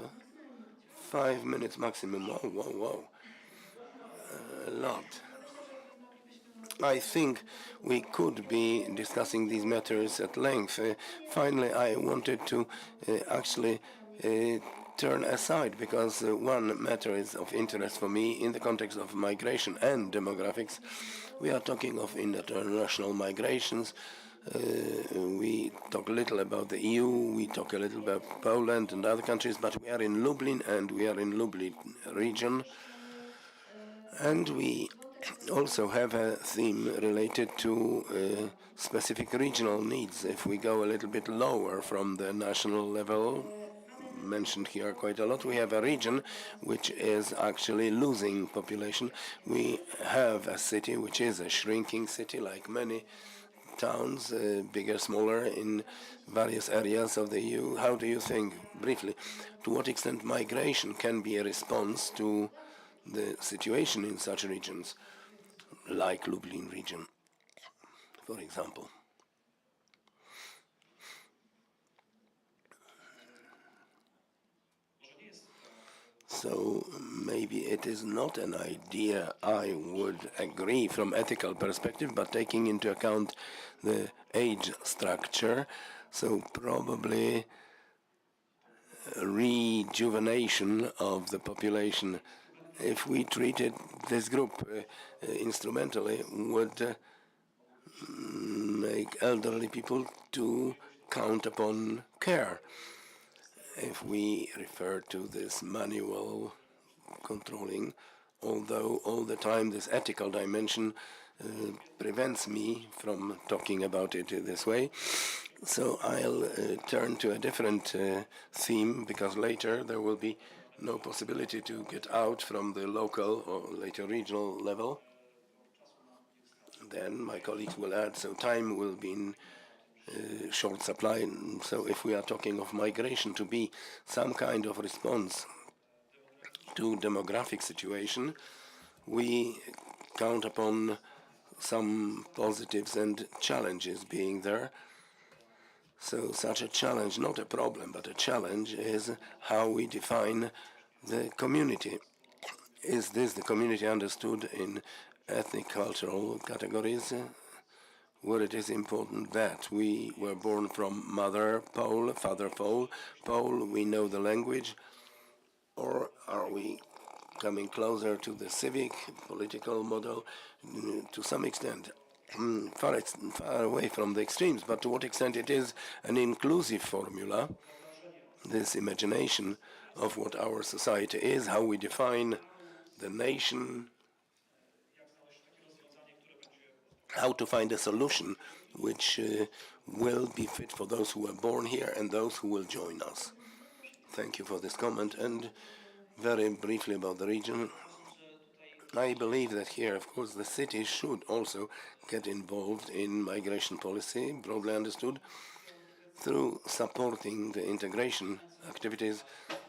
5 minutes maximum. Whoa. A lot. I think we could be discussing these matters at length. Finally, I wanted to actually turn aside because one matter is of interest for me in the context of migration and demographics. We are talking of international migrations. We talk a little about the EU, we talk a little about Poland and other countries, but we are in Lublin and we are in Lublin region. And we also have a theme related to specific regional needs. If we go a little bit lower from the national level, mentioned here quite a lot, we have a region which is actually losing population. We have a city which is a shrinking city, like many towns, bigger, smaller, in various areas of the EU. How do you think, briefly, to what extent migration can be a response to the situation in such regions, like Lublin region, for example? So maybe it is not an idea I would agree from ethical perspective, but taking into account the age structure, so probably rejuvenation of the population, if we treated this group instrumentally, would make elderly people to count upon care. If we refer to this manual controlling, although all the time this ethical dimension prevents me from talking about it this way. So I'll turn to a different theme, because later there will be no possibility to get out from the local or later regional level. Then my colleagues will add, so time will be in short supply. So if we are talking of migration to be some kind of response to demographic situation, we count upon some positives and challenges being there. So such a challenge, not a problem, but a challenge, is how we define the community. Is this the community understood in ethnic cultural categories, where it is important that we were born from mother Pole, father Pole, we know the language, or are we coming closer to the civic, political model to some extent? Far away from the extremes, but to what extent it is an inclusive formula, this imagination of what our society is, how we define the nation, how to find a solution which will be fit for those who were born here and those who will join us. Thank you for this comment. And very briefly about the region, I believe that here, of course, the city should also get involved in migration policy, broadly understood, through supporting the integration activities,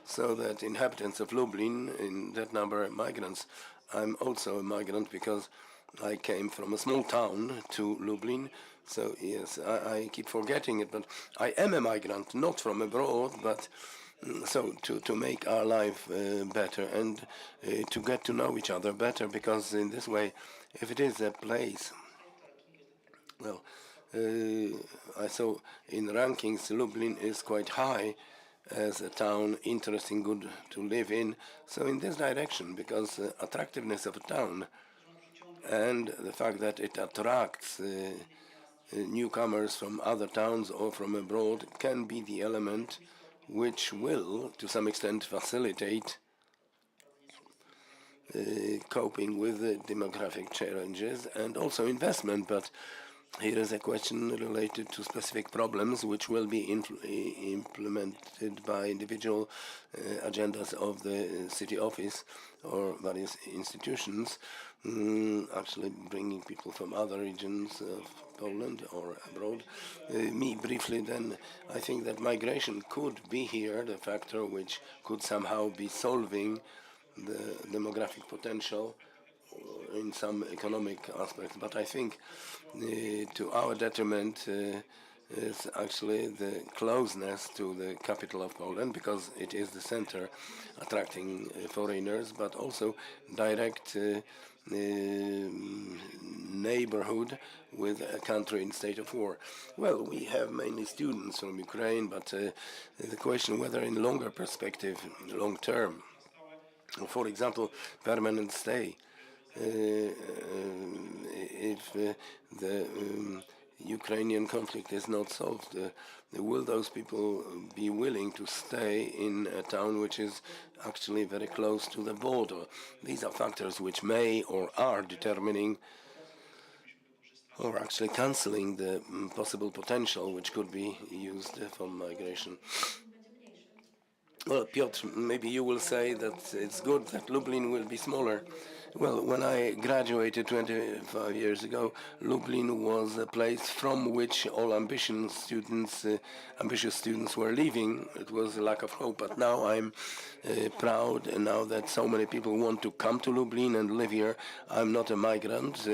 so that inhabitants of Lublin, in that number are migrants. I'm also a migrant because I came from a small town to Lublin, so yes, I keep forgetting it, but I am a migrant, not from abroad, but so to make our life better and to get to know each other better, because in this way, if it is a place, well, I saw in rankings Lublin is quite high as a town, interesting, good to live in. So in this direction, because attractiveness of a town and the fact that it attracts newcomers from other towns or from abroad can be the element which will, to some extent, facilitate coping with the demographic challenges and also investment. But here is a question related to specific problems which will be implemented by individual agendas of the city office or various institutions, actually bringing people from other regions of Poland or abroad. Me briefly then, I think that migration could be here the factor which could somehow be solving the demographic potential in some economic aspects, but I think to our detriment is actually the closeness to the capital of Poland, because it is the center attracting foreigners, but also direct neighborhood with a country in state of war. Well, we have mainly students from Ukraine, but the question whether in longer perspective, long term, for example, permanent stay, if the Ukrainian conflict is not solved, will those people be willing to stay in a town which is actually very close to the border? These are factors which may or are determining or actually cancelling the possible potential which could be used for migration. Well, Piotr, maybe you will say that it's good that Lublin will be smaller. Well, when I graduated 25 years ago, Lublin was a place from which all ambitious students were leaving. It was a lack of hope, but now I'm proud, and now that so many people want to come to Lublin and live here. I'm not a migrant.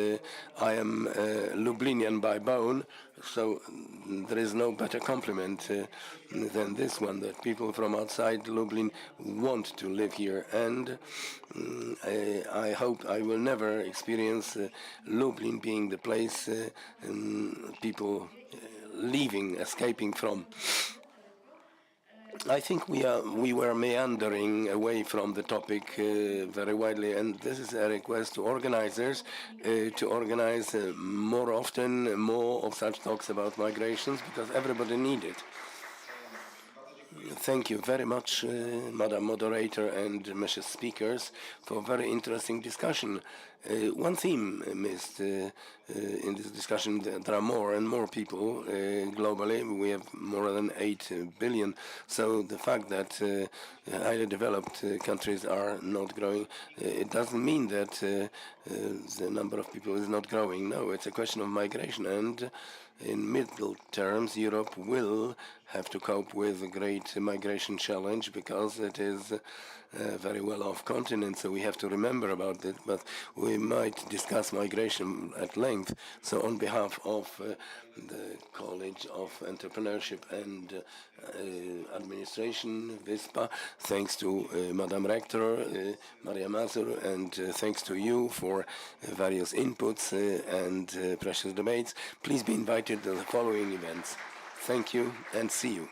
I am Lublinian by bone, so there is no better compliment than this one, that people from outside Lublin want to live here, and I hope I will never experience Lublin being the place people leaving, escaping from. I think we were meandering away from the topic very widely, and this is a request to organizers to organize more often, more of such talks about migrations, because everybody needs it. Thank you very much, Madam Moderator and Mrs. Speakers, for a very interesting discussion. One theme missed in this discussion: there are more and more people globally. We have more than 8 billion. So the fact that highly developed countries are not growing, it doesn't mean that the number of people is not growing. No, it's a question of migration, and in middle terms, Europe will have to cope with a great migration challenge, because it is a very well-off continent, so we have to remember about it, but we might discuss migration at length. So on behalf of the College of Entrepreneurship and Administration, WSPA, thanks to Madam Rector, Maria Mazur, and thanks to you for various inputs and precious debates. Please be invited to the following events. Thank you and see you.